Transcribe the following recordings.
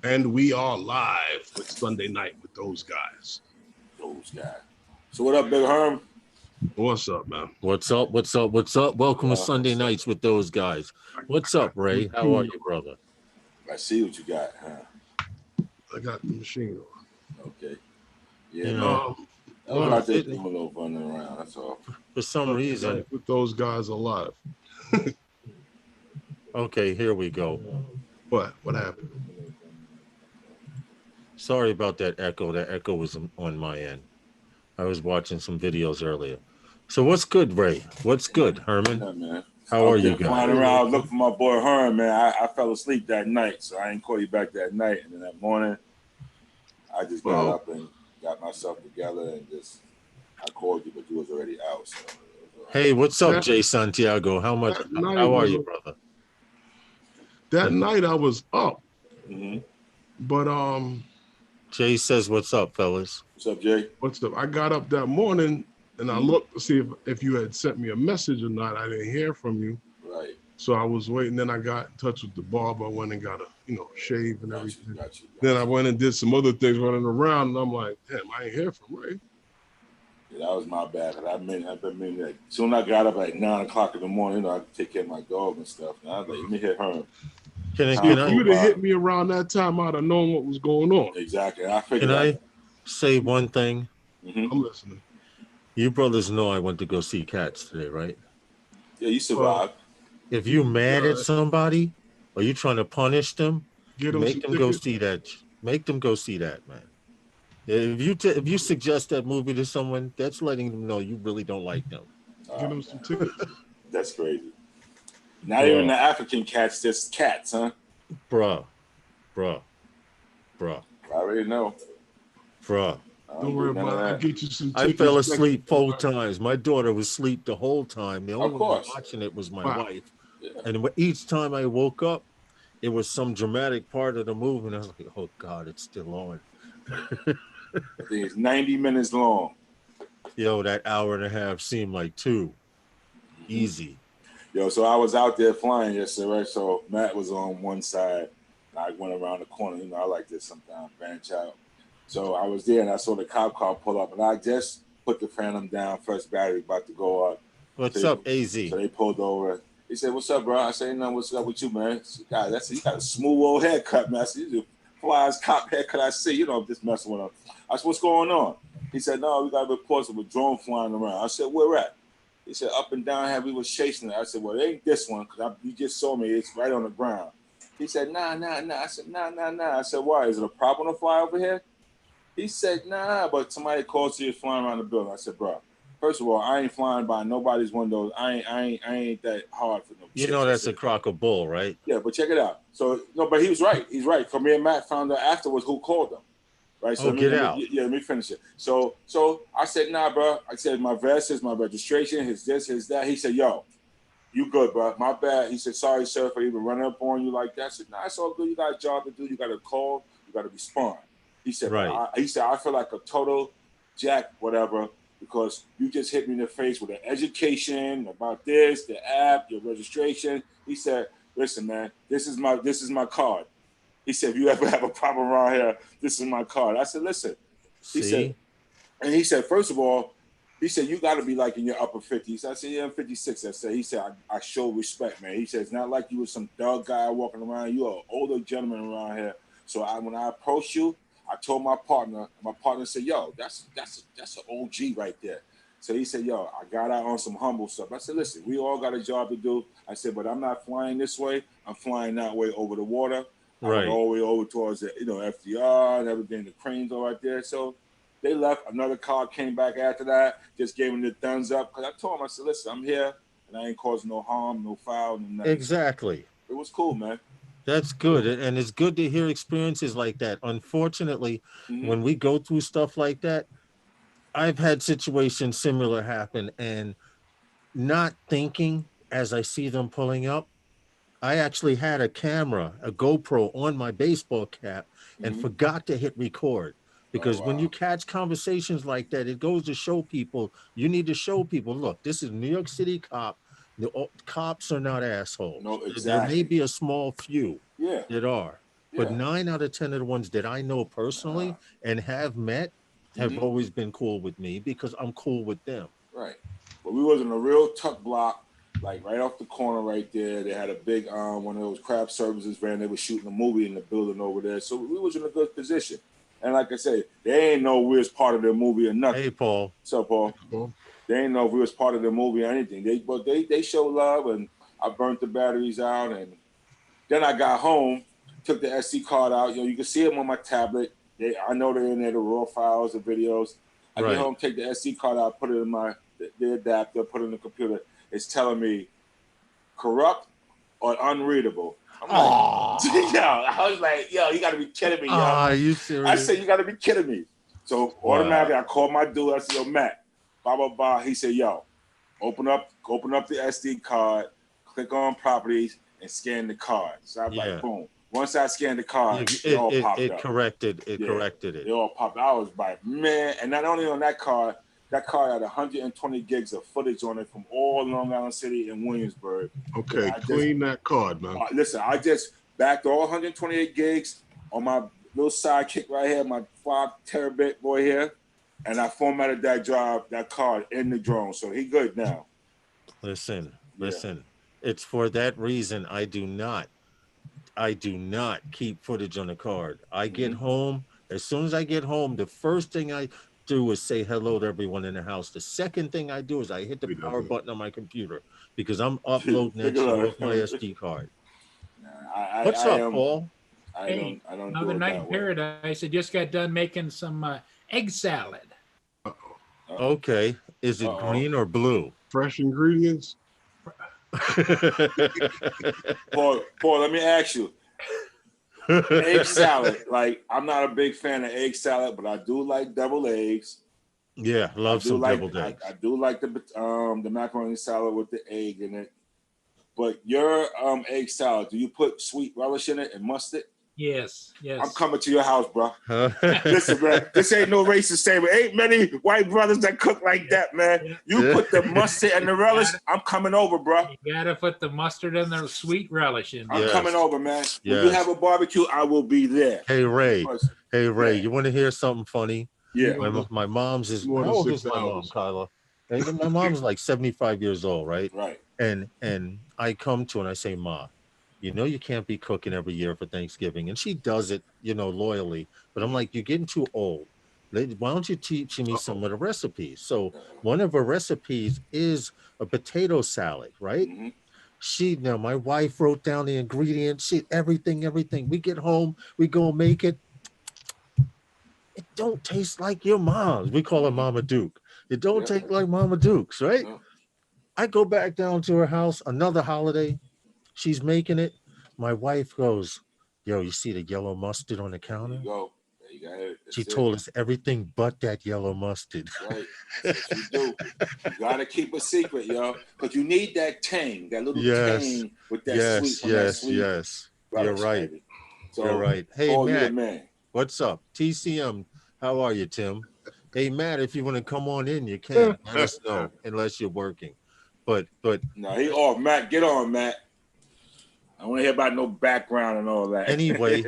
And we are live with Sunday Night with those guys. Those guys. So what up, Big Herm? What's up, man? What's up? What's up? What's up? Welcome to Sunday Nights with those guys. What's up, Ray? How are you, brother? I see what you got, huh? I got the machine on. Okay. Yeah, You know, I was out there doing a little running around, that's all. For some reason. With those guys alive. Okay, here we go. What happened? Sorry about that echo. That echo was on my end. I was watching some videos earlier. So what's good, Ray? What's good, Herman? Yeah, man. How are you guys? Flying around looking for my boy Herm, man. I fell asleep that night, so I didn't call you back that night. And then that morning, I just got up and got myself together and I called you, but you was already out. So hey, what's up, Jay Santiago? How are you, brother? That night I was up. Mm-hmm. But Jay says, "What's up, fellas?" What's up, Jay? What's up? I got up that morning and I looked to see if you had sent me a message or not. I didn't hear from you. Right. So I was waiting. Then I got in touch with the barber. I went and got a shave and everything. Got you. Then I went and did some other things running around, and I'm like, damn, I ain't hear from Ray. Yeah, that was my bad. I've been like, soon I got up at 9 o'clock in the morning, I take care of my dog and stuff. And I was like, let me hit Herm. If you would have hit me around that time, I'd have known what was going on. Exactly. I figured. Can I say one thing? Mm-hmm. I'm listening. You brothers know I went to go see Cats today, right? Yeah, you survived. If you mad at somebody or you trying to punish them, make them go see that. Make them go see that, man. If you suggest that movie to someone, that's letting them know you really don't like them. Get them some tickets. That's crazy. Not even the African cats, just cats, huh? Bruh. I already know. Bruh. Don't worry about it. I'll get you some tickets. I fell asleep 4 times. My daughter was asleep the whole time. The only one watching it was my wife. Yeah. And each time I woke up, it was some dramatic part of the movie. And I was like, oh, God, it's still on. I think it's 90 minutes long. Yo, that hour and a half seemed like 2. Easy. Yo, so I was out there flying yesterday, right? So Matt was on one side. And I went around the corner. You know, I like this sometimes, branch out. So I was there and I saw the cop car pull up. And I just put the Phantom down, first battery about to go up. What's up, AZ? So they pulled over. He said, what's up, bro? I said, no, what's up with you, man? God, you got a smooth old haircut, man. I said, you flyest cop haircut I see. You know, just messing with him. I said, what's going on? He said, no, we got reports of a drone flying around. I said, where at? He said, up and down here, we was chasing it. I said, well, it ain't this one, because you just saw me. It's right on the ground. He said, nah. I said, nah. I said, why? Is it a problem to fly over here? He said, nah, but somebody called you flying around the building. I said, bro, first of all, I ain't flying by nobody's windows. I ain't that hard for no. You know that's a crock of bull, right? Yeah, but check it out. So, no, but he was right. He's right. For me and Matt found out afterwards who called them. Right, so let me finish it. So I said, nah, bro. I said, my vest is my registration, his this, his that. He said, yo, you good, bro. My bad. He said, sorry, sir, for even running up on you like that. I said, nah, it's all good. You got a job to do. You got to call. You got to respond. He said, right. I feel like a total jack, whatever, because you just hit me in the face with an education about this, the app, your registration. He said, listen, man, this is my card. He said, if you ever have a problem around here, this is my card. I said, listen. He said, first of all, he said, you got to be like in your upper 50s. I said, yeah, I'm 56. He said, I show respect, man. He said, it's not like you were some dog guy walking around. You are an older gentleman around here. So when I approached you, I told my partner said, yo, that's an OG right there. So he said, yo, I got out on some humble stuff. I said, listen, we all got a job to do. I said, but I'm not flying this way. I'm flying that way over the water. Right. All the way over towards the, FDR and everything, the cranes all right there. So they left. Another car came back after that, just gave him the thumbs up. Because I told him, I said, listen, I'm here, and I ain't causing no harm, no foul, no nothing. Exactly. It was cool, man. That's good. And it's good to hear experiences like that. Unfortunately, when we go through stuff like that, I've had situations similar happen, and not thinking as I see them pulling up, I actually had a camera, a GoPro on my baseball cap and forgot to hit record. Because when you catch conversations like that, it goes to show people, you need to show people, look, this is New York City cop. The cops are not assholes. No, exactly. There may be a small few that are. But 9 out of 10 of the ones that I know personally and have met have always been cool with me because I'm cool with them. Right. But we was in a real tuck block, like right off the corner right there. They had a big one of those craft services van. They were shooting a movie in the building over there. So we was in a good position. And like I said, they ain't know we was part of their movie or nothing. Hey, Paul. What's up, Paul? They ain't know if we was part of the movie or anything. They showed love, and I burnt the batteries out. And then I got home, took the SD card out. You can see them on my tablet. I know they're in there, the raw files, the videos. I get home, take the SD card out, put it in the adapter, put it in the computer. It's telling me corrupt or unreadable. I'm like, yo, I was like, yo, you got to be kidding me, yo. Are you serious? I said, you got to be kidding me. So automatically, I called my dude. I said, yo, Matt, blah, blah, blah. He said, yo, open up the SD card, click on properties, and scan the card. So I'm like, boom. Once I scanned the card, it all popped up. Corrected it. It all popped up. I was like, man. And not only on that card had 120 gigs of footage on it from all Long Island City and Williamsburg. Okay, clean that card, man. Listen, I just backed all 128 gigs on my little sidekick right here, my 5 terabit boy here, and I formatted that card in the drone. So he good now. Listen. It's for that reason I do not keep footage on the card. I get home. As soon as I get home, the first thing I do is say hello to everyone in the house. The second thing I do is I hit the power button on my computer because I'm uploading that shit off my SD card. What's up, Paul? I don't Another night in paradise. I just got done making some egg salad. Okay. Is it green or blue? Fresh ingredients? Paul, let me ask you. Egg salad. Like, I'm not a big fan of egg salad, but I do like deviled eggs. Yeah, love some deviled eggs. I do like the macaroni salad with the egg in it. But your egg salad, do you put sweet relish in it and mustard? Yes. I'm coming to your house, bro. Listen, man, this ain't no racist statement. Ain't many white brothers that cook like that, man. You put the mustard and the relish, I'm coming over, bro. You gotta put the mustard and the sweet relish in. I'm coming over, man. When you have a barbecue, I will be there. Hey, Ray. You want to hear something funny? Yeah. My mom's is, how old is my mom, Kyla? My mom's like 75 years old, right? Right. And I come to her and I say, Ma, you know you can't be cooking every year for Thanksgiving. And she does it, loyally. But I'm like, you're getting too old. Why don't you teach me some of the recipes? So one of her recipes is a potato salad, right? Mm-hmm. My wife wrote down the ingredients, everything. We get home, we go make it. It don't taste like your mom's. We call her Mama Duke. It don't taste like Mama Duke's, right? Yeah. I go back down to her house, another holiday. She's making it. My wife goes, yo, you see the yellow mustard on the counter? There you go. You got it. She told us everything but that yellow mustard. Right. That's what you do. You got to keep a secret, yo. Because you need that tang, that little tang with that sweet. Yes. You're right. So, you're right. Hey, Paul, Matt, man. What's up? TCM, how are you, Tim? Hey, Matt, if you want to come on in, you can. Let us know, unless you're working. But no, he off. Matt, get on, Matt. I don't want to hear about no background and all that. Anyway,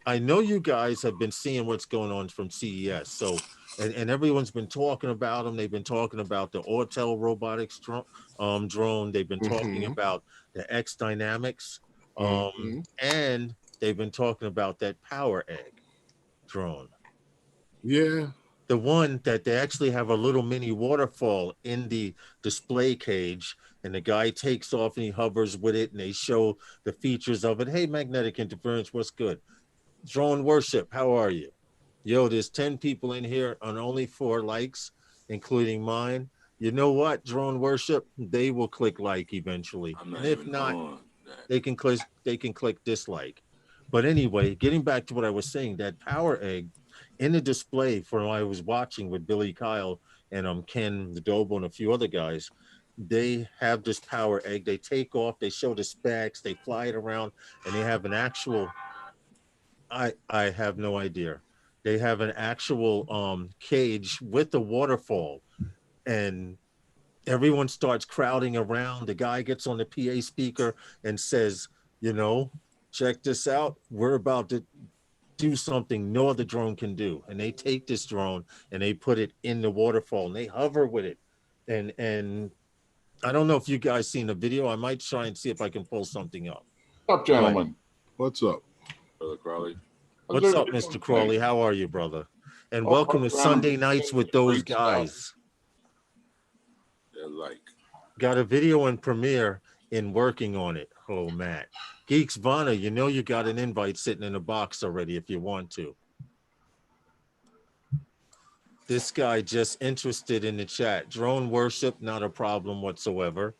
I know you guys have been seeing what's going on from CES. So, and everyone's been talking about them. They've been talking about the Autel robotics drone. They've been talking about the X Dynamics, and they've been talking about that Power Egg drone. Yeah. The one that they actually have a little mini waterfall in the display cage, and the guy takes off and he hovers with it, and they show the features of it. Hey, magnetic interference, what's good? Drone Worship, how are you? Yo, there's 10 people in here on only 4 likes, including mine. You know what, Drone Worship? They will click like eventually. And if not, they can click dislike. But anyway, getting back to what I was saying, that Power Egg in the display from I was watching with Billy Kyle and Ken the Dobo and a few other guys, they have this Power Egg. They take off, they show the specs, they fly it around, and they have an actual, I have no idea. They have an actual cage with the waterfall, and everyone starts crowding around. The guy gets on the PA speaker and says, check this out. We're about to do something no other drone can do. And they take this drone and they put it in the waterfall and they hover with it. And I don't know if you guys seen the video. I might try and see if I can pull something up. What's up, gentlemen? What's up? Brother Crawley. What's up, Mr. Crawley? How are you, brother? And welcome to Sunday Nights with Those Guys. They're like. Got a video in premiere in working on it. Oh, Matt. Geeks Vana, you know you got an invite sitting in a box already if you want to. This guy just interested in the chat. Drone worship, not a problem whatsoever.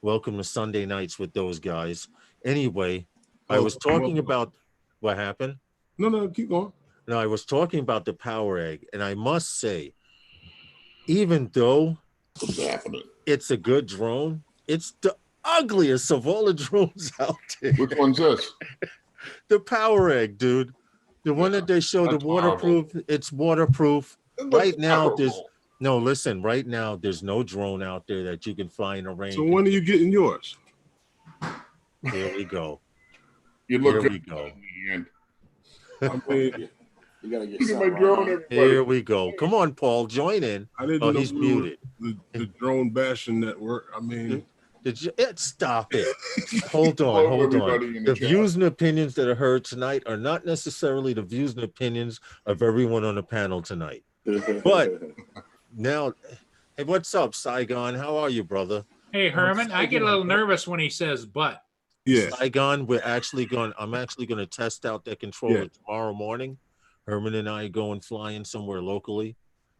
Welcome to Sunday Nights with Those Guys. Anyway, I was talking about what happened. No, keep going. No, I was talking about the Power Egg, and I must say, even though it's a good drone, it's the ugliest of all the drones out there. Which one's this? The Power Egg, dude. The one that they show, the waterproof, it's waterproof. Right now, right now, there's no drone out there that you can fly in a range. So when are you getting yours? Here we go. You look Here we go. I mean, you gotta get my drone. Here we go. Come on, Paul, join in. I didn't know he's muted. The drone bashing network. I mean, stop it. Hold on. The views and opinions that are heard tonight are not necessarily the views and opinions of everyone on the panel tonight. But now, hey, what's up, Saigon? How are you, brother? Hey, Herman, I get a little nervous when he says "but." Yeah. Saigon, I'm actually going to test out that controller tomorrow morning. Herman and I are going flying somewhere locally,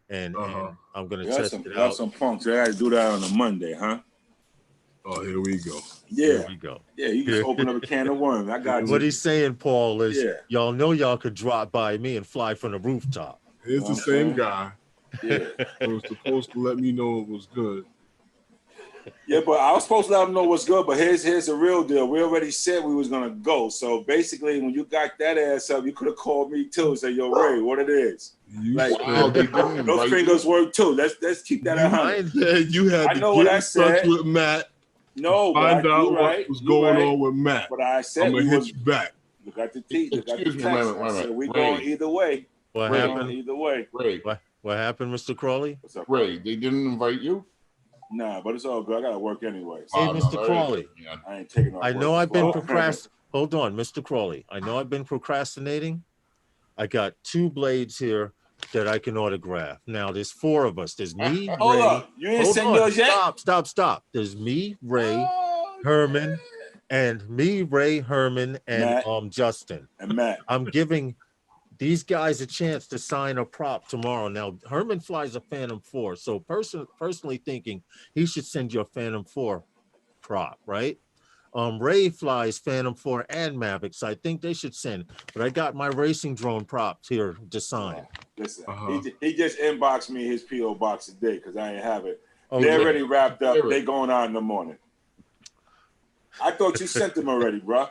and I'm going to test it out. Got some punks. I got to do that on a Monday, huh? Oh, here we go. Yeah. Here we go. Yeah, you just open up a can of worms. I got you. What he's saying, Paul, is y'all know y'all could drop by me and fly from the rooftop. It's the same guy. Yeah. It was supposed to let me know it was good. Yeah, but I was supposed to let him know what's good. But here's the real deal. We already said we was gonna go. So basically, when you got that ass up, you could have called me too and said, "Yo, Ray, what it is?" Those fingers work too. Let's keep that at home. You had to get in touch with Matt. No, find out what was going on with Matt. But I said I'm gonna hit you back. Look at the teeth. Look at the text. Wait a minute. We going either way. What happened? Either way. Ray. What happened, Mr. Crawley? What's up, Ray, they didn't invite you? Nah, but it's all good. I gotta work anyway. Hey, Mr. Crawley. I ain't taking no. I know I've been Hold on, Mr. Crawley. I know I've been procrastinating. I got 2 blades here that I can autograph. Now there's 4 of us. There's me, Hold Ray. up. You ain't send yours yet? Stop. There's me, Ray, Herman, and me, Ray, Herman, and Matt, Justin. And Matt. I'm giving these guys a chance to sign a prop tomorrow. Now, Herman flies a Phantom 4, so personally thinking he should send you a Phantom 4 prop, right? Ray flies Phantom 4 and Mavic, so I think they should send. But I got my racing drone props here to sign. Listen, he just inboxed me his P.O. box today because I ain't have it. They're already wrapped up. They going on in the morning. I thought you sent them already, bro.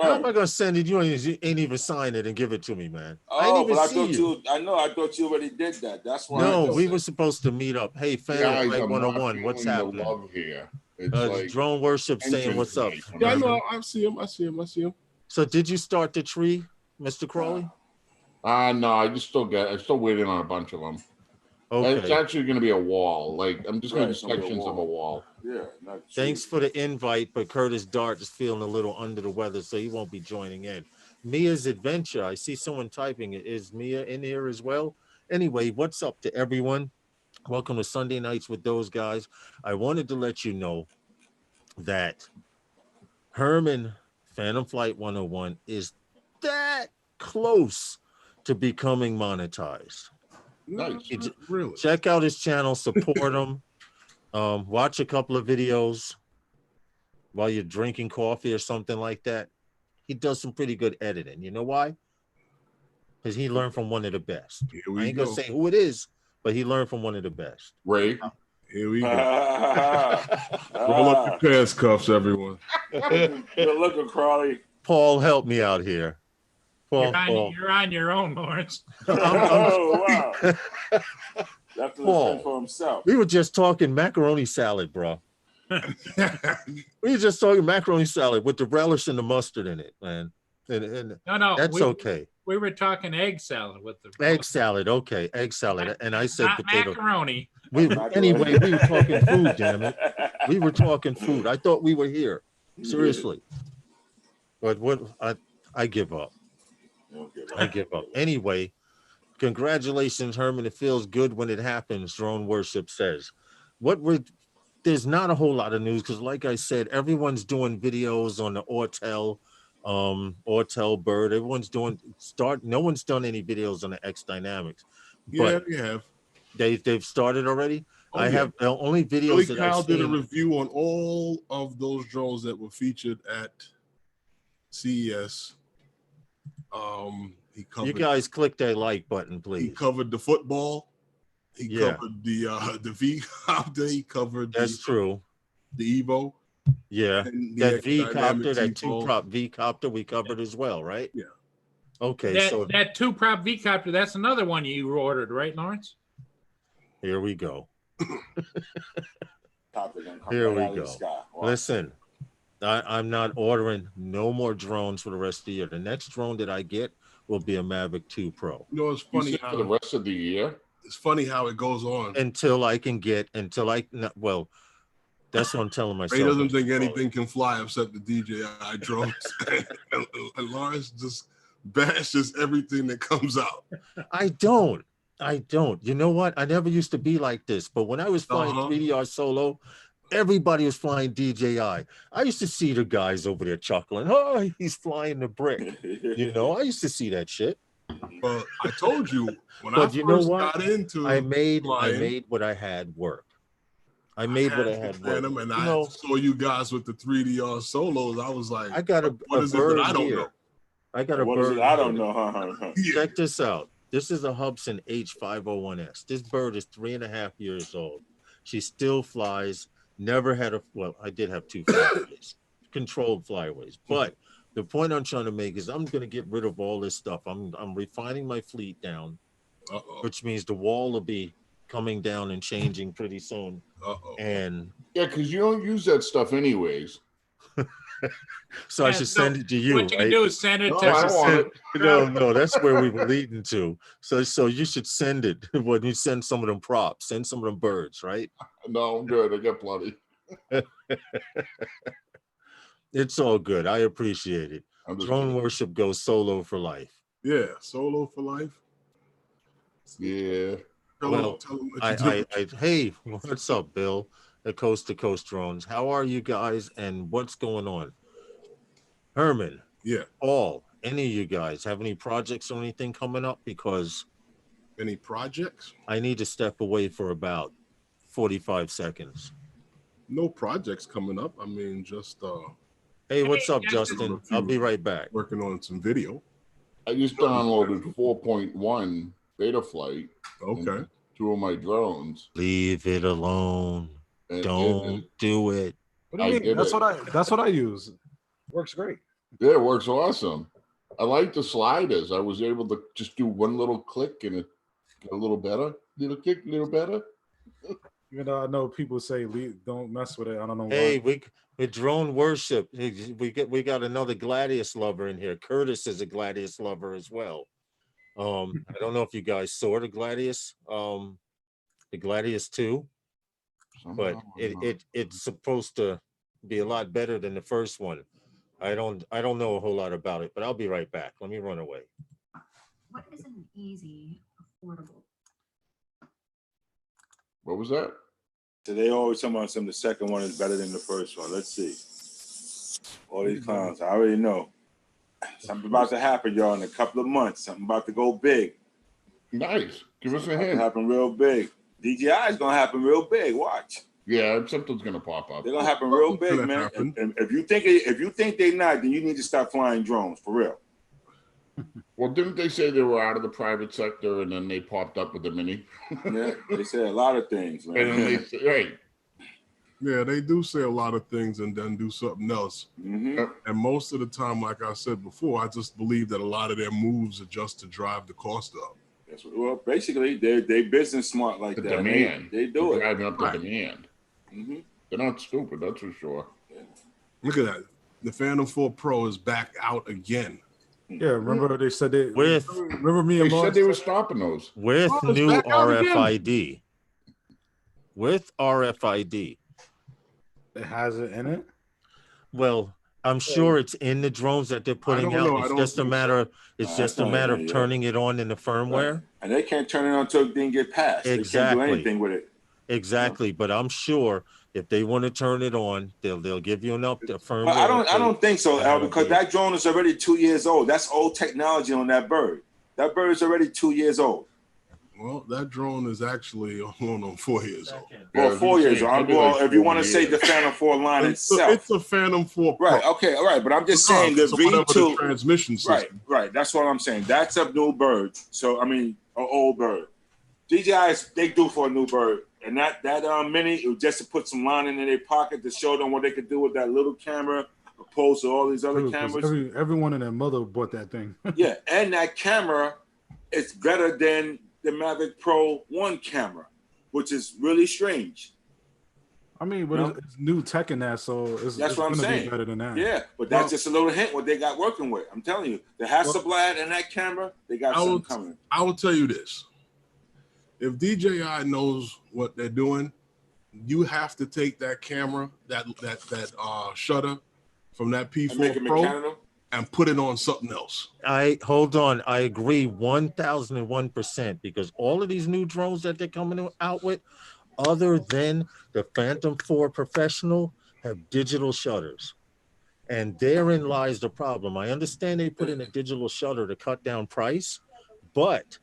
How am I gonna send it? You ain't even sign it and give it to me, man. Oh, but I thought you. I know. I thought you already did that. That's why. No, we were supposed to meet up. Hey, Phantom Flight 101, what's happening? Love here. It's drone worship saying what's up. Yeah, I know. I see him. So, did you start the tree, Mr. Crawley? No, I'm still waiting on a bunch of them. Okay. It's actually going to be a wall. Like I'm just going to do sections of a wall. Yeah. Thanks for the invite, but Curtis Dart is feeling a little under the weather, so he won't be joining in. Mia's Adventure. I see someone typing it. Is Mia in here as well? Anyway, what's up to everyone? Welcome to Sunday Nights with Those Guys. I wanted to let you know that Herman Phantom Flight 101 is that close to becoming monetized. Nice. Really? Check out his channel, support him. Watch a couple of videos while you're drinking coffee or something like that. He does some pretty good editing. You know why? Because he learned from one of the best. I ain't gonna say who it is, but he learned from one of the best. Ray. Here we go. Roll up your pants cuffs, everyone. Good looking, Crawley. Paul, help me out here. Paul, you're on your own, Lawrence. Oh, wow. That's Paul, for himself. We were just talking macaroni salad, bro. We were just talking macaroni salad with the relish and the mustard in it, man. and No, that's okay. We were talking egg salad with the egg salad. Okay, egg salad, and I said not potato. macaroni. Anyway, we were talking food. Damn it, we were talking food. I thought we were here. Seriously, but what I give up. I give up. Anyway, congratulations, Herman. It feels good when it happens. Drone Worship says. There's not a whole lot of news because, like I said, everyone's doing videos on the Ortel bird. Everyone's doing no one's done any videos on the X Dynamics. Yeah, we have. They've started already. Oh, I have the only videos Billy that Cal I've did a seen. review on all of those drones that were featured at CES. He covered. You guys click that like button, please. He covered the football. He covered the V copter. He covered. That's true. The Evo. Yeah, that V copter, that two prop V copter, we covered as well, right? Yeah. Okay, so that two prop V copter, that's another one you ordered, right, Lawrence? Here we go. Here we go. Listen, I'm not ordering no more drones for the rest of the year. The next drone that I get will be a Mavic 2 Pro. You know, it's funny how for the rest of the year. It's funny how it goes on until well, that's what I'm telling myself. He doesn't think anything can fly except the DJI drones, and Lawrence just bashes everything that comes out. I don't. You know what? I never used to be like this, but when I was flying 3DR solo, everybody was flying DJI. I used to see the guys over there chuckling. Oh, he's flying the brick. You know, I used to see that shit. Well, I told you when I first got into I made what I had work. I made what I had work. And I saw you guys with the 3DR solos. I was like, I got what is it that I don't know? I got a bird. What is it I don't know? Check this out. This is a Hubsan H501S. This bird is 3.5 years old. She still flies. Never had I did have 2 flyaways, controlled flyaways. But the point I'm trying to make is I'm going to get rid of all this stuff. I'm refining my fleet down, which means the wall will be coming down and changing pretty soon. And yeah, because you don't use that stuff anyways. So I should send it to you. What you can do is send it to No, that's where we were leading to. So you should send it when you send some of them props, send some of them birds, right? No, I'm good. I got plenty. It's all good. I appreciate it. Drone Worship goes solo for life. Yeah, solo for life. Yeah. Well, hey, what's up, Bill? The Coast to Coast Drones. How are you guys and what's going on? Herman. Yeah. Paul, any of you guys have any projects or anything coming up? Because any projects? I need to step away for about 45 seconds. No projects coming up. I mean, just hey, what's up, Justin? I'll be right back. Working on some video. I just downloaded 4.1 beta flight. Okay. 2 of my drones. Leave it alone. Don't do it. What do you mean? That's what I use. Works great. Yeah, it works awesome. I like the sliders. I was able to just do one little click and it got a little better. Little kick, little better. Even though I know people say don't mess with it. I don't know why. Hey, with Drone Worship, we got another Gladius lover in here. Curtis is a Gladius lover as well. I don't know if you guys saw the Gladius 2, but it's supposed to be a lot better than the first one. I don't know a whole lot about it, but I'll be right back. Let me run away. What is an easy, affordable? What was that? So they always talking about the second one is better than the first one. Let's see. All these clowns, I already know. Something about to happen, y'all, in a couple of months. Something about to go big. Nice. Give us a hint. Happen real big. DJI is gonna happen real big. Watch. Yeah, something's gonna pop up. They're gonna happen real big, man. And if you think they're not, then you need to stop flying drones for real. Well, didn't they say they were out of the private sector and then they popped up with the mini? Yeah, they said a lot of things, man. And then they say, right. Yeah, they do say a lot of things and then do something else. Mm-hmm. And most of the time, like I said before, I just believe that a lot of their moves are just to drive the cost up. Well, basically, they business smart like that. Demand. They do it. Driving up the demand. Mm-hmm. They're not stupid, that's for sure. Look at that. The Phantom 4 Pro is back out again. Yeah, remember they said they with. Remember me They and said Lawrence they were stopping those. With Oh, it's new back out again. RFID. With RFID. it has it in it. Well, I'm sure it's in the drones that they're putting don't out. know. I It's don't just a think matter. so. It's Nah, just it's a not matter in of there turning it on in the firmware. Right. And they can't turn it on until it didn't get passed. They can't do Exactly. anything with it. Exactly, but I'm sure if they want to turn it on, they'll give you an update firmware. But I don't think so, Al, because be. that drone is already 2 years old. That's old technology on that bird. That bird is already 2 years old. Well, that drone is actually going on 4 years old. Well, Yeah, 4 years saying old. maybe Well, like if you 4 want to say years. the Phantom 4 line itself. It's a Phantom 4 Pro. Right, okay, all right. But I'm just saying the Regardless of whatever the V2. transmission system. Right. That's what I'm saying. That's a new bird. So, I mean, an old bird. DJIs, they do for a new bird. And that Mini, it was just to put some line in their pocket to show them what they could do with that little camera opposed to all these other True, 'cause cameras. everyone and their mother bought that thing. Yeah, and that camera is better than the Mavic Pro 1 camera, which is really strange. I mean, but it's new tech in that, so it's That's what I'm gonna saying. be better than that. Yeah, but that's just a little hint what they got working with. I'm telling you, the Hasselblad and that camera, they got something coming. I will tell you this. If DJI knows what they're doing, you have to take that camera, that shutter from that P4 Pro mechanical? And put it on something else. Hold on. I agree 1001% because all of these new drones that they're coming out with, other than the Phantom 4 Professional, have digital shutters. And therein lies the problem. I understand they put in a digital shutter to cut down price, but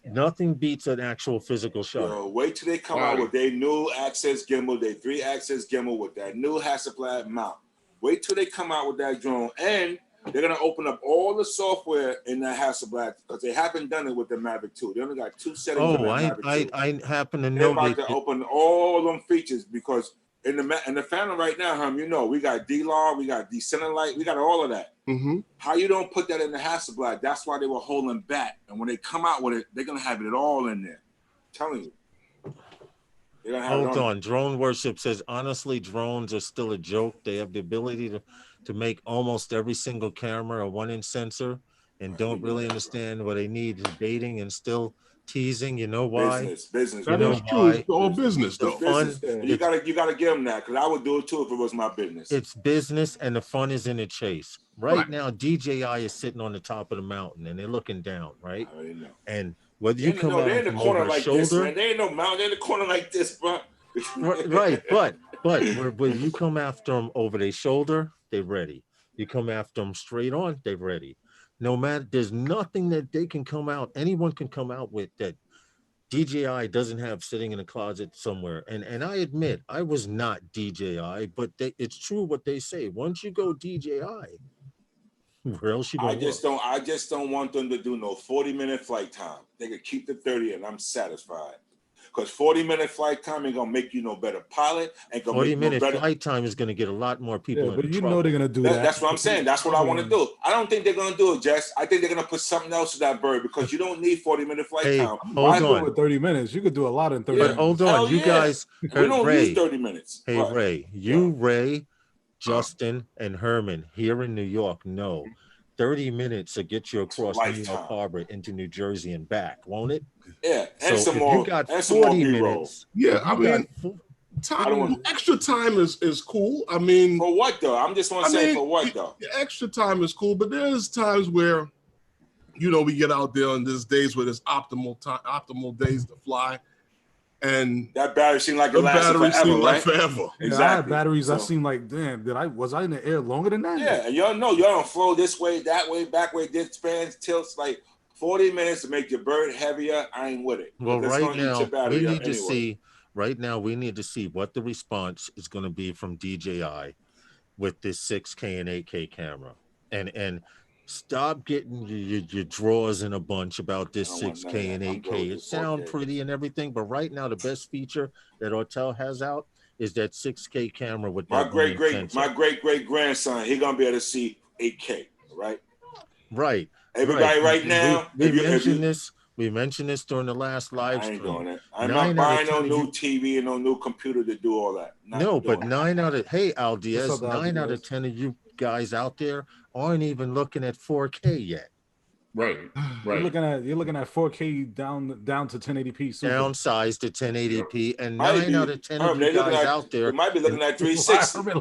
nothing beats an actual physical shutter. Wait till they come out with their new Access gimbal, their 3-axis gimbal with that new Hasselblad mount. Wait till they come out with that drone, and they're gonna open up all the software in that Hasselblad because they haven't done it with the Mavic 2. They only got 2 settings. Oh, I happen to know they're about to open all them features because in the Phantom right now, you know, we got D-Log, we got Decenter Light, we got all of that. Mm-hmm. How you don't put that in the Hasselblad? That's why they were holding back. And when they come out with it, they're gonna have it all in there. I'm telling you. Hold on. Drone Worship says, honestly, drones are still a joke. They have the ability to make almost every single camera a 1-inch sensor and don't really understand what they need is baiting and still teasing. You know why? Business. That is true. It's all business, though. You gotta give them that because I would do it too if it was my business. It's business and the fun is in the chase. Right now, DJI is sitting on the top of the mountain and they're looking down, right? I already know. And whether you come out they're in the from corner over like shoulder, this, man. They ain't no mountain. They're in the corner like this, bro. right? But when you come after them over their shoulder, they're ready. You come after them straight on, they're ready. No matter, there's nothing that they can come out. Anyone can come out with that DJI doesn't have sitting in a closet somewhere. And I admit I was not DJI, but it's true what they say. Once you go DJI, where else you going? I just don't want them to do no 40-minute flight time. They could keep the 30 and I'm satisfied. Because 40-minute flight time ain't gonna make you no better pilot. Ain't gonna 40-minute flight time is gonna get a lot more people. Yeah, but you know they're gonna do that. That's what I'm saying. That's what I want to do. I don't think they're gonna do it, Jess. I think they're gonna put something else to that bird because you don't need 40-minute flight time. Hold on. With 30 minutes, you could do a lot in 30 minutes. Hold on, you guys. We don't use 30 minutes. Hey, Ray, Ray, Justin, and Herman here in New York know 30 minutes to get you across New York Harbor into New Jersey and back, won't it? Yeah, and so some more. You got and 40 minutes. Yeah, I mean, extra time is cool. I mean, for what though? I'm just want to say for what though? Extra time is cool, but there's times where, you know, we get out there and there's days where there's optimal days to fly. And that battery seemed like it lasted forever, right? Forever. Exactly. I had batteries. I seemed like, damn, was I in the air longer than that? Yeah, and y'all know y'all don't flow this way, that way, back way, this spans, tilts like 40 minutes to make your bird heavier. I ain't with it. Well, right now we need to see. Right now we need to see what the response is going to be from DJI with this 6K and 8K camera, and stop getting your drawers in a bunch about this 6K and 8K. It sounds pretty and everything, but right now the best feature that Autel has out is that 6K camera with my that great grandson. He gonna be able to see 8K, right? Right. Everybody right now. We mentioned this during the last live stream. I ain't doing it. I'm not buying no new TV and no new computer to do all that. But 9 out of 10 of you guys out there aren't even looking at 4K yet. Right. You're looking at 4K down to 1080p. Super. Downsized to 1080p, and Might 9 out of 10 of you guys out there. They might be looking at 360.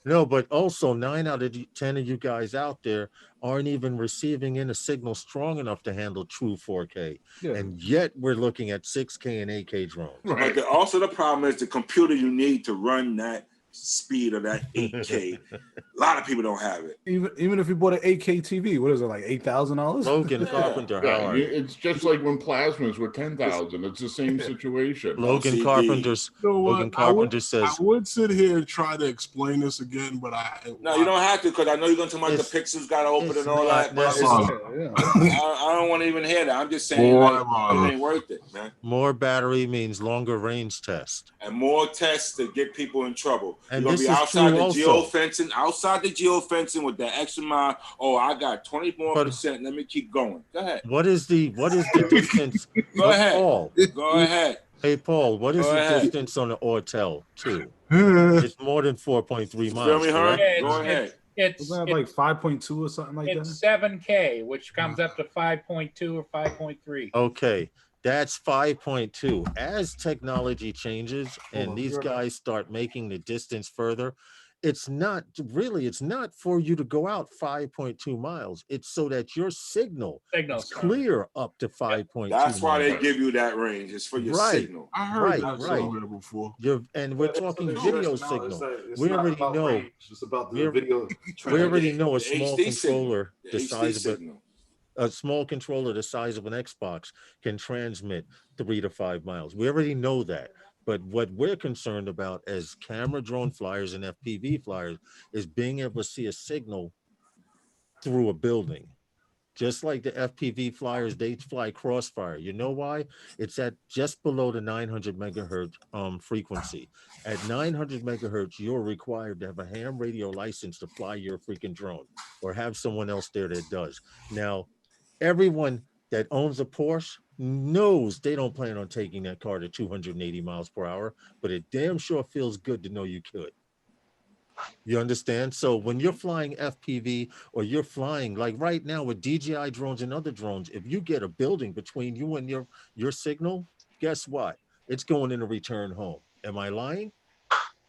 No, but also 9 out of 10 of you guys out there aren't even receiving in a signal strong enough to handle true 4K. Yeah. And yet we're looking at 6K and 8K drones. Right. But also the problem is the computer you need to run that speed of that 8K. A lot of people don't have it. Even if you bought an 8K TV, what is it, like $8,000? Logan Carpenter, how are you? It's just like when plasmas were 10,000. It's the same situation. Logan Carpenter says I would sit here and try to explain this again, but no, you don't have to, because I know you're going to talk about the pixels got to open and all that. But I don't want to even hear that. I'm just saying it ain't worth it, man. More battery means longer range test. And more tests to get people in trouble. And you're going to be outside the geofencing with that extra mile. Oh, I got 20% more. Let me keep going. Go ahead. What is the distance? Go ahead. Paul. Go ahead. Hey, Paul, what is the distance on the Ortel 2? It's more than 4.3 miles. Feel me, Herb? Go ahead. It's like 5.2 or something like that. It's 7K, which comes up to 5.2 or 5.3. Okay. That's 5.2. As technology changes and these guys start making the distance further, it's not for you to go out 5.2 miles. It's so that your signal is clear up to 5.2. That's why they give you that range. It's for your signal. I heard that somewhere before. And we're talking video signal. We already know. It's about the video. We already know a small controller the size of a small controller the size of an Xbox can transmit 3 to 5 miles. We already know that. But what we're concerned about as camera drone flyers and FPV flyers is being able to see a signal through a building. Just like the FPV flyers, they fly crossfire. You know why? It's at just below the 900 megahertz frequency. At 900 megahertz, you're required to have a ham radio license to fly your freaking drone or have someone else there that does. Now, everyone that owns a Porsche knows they don't plan on taking that car to 280 miles per hour, but it damn sure feels good to know you could. You understand? So when you're flying FPV or you're flying, like right now with DJI drones and other drones, if you get a building between you and your signal, guess what? It's going in a return home. Am I lying?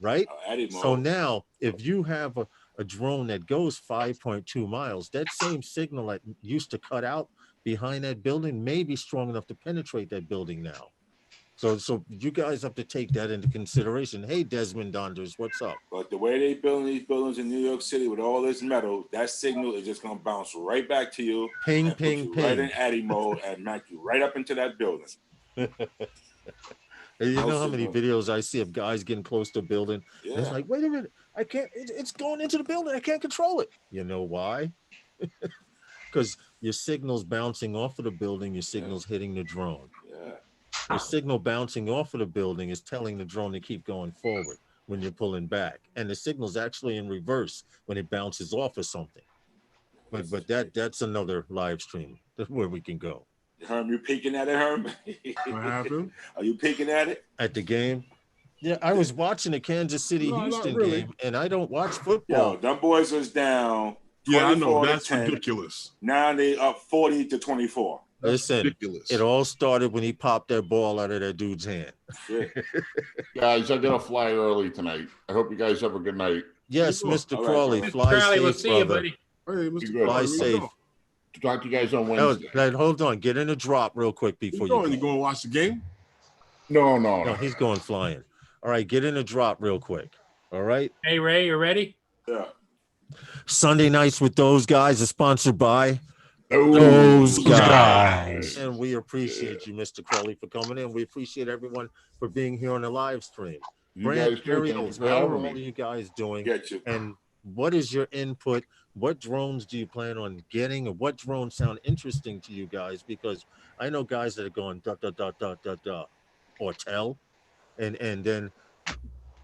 Right? So now if you have a drone that goes 5.2 miles, that same signal that used to cut out behind that building may be strong enough to penetrate that building now. So you guys have to take that into consideration. Hey, Desmond Donders, what's up? But the way they building these buildings in New York City with all this metal, that signal is just going to bounce right back to you. Ping, and ping, put you ping. Right in Addy mode and knock you right up into that building. You know how many videos I see of guys getting close to a building? Yeah. It's like, wait a minute, I can't, it's going into the building. I can't control it. You know why? Because your signal's bouncing off of the building, your signal's hitting the drone. Yeah. Your signal bouncing off of the building is telling the drone to keep going forward when you're pulling back. And the signal's actually in reverse when it bounces off of something. But that's another live stream where we can go. Herm, you peeking at it, Herm? What happened? Are you peeking at it? At the game? Yeah, I was watching the Kansas City-Houston game, and I don't watch football. Yo, them boys was down. Yeah, I know. That's ridiculous. Now they up 40-24. Listen, ridiculous. It all started when he popped that ball out of that dude's hand. Yeah. Guys, I gotta fly early tonight. I hope you guys have a good night. Yes, Mr. Crawley, fly safe, we'll see brother. you, buddy. Hey, Mr. Fly safe. Talk to you guys on Wednesday. Hold on, get in a drop real quick before you go. You going to watch the game? No, he's going flying. All right, get in a drop real quick. All right. Hey, Ray, you ready? Yeah. Sunday Nights with Those Guys is sponsored by Those Guys. And we appreciate you, Mr. Crawley, for coming in. We appreciate everyone for being here on the live stream. Brand, how are all of you guys doing? Get you. And what is your input? What drones do you plan on getting? And what drones sound interesting to you guys? Because I know guys that are going or tell. And then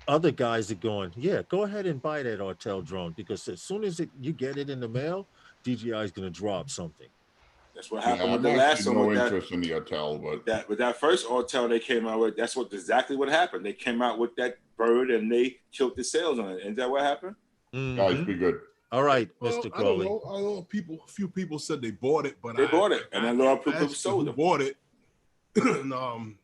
other guys are going, yeah, go ahead and buy that Ortel drone, because as soon as you get it in the mail, DJI is going to drop something. That's what happened with the last one. No interest in the Ortel, but with that first Ortel they came out with, that's exactly what happened. They came out with that bird and they killed the sales on it. Isn't that what happened? Guys, be good. All right, Well, Mr. I don't Crowley. know. I know a few people said they bought it, but They bought it, and then a lot of people sold them. Bought it. And,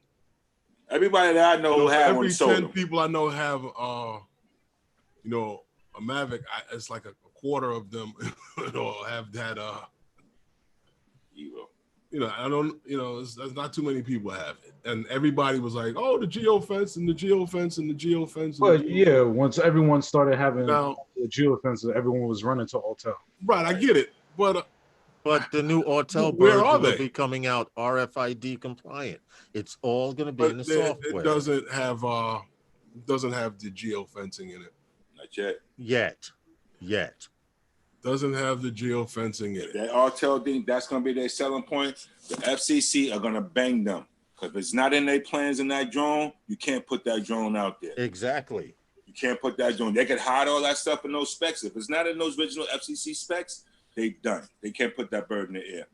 everybody that I know who had one sold them. Every 10 people I know have, you know, a Mavic. It's like a quarter of them, you know, have had you know, I don't, you know, there's not too many people have it, and everybody was like, "Oh, the geofence and the geofence and the geofence." But yeah, once everyone started having now, the geofences, everyone was running to Autel. Right, I get it, but the new Autel where birds are will they? be coming out RFID compliant. It's all going to be in the software. It doesn't have the geofencing in it. Not yet. Yet. Doesn't have the geofencing in it. That Autel thing, that's going to be their selling point. The FCC are going to bang them because if it's not in their plans in that drone, you can't put that drone out there. Exactly. You can't put that drone. They could hide all that stuff in those specs. If it's not in those original FCC specs, they done. They can't put that bird in the air.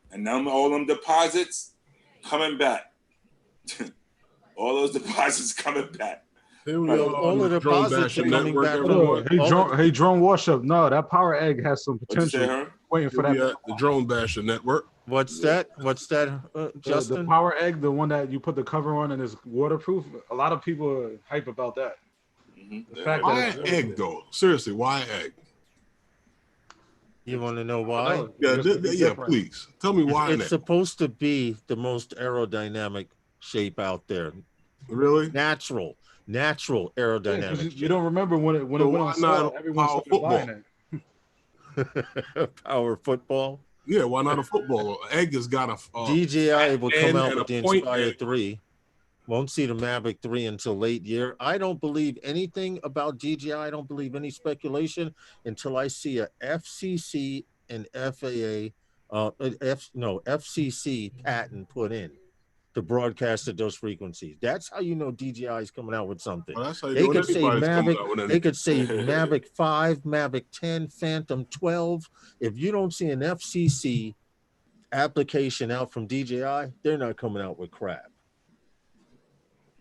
And now all them deposits coming back. All those deposits coming back. All the deposits are coming back. Hey, drone wash up. No, that power egg has some potential. Waiting for that. The Drone Basher Network. What's that? Justin? The power egg, the one that you put the cover on and is waterproof. A lot of people are hype about that. Mm-hmm. The fact Why that egg though? Seriously, why egg? You want to know why? Yeah, please tell me why. It's supposed to be the most aerodynamic shape out there. Really? Natural aerodynamic. Yeah, you don't remember when it went on sale, everyone started buying it. Power football. Yeah, why not a football? Egg has got a DJI will come out with the Inspire egg. 3. Won't see the Mavic 3 until late year. I don't believe anything about DJI. I don't believe any speculation until I see a FCC and FCC patent put in to broadcast at those frequencies. That's how you know DJI is coming out with something. Well, that's how you they know could say Mavic. They could say anything. Mavic 5, Mavic 10, Phantom 12. If you don't see an FCC application out from DJI, they're not coming out with crap.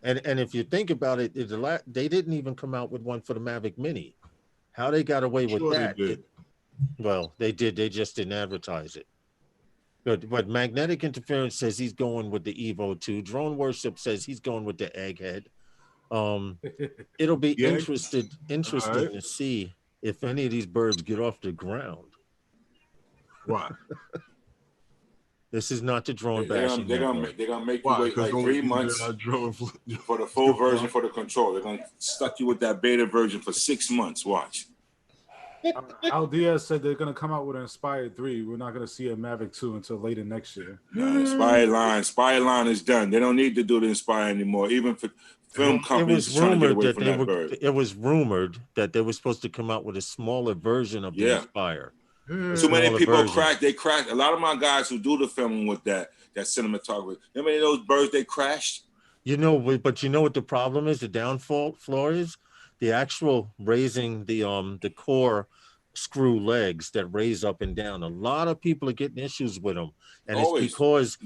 And if you think about it, they didn't even come out with one for the Mavic Mini. How they got away with that? Well, they did. They just didn't advertise it. But Magnetic Interference says he's going with the Evo 2. Drone Worship says he's going with the Egghead. It'll be interesting to see if any of these birds get off the ground. Why? This is not the drone bashing. They're gonna make you wait like 3 months for the full version for the control. They're gonna stuck you with that beta version for 6 months. Watch. Al Diaz said they're gonna come out with an Inspire 3. We're not gonna see a Mavic 2 until later next year. Inspire line is done. They don't need to do the Inspire anymore. Even for film companies trying to get away from that bird. It was rumored that they were supposed to come out with a smaller version of the Inspire. Too many people cracked. They cracked. A lot of my guys who do the filming with that cinematography. How many of those birds they crashed? You know, but you know what the problem is? The downfall floor is the actual raising the core screw legs that raise up and down. A lot of people are getting issues with them, and it's because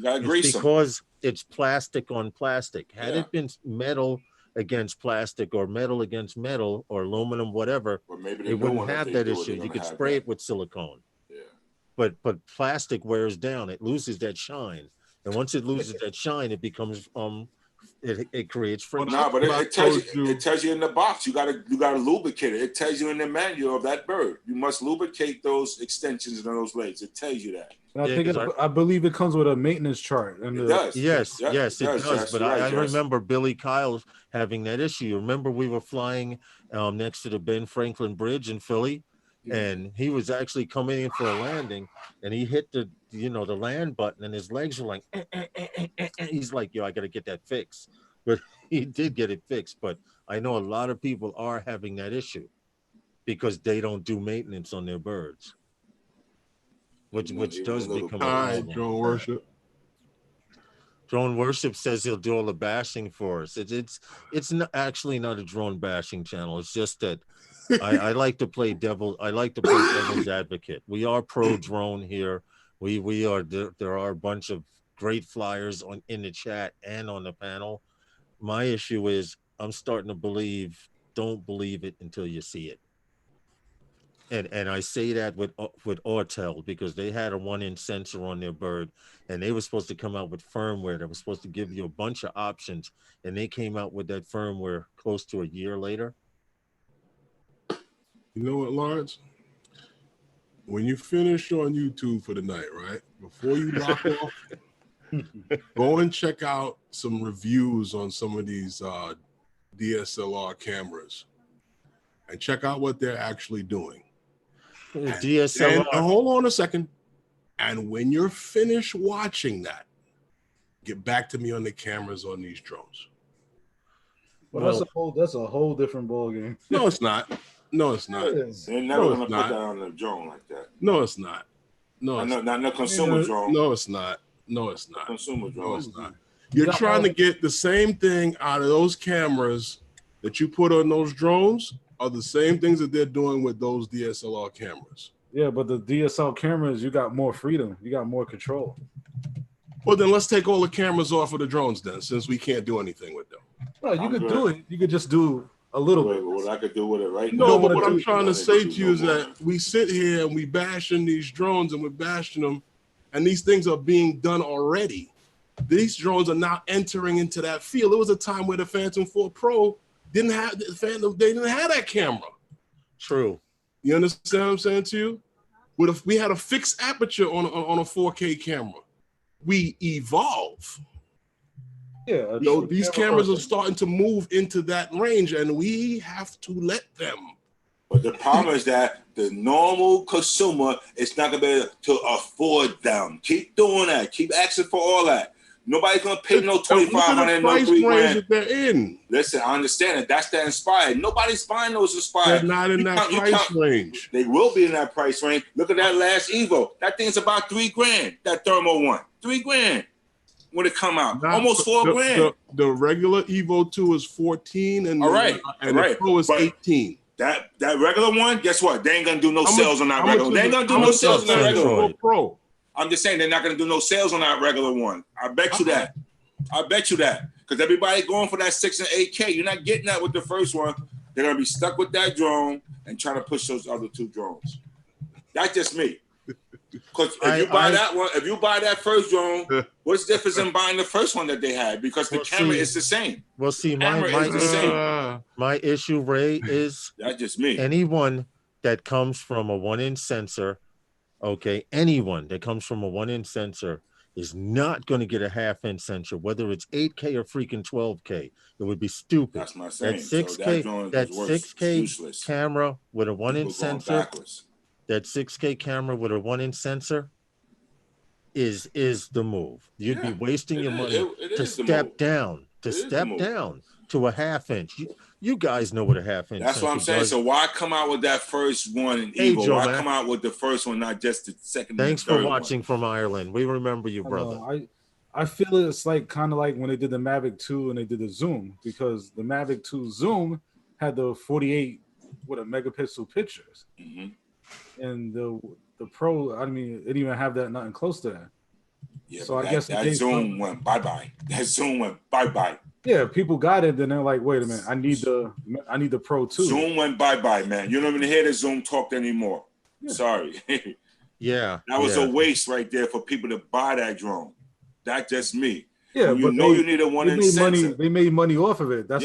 it's plastic on plastic. Had it been metal against plastic or metal against metal or aluminum, whatever, it wouldn't have that issue. You could spray it with silicone. Yeah. But plastic wears down. It loses that shine. And once it loses that shine, it becomes it creates friction. Well, but it tells you in the box. You gotta lubricate it. It tells you in the manual of that bird. You must lubricate those extensions and those legs. It tells you that. I believe it comes with a maintenance chart. And it does. Yes, it does. But I remember Billy Kyle having that issue. You remember we were flying next to the Ben Franklin Bridge in Philly, and he was actually coming in for a landing, and he hit the land button, and his legs were like, he's like, yo, I got to get that fixed. But he did get it fixed. But I know a lot of people are having that issue because they don't do maintenance on their birds. Which does become a problem. Drone Worship. Drone Worship says he'll do all the bashing for us. It's not actually not a drone bashing channel. It's just that I like to play devil's advocate. We are pro drone here. We are. There are a bunch of great flyers in the chat and on the panel. My issue is I'm starting to believe. Don't believe it until you see it. And I say that with Autel because they had a 1-inch sensor on their bird, and they were supposed to come out with firmware that was supposed to give you a bunch of options, and they came out with that firmware close to a year later. You know what, Lawrence? When you finish on YouTube for the night, right? Before you lock off, go and check out some reviews on some of these DSLR cameras and check out what they're actually doing. DSLR. And hold on a second. And when you're finished watching that, get back to me on the cameras on these drones. Well, that's a whole different ball game. No, it's not. No, it's not. They're never gonna put that on the drone like that. No, it's not. No, not no consumer drone. No, it's not. No, it's not. Consumer drone. No, it's not. You're trying to get the same thing out of those cameras that you put on those drones are the same things that they're doing with those DSLR cameras. Yeah, but the DSL cameras, you got more freedom. You got more control. Well, then let's take all the cameras off of the drones then, since we can't do anything with them. No, you could do it. You could just do a little bit. What I could do with it right now. No, but what I'm trying to say to you is that we sit here and we bashing these drones and we're bashing them, and these things are being done already. These drones are now entering into that field. There was a time where the Phantom 4 Pro didn't have they didn't have that camera. True. You understand what I'm saying to you? We had a fixed aperture on a 4K camera. We evolve. Yeah, These cameras are starting to move into that range, and we have to let them. But the problem is that the normal consumer is not gonna be able to afford them. Keep doing that. Keep asking for all that. Nobody's gonna pay no $2,500, no $3,000. They're in. Listen, I understand it. That's the Inspired. Nobody's buying those Inspired. They're not in that price range. They will be in that price range. Look at that last Evo. That thing's about $3,000. That thermal one, $3,000. When it come out, almost $4,000. The regular Evo 2 is 14, and the Pro is 18. That regular one, guess what? They ain't gonna do no sales on that regular. They ain't gonna do no sales on that regular Pro. I'm just saying they're not gonna do no sales on that regular one. I bet you that. I bet you that. Because everybody going for that 6 and 8K. You're not getting that with the first one. They're gonna be stuck with that drone and trying to push those other two drones. That's just me. Because if you buy that first drone, what's the difference in buying the first one that they had? Because the camera is the same. Well, see, my issue, Ray, is that's just me. Anyone that comes from a 1-inch sensor, okay, anyone that comes from a 1-inch sensor is not going to get a 1/2-inch sensor, whether it's 8K or freaking 12K. It would be stupid. That's my saying. That 6K camera with a 1-inch sensor. That 6K camera with a 1-inch sensor is the move. You'd be wasting your money to step down to a 1/2-inch. You guys know what a 1/2-inch. That's what I'm saying. Does. So why come out with that first one in Evo? Joe, why come out with the first one, not just the second? Thanks for watching from Ireland. We remember you, brother. I feel it's like kind of like when they did the Mavic 2 and they did the Zoom, because the Mavic 2 Zoom had the 48 with a megapixel pictures. Mm-hmm. And the Pro, I mean, it didn't even have that, nothing close to that. Yeah, so I guess that Zoom went bye-bye. That Zoom went bye-bye. Yeah, people got it, then they're like, wait a minute, I need the Pro too. Zoom went bye-bye, man. You don't even hear the Zoom talk anymore. Yeah. Sorry. Yeah. That was a waste right there for people to buy that drone. That's just me. Yeah, you need a 1-inch sensor. They made money off of it. That's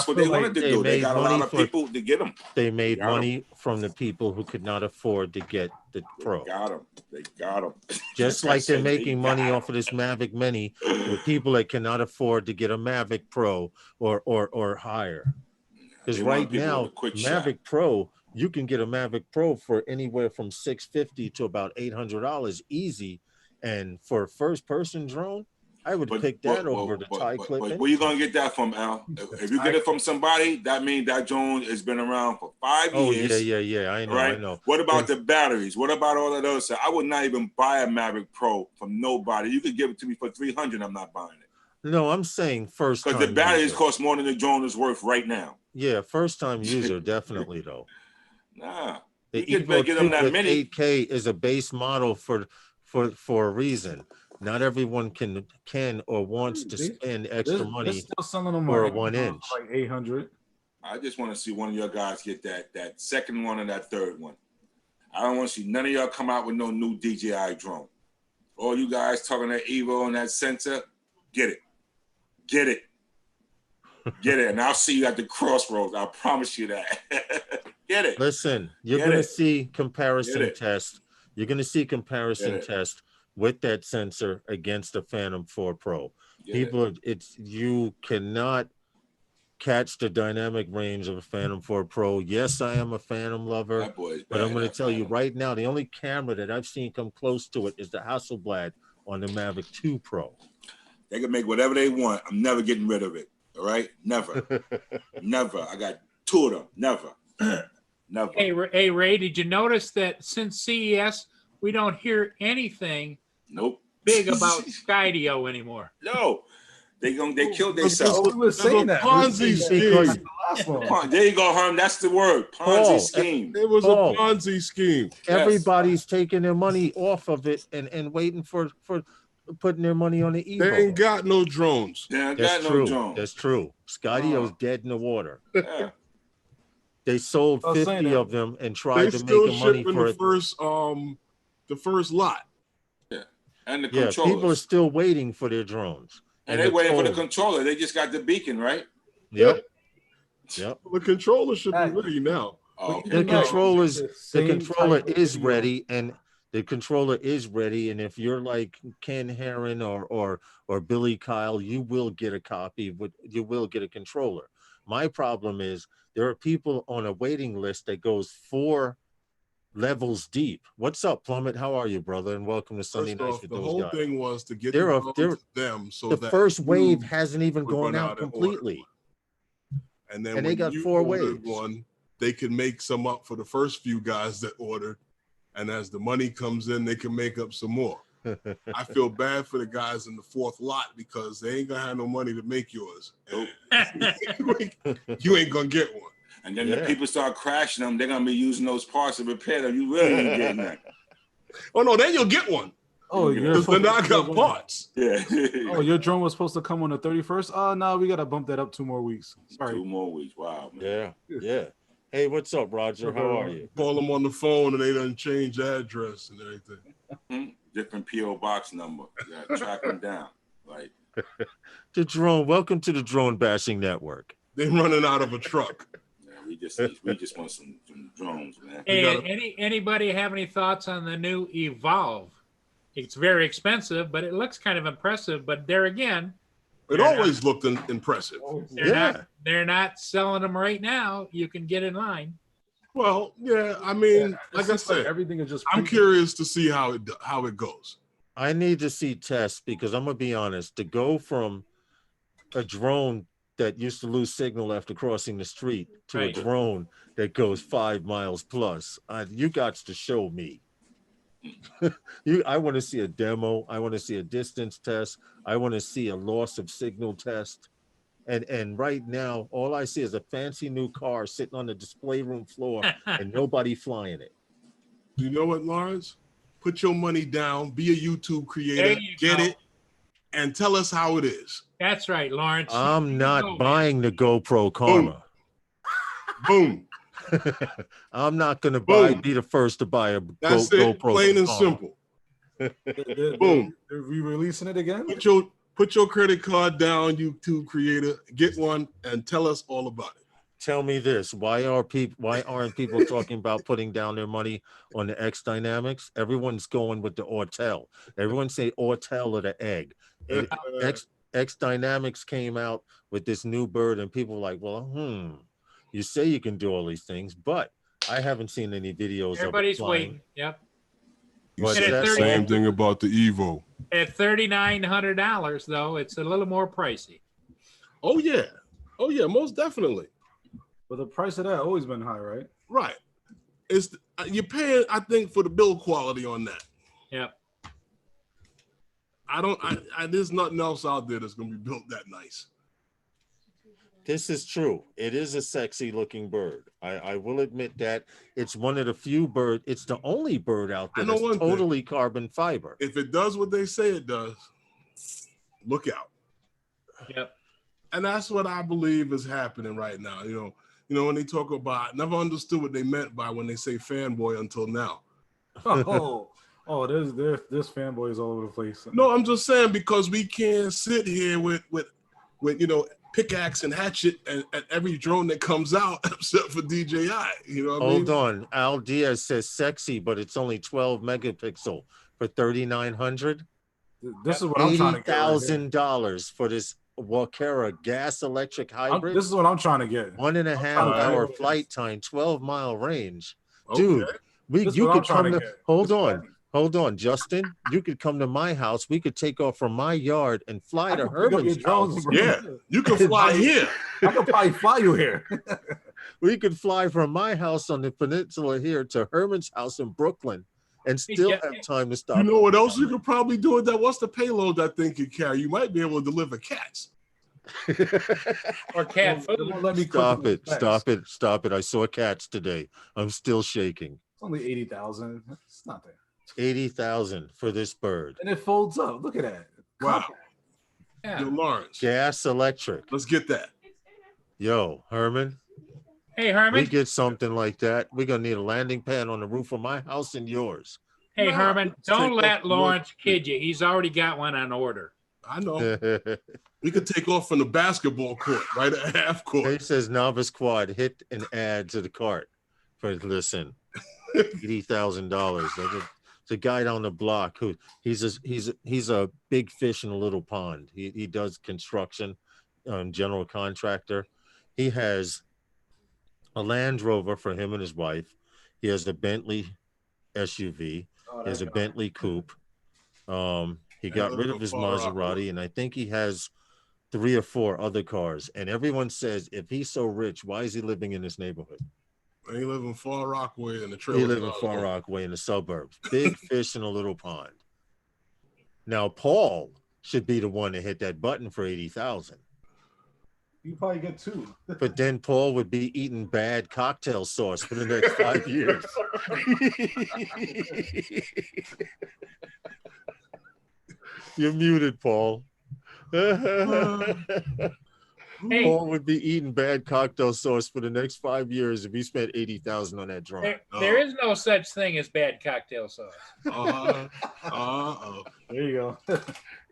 what they wanted to do. They got a lot of people to get them. They made money from the people who could not afford to get the Pro. They got them. Just like they're making money off of this Mavic Mini with people that cannot afford to get a Mavic Pro or higher. Because right now, Mavic Pro, you can get a Mavic Pro for anywhere from $650 to about $800 easy. And for a first-person drone, I would pick that over the tie clip. Where you gonna get that from, Al? If you get it from somebody, that means that drone has been around for 5 years. Oh yeah. I know. Right? I know. What about the batteries? What about all that other stuff? I would not even buy a Mavic Pro from nobody. You could give it to me for $300. I'm not buying it. No, I'm saying first. Because the batteries cost more than the drone is worth right now. Yeah, first time user definitely though. Nah, the Evo 2 with 8K is a base model for a reason. Not everyone can or wants to spend extra money for a 1-inch. Like 800. I just want to see one of your guys get that second one and that third one. I don't want to see none of y'all come out with no new DJI drone. All you guys talking that Evo and that sensor, get it. Get it. Get it. And I'll see you at the crossroads. I promise you that. Get it. Listen, you're going to see comparison tests. You're going to see comparison tests with that sensor against the Phantom 4 Pro. You cannot catch the dynamic range of a Phantom 4 Pro. Yes, I am a Phantom lover, but I'm going to tell you right now, the only camera that I've seen come close to it is the Hasselblad on the Mavic 2 Pro. They can make whatever they want. I'm never getting rid of it. All right? Never. Never. I got 2 of them. Never. Never. Hey, Ray, did you notice that since CES, we don't hear anything big about Skydio anymore? No. They killed themselves. We were saying that. Ponzi scheme. There you go, Herm. That's the word. Ponzi scheme. It was a Ponzi scheme. Everybody's taking their money off of it and waiting for putting their money on the Evo. They ain't got no drones. That's true. Skydio's dead in the water. Yeah. They sold 50 of them and tried to make money for it. The first lot. Yeah. And the controllers. People are still waiting for their drones. And they're waiting for the controller. They just got the beacon, right? Yep. The controller should be ready now. The controller is ready, and the controller is ready. And if you're like Ken Herron or Billy Kyle, you will get a copy. You will get a controller. My problem is there are people on a waiting list that goes 4 levels deep. What's up, Plummet? How are you, brother? And welcome to Sunday Nights with those guys. The whole thing was to get them so the first wave hasn't even gone out completely. And then they got 4 waves. They can make some up for the first few guys that ordered. And as the money comes in, they can make up some more. I feel bad for the guys in the 4th lot because they ain't gonna have no money to make yours. You ain't gonna get one. And then the people start crashing them. They're gonna be using those parts to repair them. You really ain't getting that. Oh no, then you'll get one. Oh, because then I got parts. Yeah. Oh, your drone was supposed to come on the 31st. Oh no, we gotta bump that up 2 more weeks. Sorry. 2 more weeks. Wow. Man. Yeah. Hey, what's up, Roger? How are you? Call them on the phone and they done change address and everything. Different PO box number. You gotta track them down. Like the drone. Welcome to the Drone Bashing Network. They're running out of a truck. We just want some drones, man. Hey, anybody have any thoughts on the new Evolve? It's very expensive, but it looks kind of impressive. But there again, it always looked impressive. They're not selling them right now. You can get in line. Well, yeah. I mean, like I said, everything is just. I'm curious to see how it goes. I need to see tests because I'm gonna be honest. To go from a drone that used to lose signal after crossing the street to a drone that goes 5 miles plus. You got to show me. I want to see a demo. I want to see a distance test. I want to see a loss of signal test. And right now, all I see is a fancy new car sitting on the display room floor and nobody flying it. You know what, Lawrence? Put your money down. Be a YouTube creator. Get it. And tell us how it is. That's right, Lawrence. I'm not buying the GoPro Karma. Boom. I'm not going to be the first to buy a GoPro. Plain and simple. Boom. They're re-releasing it again? Put your credit card down, YouTube creator. Get one and tell us all about it. Tell me this: why aren't people talking about putting down their money on the X Dynamics? Everyone's going with the Autel. Everyone say Autel or the egg. X Dynamics came out with this new bird, and people were like, well, you say you can do all these things, but I haven't seen any videos. Everybody's waiting. Yep. You said the same thing about the Evo. At $3,900, though, it's a little more pricey. Oh yeah, most definitely. But the price of that always been high, right? Right. You're paying, I think, for the build quality on that. Yep. There's nothing else out there that's going to be built that nice. This is true. It is a sexy looking bird. I will admit that. It's one of the few birds. It's the only bird out there that's totally carbon fiber. If it does what they say it does, look out. Yep. And that's what I believe is happening right now. You know, when they talk about, never understood what they meant by when they say fanboy until now. There's fanboys all over the place. No, I'm just saying because we can't sit here with pickaxe and hatchet at every drone that comes out except for DJI. You know what I mean? Hold on. Al Diaz says sexy, but it's only 12 megapixel for 3,900. This is what I'm trying to get. $80,000 for this Walkera gas electric hybrid. This is what I'm trying to get. 1.5 hour flight time, 12-mile range. Okay. Dude, you could come to hold on, Justin. You could come to my house. We could take off from my yard and fly to Herman's house. Yeah, you can fly here. I could probably fly you here. We could fly from my house on the peninsula here to Herman's house in Brooklyn and still have time to stop. You know what else you could probably do with that? What's the payload that thing could carry? You might be able to deliver cats. Or cat food. Stop it. I saw cats today. I'm still shaking. It's only 80,000. It's not there. 80,000 for this bird. And it folds up. Look at that. Wow. Yeah. Yo, Lawrence. Gas electric. Let's get that. Yo, Herman. Hey, Herman. We get something like that. We're going to need a landing pad on the roof of my house and yours. Hey, Herman, don't let Lawrence kid you. He's already got one on order. I know. We could take off from the basketball court, right at half court. He says Novice Quad, hit and add to the cart. Listen, $80,000. It's a guy down the block who he's a big fish in a little pond. He does construction, general contractor. He has a Land Rover for him and his wife. He has a Bentley SUV. He has a Bentley coupe. He got rid of his Maserati, and I think he has 3 or 4 other cars. And everyone says, if he's so rich, why is he living in this neighborhood? He live in Far Rockaway in the trailer. He live in Far Rockaway in the suburbs. Big fish in a little pond. Now, Paul should be the one to hit that button for 80,000. You probably get 2. But then Paul would be eating bad cocktail sauce for the next 5 years. You're muted, Paul. Hey, Paul would be eating bad cocktail sauce for the next 5 years if he spent 80,000 on that drone. There is no such thing as bad cocktail sauce. There you go.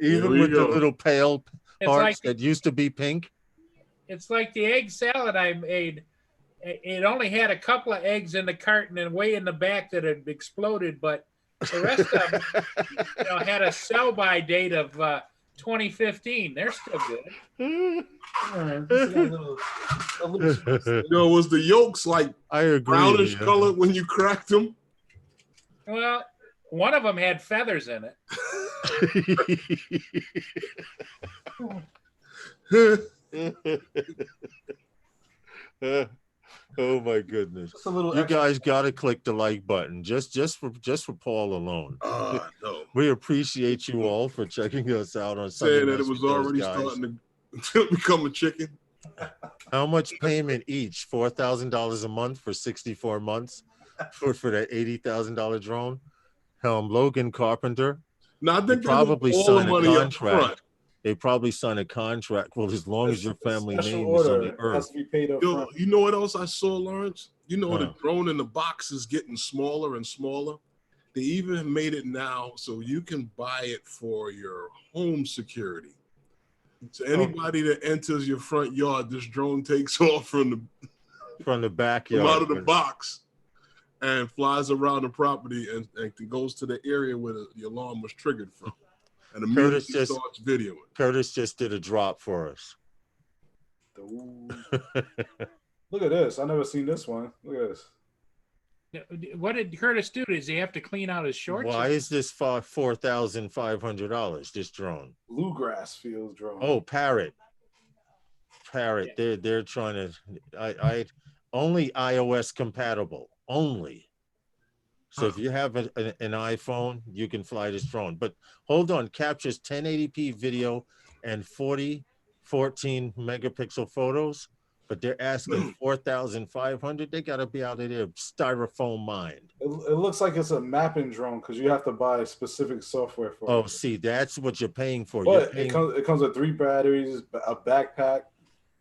Even with the little pale parts that used to be pink. It's like the egg salad I made. It only had a couple of eggs in the carton and way in the back that had exploded, but the rest of them had a sell-by date of 2015. They're still good. Was the yolks like I agree, brownish color when you cracked them? Well, one of them had feathers in it. Oh my goodness! You guys got to click the like button just for Paul alone. No. We appreciate you all for checking us out on Sunday. Saying that it was already starting to become a chicken. How much payment each? $4,000 a month for 64 months for that $80,000 drone. Logan Carpenter. No, I think probably signed a contract. They probably sign a contract. Well, as long as your family name is on the earth. Yo, you know what else I saw, Lawrence? You know the drone in the box is getting smaller and smaller. They even made it now so you can buy it for your home security. So anybody that enters your front yard, this drone takes off from the backyard, out of the box, and flies around the property and goes to the area where the alarm was triggered from. And immediately starts videoing. Curtis just did a drop for us. Look at this. I never seen this one. Look at this. What did Curtis do? Does he have to clean out his shorts? Why is this for $4,500? This drone. Bluegrass field drone. Oh, Parrot. Yeah. They're trying to. I only iOS compatible. Only. So if you have an iPhone, you can fly this drone. But hold on, captures 1080p video and 14 megapixel photos. But they're asking 4,500. They got to be out of their styrofoam mind. It looks like it's a mapping drone because you have to buy specific software for it. Oh, see, that's what you're paying for. But it comes with 3 batteries, a backpack,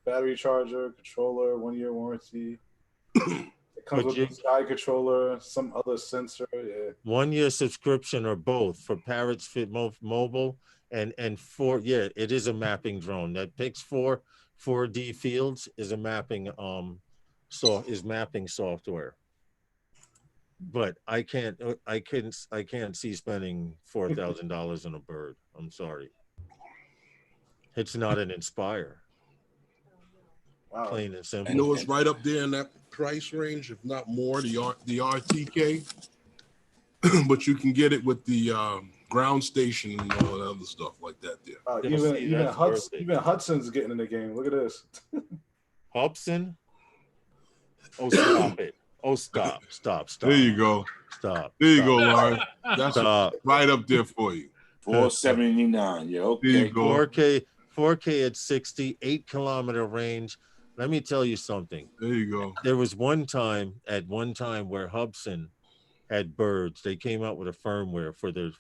battery charger, controller, 1-year warranty. It Comes with a sky controller, some other sensor. Yeah. 1 year subscription or both for Parrots Fit Mobile and 4. Yeah, it is a mapping drone that picks 4D fields is a mapping mapping software. But I can't see spending $4,000 on a bird. I'm sorry. It's not an Inspire. Wow. Plain and simple. You know it's right up there in that price range, if not more, the RTK. But you can get it with the ground station and all that other stuff like that there. Even Hudson's getting in the game. Look at this. Hobson? Oh, stop it. Oh, stop. There you go. Stop. There you go, Lauren. That's right up there for you. $479. Yeah, okay. There you go. 4K at 60, 8-kilometer range. Let me tell you something. There you go. There was one time where Hobson had birds. They came out with a firmware for their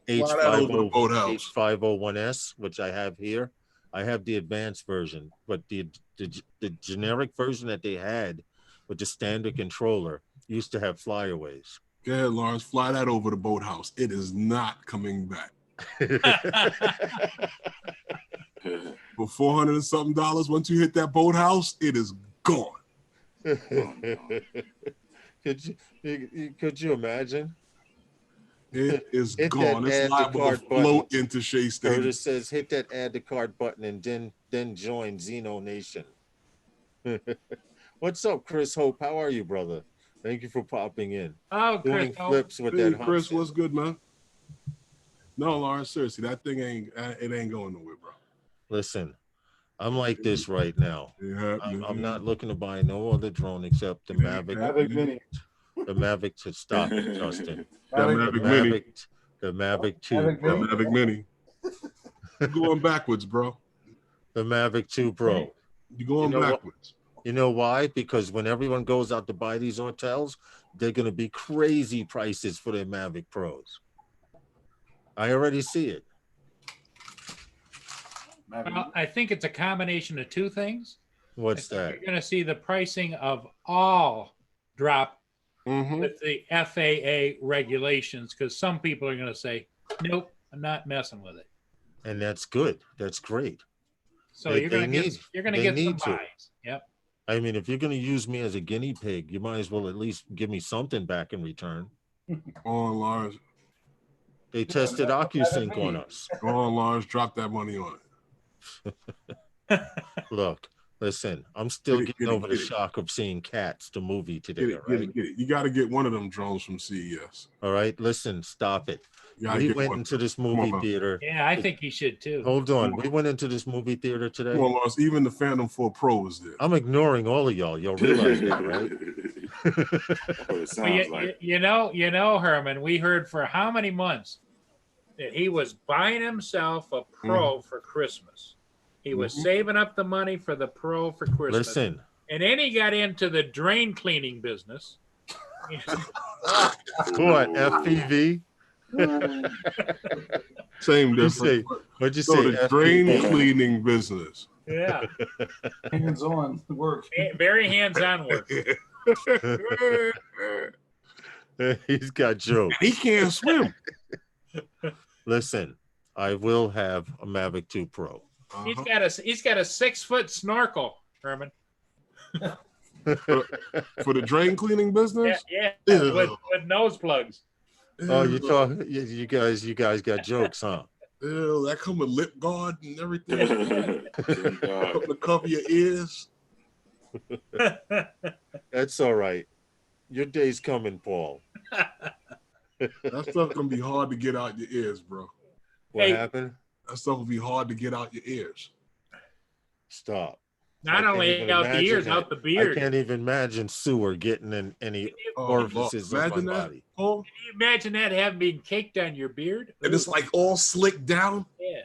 H501S, which I have here. I have the advanced version, but the generic version that they had with the standard controller used to have flyaways. Go ahead, Lawrence. Fly that over the boathouse. It is not coming back. For $400 and something, once you hit that boathouse, it is gone. Could you imagine? It is gone. It's liable to float into Shea Stadium. It says hit that add to cart button and then join Xeno Nation. What's up, Chris Hope? How are you, brother? Thank you for popping in. Oh, doing Chris, flips with hey, that. Chris, Hobson. what's good, man? No, Lawrence, seriously, that thing ain't going nowhere, bro. Listen, I'm like this right now. I'm not looking to buy no other drone except the Mavic Mini. The Mavic to stop it, Justin. The Mavic 2. The Mavic Mini. You're going backwards, bro. The Mavic 2 Pro. You're going backwards. You know why? Because when everyone goes out to buy these hotels, they're going to be crazy prices for their Mavic Pros. I already see it. Well, I think it's a combination of two things. What's that? You're going to see the pricing of all drop with the FAA regulations, because some people are going to say, nope, I'm not messing with it. And that's good. That's great. So you're going to get some buys. Yep. I mean, if you're going to use me as a guinea pig, you might as well at least give me something back in return. Oh, Lars. They tested OcuSync on us. Oh, Lars, drop that money on it. Look, listen, I'm still getting over the shock of seeing Cats, the movie today. Get it. You got to get one of them drones from CES. All right, listen, stop it. We went into this movie theater. Yeah, I think you should too. Hold on. We went into this movie theater today. Come on, Lars. Even the Phantom 4 Pro is there. I'm ignoring all of y'all. Y'all realize that, right? You know, Herman, we heard for how many months that he was buying himself a Pro for Christmas. He was saving up the money for the Pro for Christmas. Listen. And then he got into the drain cleaning business. What, FPV? Same difference. What'd you say? The drain cleaning business. Yeah. Hands-on work. Very hands-on work. He's got jokes. He can't swim. Listen, I will have a Mavic 2 Pro. He's got a 6-foot snorkel, Herman. For the drain cleaning business? Yeah. With nose plugs. Oh, you guys got jokes, huh? Ew, that come with lip guard and everything. Something to cover your ears. That's all right. Your day's coming, Paul. That stuff gonna be hard to get out your ears, bro. What happened? That stuff will be hard to get out your ears. Stop. Not only out the ears, out the beard. I can't even imagine sewer getting in any orifices of my body. Paul? Can you imagine that having been caked on your beard? And it's like all slicked down? Yeah.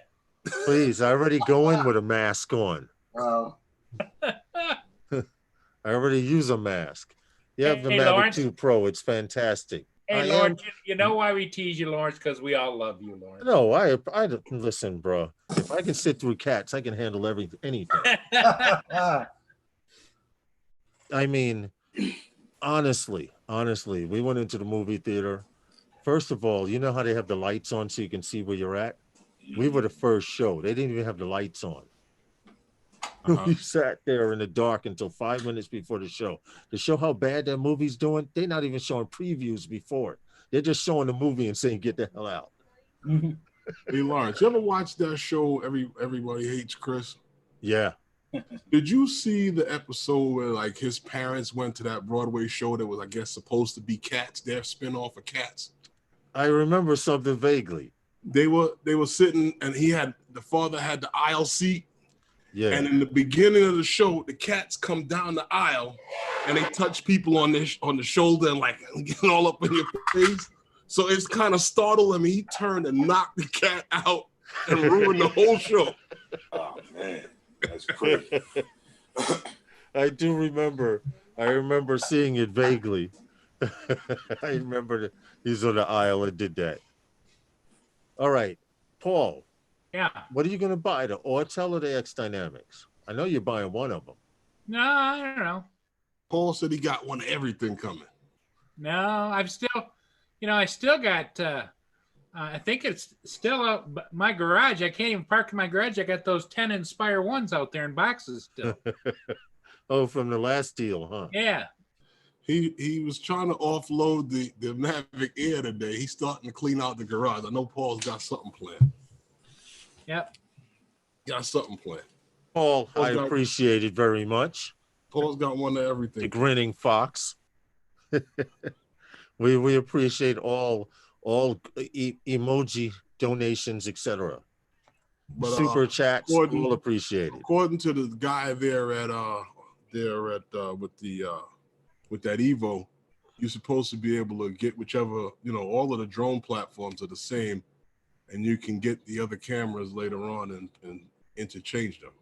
Please, I already go in with a mask on. Wow. I already use a mask. You have the Mavic 2 Pro. It's fantastic. Hey, Lawrence, you know why we tease you, Lawrence? Because we all love you, Lawrence. No, I listen, bro. If I can sit through Cats, I can handle anything. I mean, Honestly, we went into the movie theater. First of all, you know how they have the lights on so you can see where you're at? We were the first show. They didn't even have the lights on. We sat there in the dark until 5 minutes before the show. To show how bad that movie's doing, they're not even showing previews before it. They're just showing the movie and saying, get the hell out. Hey, Lawrence, you ever watch that show, Everybody Hates Chris? Yeah. Did you see the episode where like his parents went to that Broadway show that was, I guess, supposed to be Cats, their spinoff of Cats? I remember something vaguely. They were sitting, and the father had the aisle seat. Yeah. And in the beginning of the show, the cats come down the aisle and they touch people on the shoulder and like getting all up in your face. So it's kind of startled him. He turned and knocked the cat out and ruined the whole show. Oh man, that's crazy. I do remember. I remember seeing it vaguely. I remember that he's on the aisle and did that. All right, Paul. Yeah. What are you going to buy, the Autel or the X Dynamics? I know you're buying one of them. No, I don't know. Paul said he got one of everything coming. No, I still got, I think it's still out my garage. I can't even park in my garage. I got those 10 Inspire ones out there in boxes still. Oh, from the last deal, huh? Yeah. He was trying to offload the Mavic Air today. He's starting to clean out the garage. I know Paul's got something planned. Yep. Got something planned. Paul, I appreciate it very much. Paul's got one of everything. The grinning fox. we appreciate all emoji donations, etc. Super chats, all appreciated. According to the guy there at with that Evo, you're supposed to be able to get whichever, all of the drone platforms are the same, and you can get the other cameras later on and interchange them.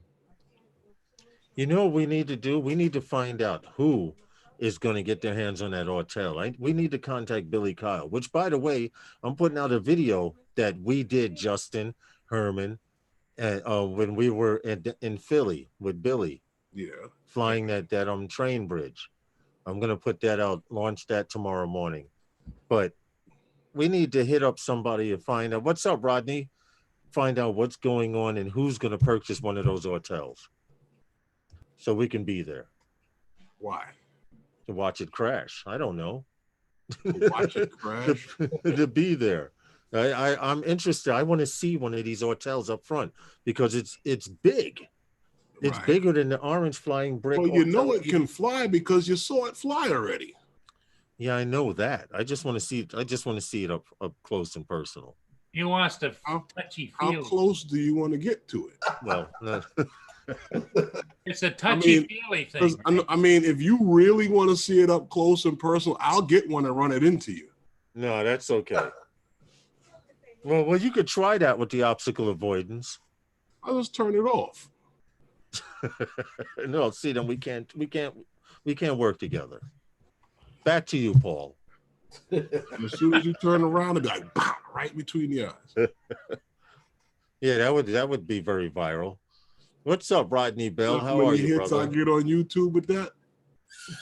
You know what we need to do? We need to find out who is going to get their hands on that Autel. We need to contact Billy Kyle, which, by the way, I'm putting out a video that we did, Justin, Herman, when we were in Philly with Billy. Yeah. Flying that train bridge. I'm going to put that out, launch that tomorrow morning. But we need to hit up somebody and find out. What's up, Rodney? Find out what's going on and who's going to purchase one of those Autels so we can be there. Why? To watch it crash. I don't know. To watch it crash? To be there. I'm interested. I want to see one of these Autels up front because it's big. It's right. Bigger than the orange flying brick. Well, you know it can fly because you saw it fly already. Yeah, I know that. I just want to see it. I just want to see it up close and personal. He wants to touchy feel. How close do you want to get to it? Well, no. It's a touchy-feely thing. Right? I mean, if you really want to see it up close and personal, I'll get one and run it into you. No, that's okay. Well, you could try that with the obstacle avoidance. I'll just turn it off. No, see, then we can't work together. Back to you, Paul. As soon as you turn around, it'll be like, bah, right between the eyes. Yeah, that would be very viral. What's up, Rodney Bell? How are you, hits brother? I get on YouTube with that?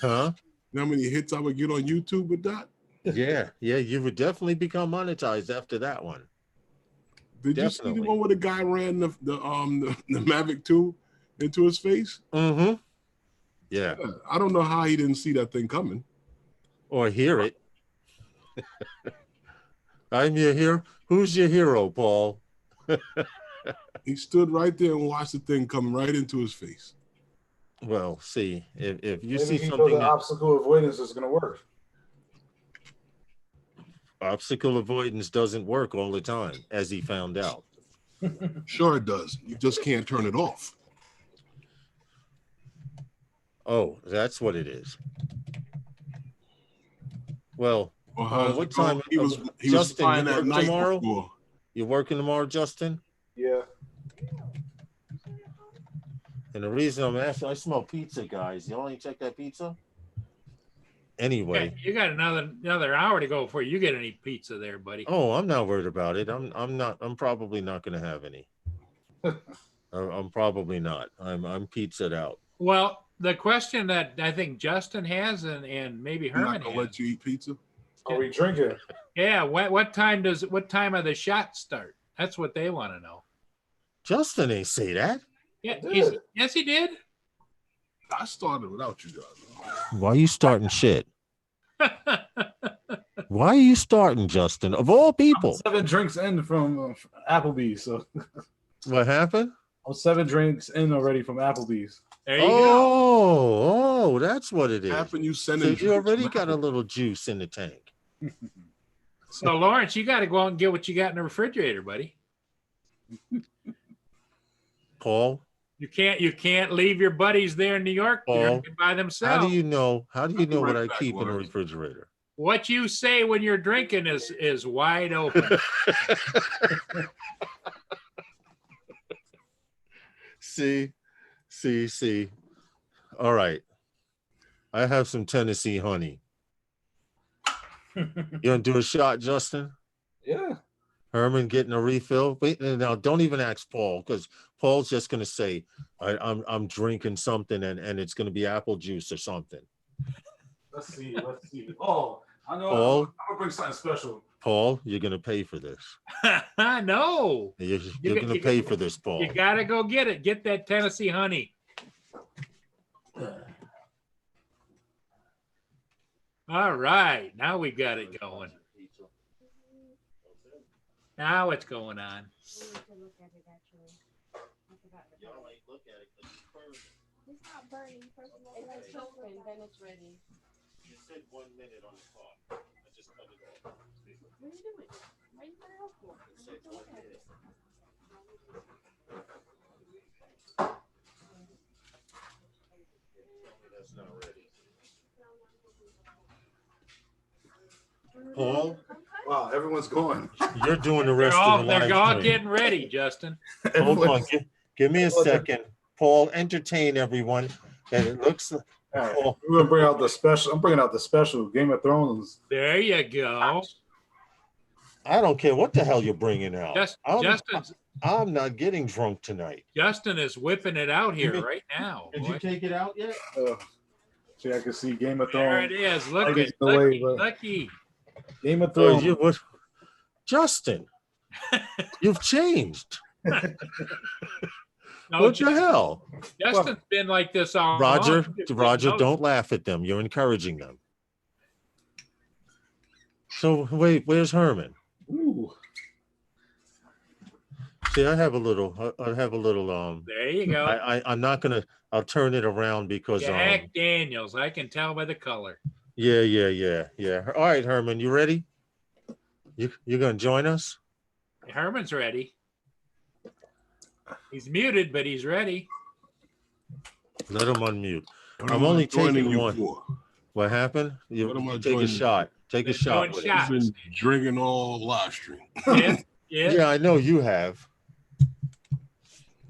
Huh? You know how many hits I would get on YouTube with that? Yeah, you would definitely become monetized after that one. Did you see the one where the guy ran the Mavic 2 into his face? Mm-hmm. Yeah. I don't know how he didn't see that thing coming. Or hear it. I'm your hero. Who's your hero, Paul? He stood right there and watched the thing come right into his face. Well, see, if you Maybe see he something, the obstacle avoidance is going to work. Obstacle avoidance doesn't work all the time, as he found out. Sure it does. You just can't turn it off. Oh, that's what it is. Well, what time? He was Justin, flying you that work night tomorrow? before. You working tomorrow, Justin? Yeah. And the reason I'm asking, I smell pizza, guys. You only check that pizza? Anyway. You got another hour to go before you get any pizza there, buddy. Oh, I'm not worried about it. I'm probably not going to have any. I'm probably not. I'm pizza'd out. Well, the question that I think Justin has and maybe I'm Herman not gonna has. let you eat pizza. Are we drinking? Yeah, what time are the shots start? That's what they want to know. Justin ain't say that. Yeah, yes, he did. I started without you guys. Why are you starting shit? Why are you starting, Justin? Of all people. I'm 7 drinks in from Applebee's. So What happened? I'm 7 drinks in already from Applebee's. There you go. Oh, that's what it is. Happened you So sending you already drinks got a from little juice in the tank. So Lawrence, you got to go out and get what you got in the refrigerator, buddy. Paul, You can't leave your buddies there in New York Paul, by themselves. how do you know what I back, keep in the Lawrence. refrigerator? What you say when you're drinking is wide open. See. All right. I have some Tennessee honey. You gonna do a shot, Justin? Yeah. Herman getting a refill. Wait, now don't even ask Paul, because Paul's just gonna say, I'm drinking something and it's gonna be apple juice or something. Let's see. Oh, I know. Paul? I'm gonna bring something special. Paul, you're gonna pay for this. No. You're gonna pay for this, Paul. You gotta go get it. Get that Tennessee honey. All right, now we got it going. Now it's going on. It's not burning. First of all, it's open, then it's ready. You said 1 minute on the clock. I just cut it off. What are you doing? Why are you putting it off for? It said 1 minute. That's not ready. Paul, Wow, everyone's going. you're doing the rest They're of the live all stream. getting ready, Justin. Hold on, give me a second. Paul, entertain everyone. And it looks like Right. We're gonna bring out the special. I'm bringing out the special Game of Thrones. There you go. I don't care what the hell you're bringing out. Justin's I'm not getting drunk tonight. Justin is whipping it out here right now. Did boy. you take it out yet? See, I can see Game of There Thrones. it is. Look Like at it's the way, but- lucky. Game of Thrones. Justin, you've changed. No, What the hell? Justin's been like this all Roger, along. don't laugh at them. You're encouraging them. So wait, where's Herman? Ooh. See, I have a little. There you go. I'm not gonna. I'll turn it around because Jack Daniels. I can tell by the color. Yeah. All right, Herman, you ready? You're gonna join us? Herman's ready. He's muted, but he's ready. Let him unmute. What I'm am I only joining taking you one. for? What happened? What am I Take a joining? shot. Take a shot. Doing With it. shots. I've been drinking all live stream. Yeah. Yeah, I know you have.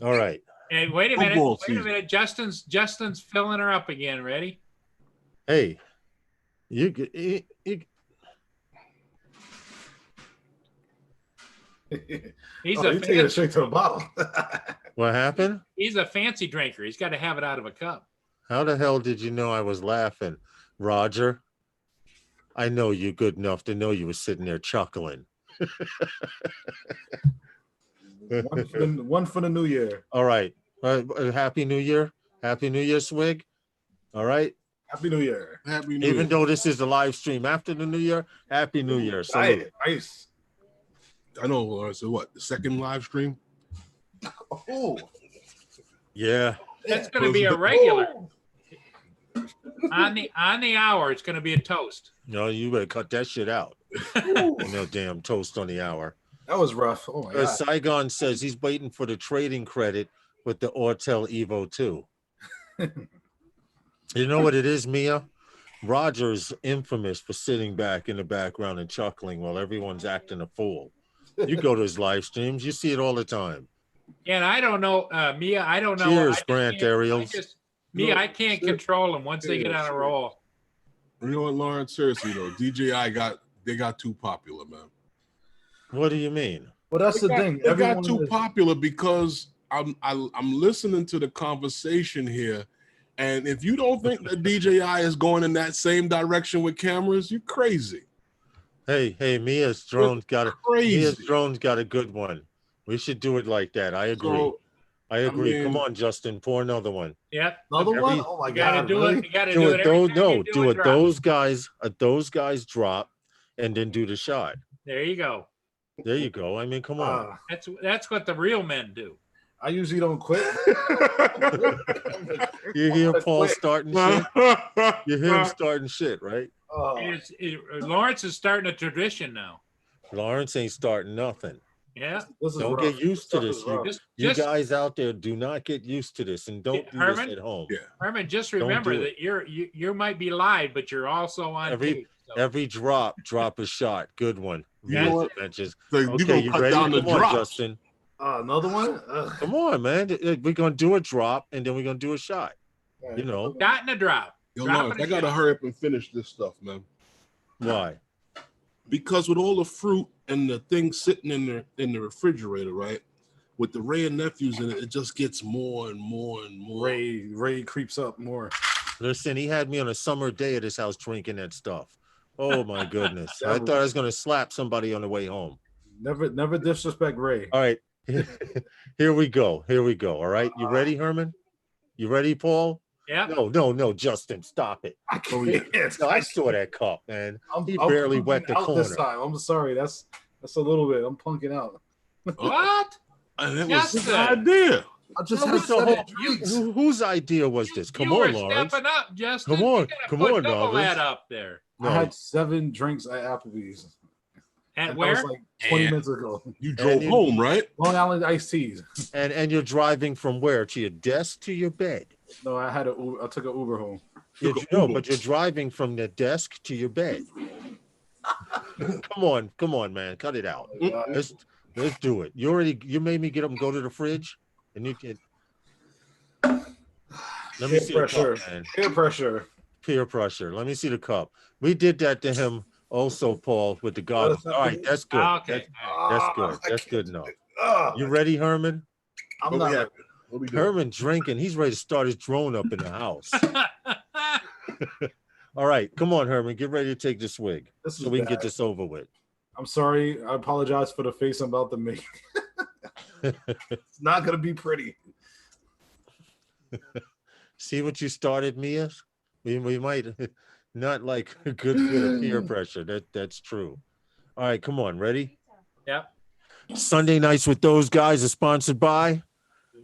All right. Hey, wait a Football minute. season. Justin's filling her up again. Ready? Hey, you He's you taking it straight to the bottle. what happened? He's a fancy drinker. He's got to have it out of a cup. How the hell did you know I was laughing, Roger? I know you good enough to know you were sitting there chuckling. One for the new year. All right. Happy New Year. Happy New Year, Swig. All right. Happy New Year. Happy New Even Year. though this is a live stream after the New Year, Happy New Year. Salute. Nice. I know. So what? The second live stream? Oh, Yeah. That's going to be a regular. On the hour, it's going to be a toast. No, you better cut that shit out. No damn toast on the hour. that was rough. Oh my god. Saigon says he's waiting for the trading credit with the Ortel Evo 2. You know what it is, Mia? Roger's infamous for sitting back in the background and chuckling while everyone's acting a fool. You go to his live streams, you see it all the time. And I don't know, Mia, I don't know. Cheers, Grant Ariels. Mia, I can't control them once they get on a roll. You know what, Lawrence? Seriously though, DJI got too popular, man. What do you mean? Well, that's the thing. They got Everyone too is- popular because I'm listening to the conversation here, And if you don't think that DJI is going in that same direction with cameras, you're crazy. Hey, Mia's drone's got a good one. We should do it like that. I agree. So, I agree. I mean, come on, Justin, pour another one. Yep. Another one? Oh my You gotta God! do Really? it. You gotta Do do it. it. Do it. Those guys drop, and then do the shot. There you go. There you go. I mean, come on. That's what the real men do. I usually don't quit. You hear Paul starting shit? You hear him starting shit, right? Lawrence is starting a tradition now. Lawrence ain't starting nothing. Yeah. Don't get used to this. You guys out there, do not get used to this, and don't do this at home. Yeah. Herman, just remember that you might be live, but you're also on tape. So. Every drop a shot. Good one. You know what? Okay, you ready? Come on, Justin. Another one? Come on, man. We're gonna do a drop, and then we're gonna do a shot. Right. You know, shot and a drop. Yo, Lawrence, I gotta hurry up and finish this stuff, man. Why? Because with all the fruit and the things sitting in the refrigerator, right? With the Ray and nephews in it, it just gets more and more and more. Ray creeps up more. Listen, he had me on a summer day at his house drinking that stuff. Oh my goodness! I thought I was gonna slap somebody on the way home. Never disrespect Ray. All right, here we go. All right, you ready, Herman? You ready, Paul? Yeah. No, Justin, stop it. I can't. No, I saw that cup, man. He barely wet the corner. This time. I'm sorry. That's a little bit. I'm punking out. What? That was his idea. I just had 7 drinks. Whose idea was this? Come you on, were Lawrence. Stepping up, Justin. Come on, Lawrence. Lawrence. That up there. No. I had 7 drinks at Applebee's. And where? That was like 20 minutes ago. You drove home, right? Long Island iced teas. And you're driving from where? To your desk to your bed? No, I took an Uber home. But you're driving from the desk to your bed. Come on, man. Cut it out. Let's do it. You made me get up and go to the fridge, and you can. Let me see the cup, man. Peer pressure. Let me see the cup. We did that to him also, Paul, with the goggles. All right, that's good. Okay. That's good. That's good enough. You ready, Herman? I'm not ready. Herman drinking. He's ready to start his drone up in the house. All right, come on, Herman. Get ready to take this swig so we can get this over with. I'm sorry. I apologize for the face I'm about to make. It's not going to be pretty. See what you started, Mia? We might not like a good bit of peer pressure. That's true. All right, come on. Ready? Yep. Sunday Nights with Those Guys is sponsored by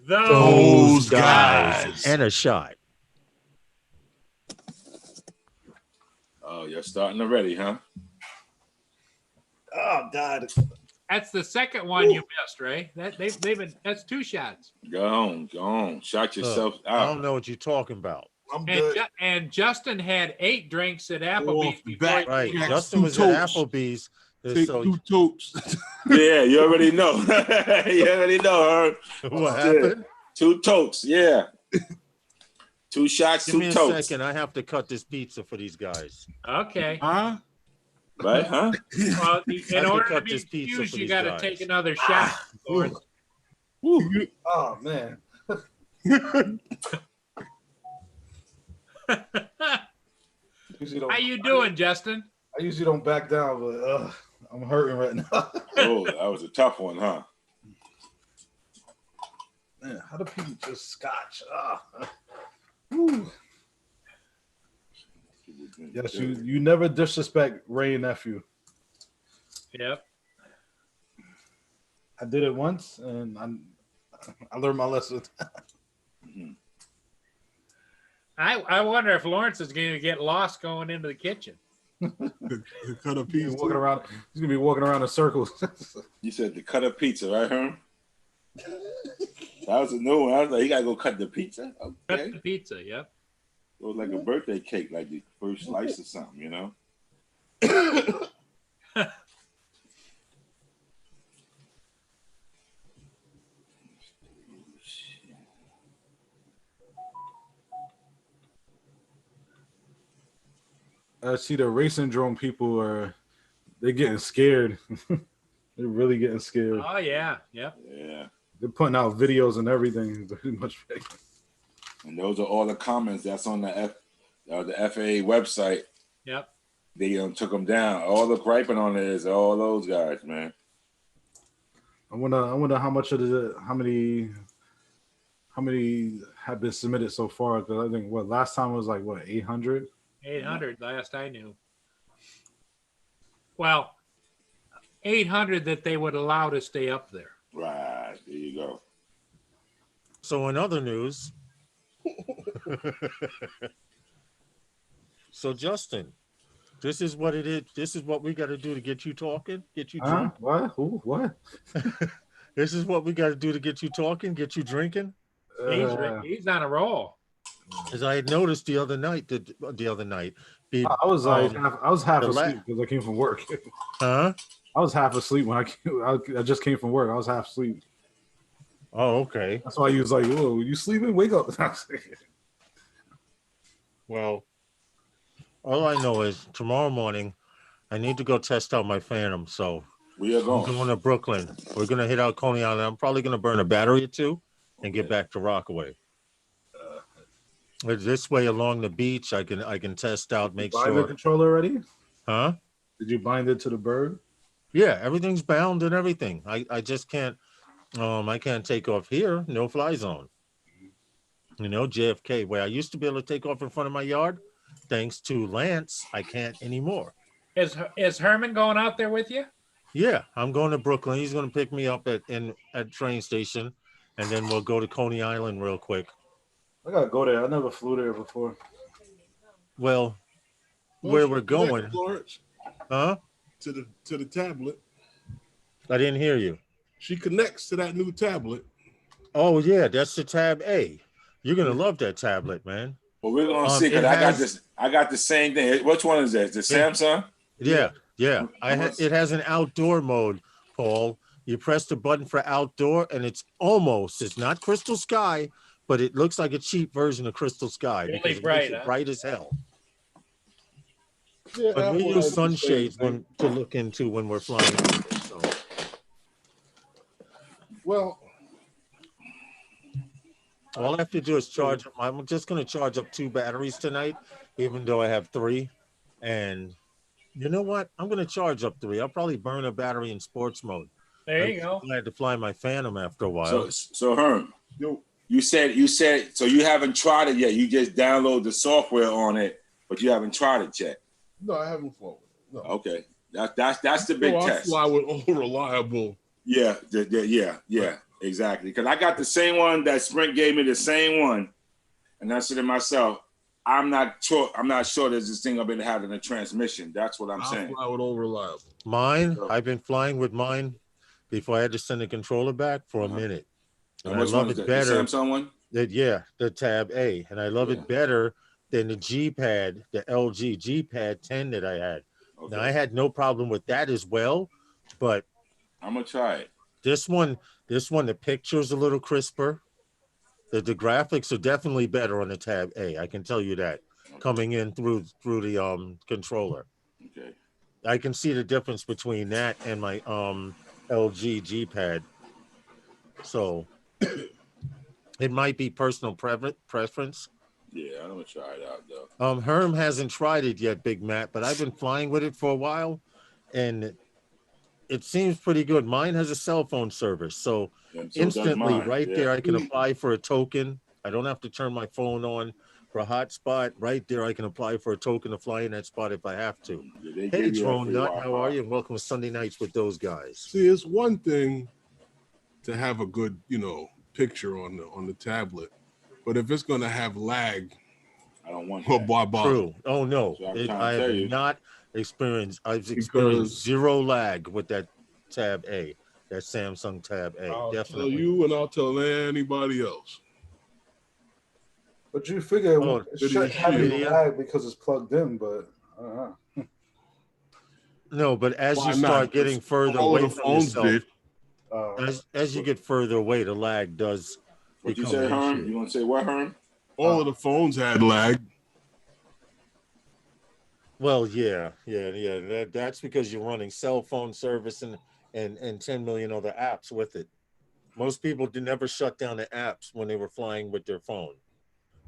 Those Guys. And a shot. Oh, you're starting already, huh? Oh, God. That's the second one you missed, Ray. That's 2 shots. Go on. Shot yourself out. I don't know what you're talking about. And Justin had 8 drinks at Applebee's. Right. Justin was at Applebee's. Take 2 totes. Yeah, you already know. You already know, Herb. What happened? 2 totes, yeah. 2 shots, 2 totes. Give me a second. I have to cut this pizza for these guys. Okay. Huh? Right, huh? Well, in order to be excused, you got to take another shot. Oh, man. How you doing, Justin? I usually don't back down, but I'm hurting right now. Oh, that was a tough one, huh? Man, how do people just scotch? Yes, you never disrespect Ray and nephew. Yep. I did it once, and I learned my lesson. I wonder if Lawrence is going to get lost going into the kitchen. The cut of pizza. He's gonna be walking around in circles. You said the cut of pizza, right, Herm? That was a new one. I was like, you gotta go cut the pizza. Okay. Cut the pizza, yep. It was like a birthday cake, like the first slice or something, you know? I see the racing drone people they're getting scared. They're really getting scared. Oh yeah, yep. Yeah. They're putting out videos and everything. Pretty much fake. And those are all the comments that's on the FAA website. Yep. They took them down. All the griping on it is all those guys, man. I wonder how much of how many have been submitted so far? Because I think last time was like 800. 800 last I knew. Well, 800 that they would allow to stay up there. Right. There you go. So in other news, so Justin, this is what it is. This is what we got to do to get you talking, get you drunk. What? Who? What? This is what we got to do to get you talking, get you drinking. He's on a roll. As I had noticed the other night, I was half asleep because I came from work. Huh? I was half asleep when I just came from work. I was half asleep. Oh, okay. That's why he was like, "Whoa, you sleeping? Wake up!" Well, all I know is tomorrow morning I need to go test out my Phantom. So we are going. I'm going to Brooklyn. We're going to hit out Coney Island. I'm probably going to burn a battery or two and get back to Rockaway. This way along the beach, I can test out, make sure. Bind the controller already? Huh? Did you bind it to the bird? Yeah, everything's bound and everything. I just can't. I can't take off here. No fly zone. JFK, where I used to be able to take off in front of my yard, thanks to Lance, I can't anymore. Is Herman going out there with you? Yeah, I'm going to Brooklyn. He's going to pick me up at train station, and then we'll go to Coney Island real quick. I gotta go there. I never flew there before. Well, where we're going, Lawrence, huh? To the tablet. I didn't hear you. She connects to that new tablet. Oh yeah, that's the Tab A. You're gonna love that tablet, man. Well, we're gonna see because I got the same thing. Which one is that? The Samsung? Yeah. It has an outdoor mode, Paul. You press the button for outdoor, and it's not Crystal Sky, but it looks like a cheap version of Crystal Sky because bright, it's bright as hell. Yeah, but we use sunshades to look into when we're flying. So. Well, all I have to do is charge. I'm just going to charge up 2 batteries tonight, even though I have 3. And you know what? I'm going to charge up 3. I'll probably burn a battery in sports mode. There you go. I had to fly my Phantom after a while. So Herm, you said so you haven't tried it yet. You just download the software on it, but you haven't tried it yet. No, I haven't flown it. No. Okay, that's the big test. I fly with all reliable. Yeah, exactly. Because I got the same one that Sprint gave me, the same one, and I said to myself, I'm not sure there's this thing I've been having a transmission. That's what I'm saying. I fly with all reliable. Mine, I've been flying with mine before I had to send the controller back for a minute. And I love it better. The Samsung one? The Tab A. And I love it better than the G-Pad, the LG G-Pad 10 that I had. Okay. Now, I had no problem with that as well, but I'm going to try it. This one, the picture's a little crisper. The graphics are definitely better on the Tab A. I can tell you that, coming in through the controller. Okay. I can see the difference between that and my LG G-Pad. So it might be personal preference. Yeah, I'm gonna try it out though. Herm hasn't tried it yet, Big Matt, but I've been flying with it for a while, and it seems pretty good. Mine has a cell phone service, so instantly there I can apply for a token. I don't have to turn my phone on for a hotspot. Right there I can apply for a token to fly in that spot if I have to. Hey, Drone Nut, how are you? And welcome to Sunday Nights with those guys. See, it's one thing to have a good, picture on the tablet, but if it's going to have lag, I don't want that. True. Oh no, I've experienced zero lag with that Tab A, that Samsung Tab A. I'll definitely. tell you, and I'll tell anybody else. But you figure it shouldn't have any lag because it's plugged in, but I don't know. No, but as you start getting further away from yourself, as you get further away, the lag does. What you say, Herm? You want to say what, Herm? All of the phones had lag. Well, yeah. That's because you're running cell phone service and 10 million other apps with it. Most people never shut down the apps when they were flying with their phone.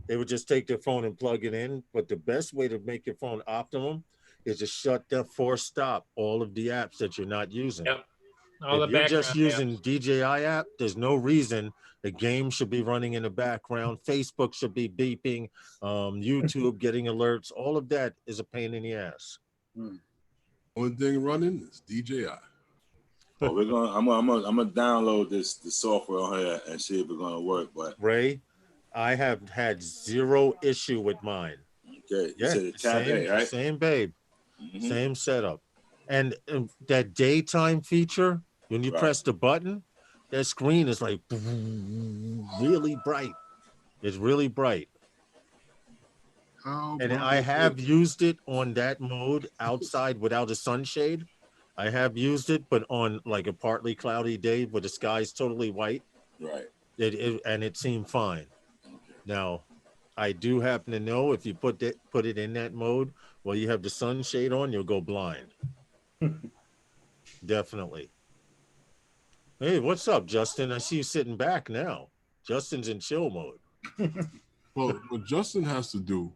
They would just take their phone and plug it in. But the best way to make your phone optimum is to shut down, force stop all of the apps that you're not using. Yep. All If the you're just background using apps. DJI app, there's no reason the game should be running in the background. Facebook should be beeping. YouTube getting alerts. All of that is a pain in the ass. Only thing running is DJI. Well, I'm gonna download the software on here and see if it's gonna work. But Ray, I have had zero issue with mine. okay, Yeah, you said Tab A, right? Same babe, same setup, and that daytime feature. When you press the button, that screen is like really bright. It's really bright. And I have used it on that mode outside without a sunshade. I have used it, but on like a partly cloudy day where the sky's totally white. Right. It seemed fine. Now, I do happen to know if you put it in that mode while you have the sunshade on, you'll go blind. Definitely. Hey, what's up, Justin? I see you sitting back now. Justin's in chill mode. Well, what Justin has to do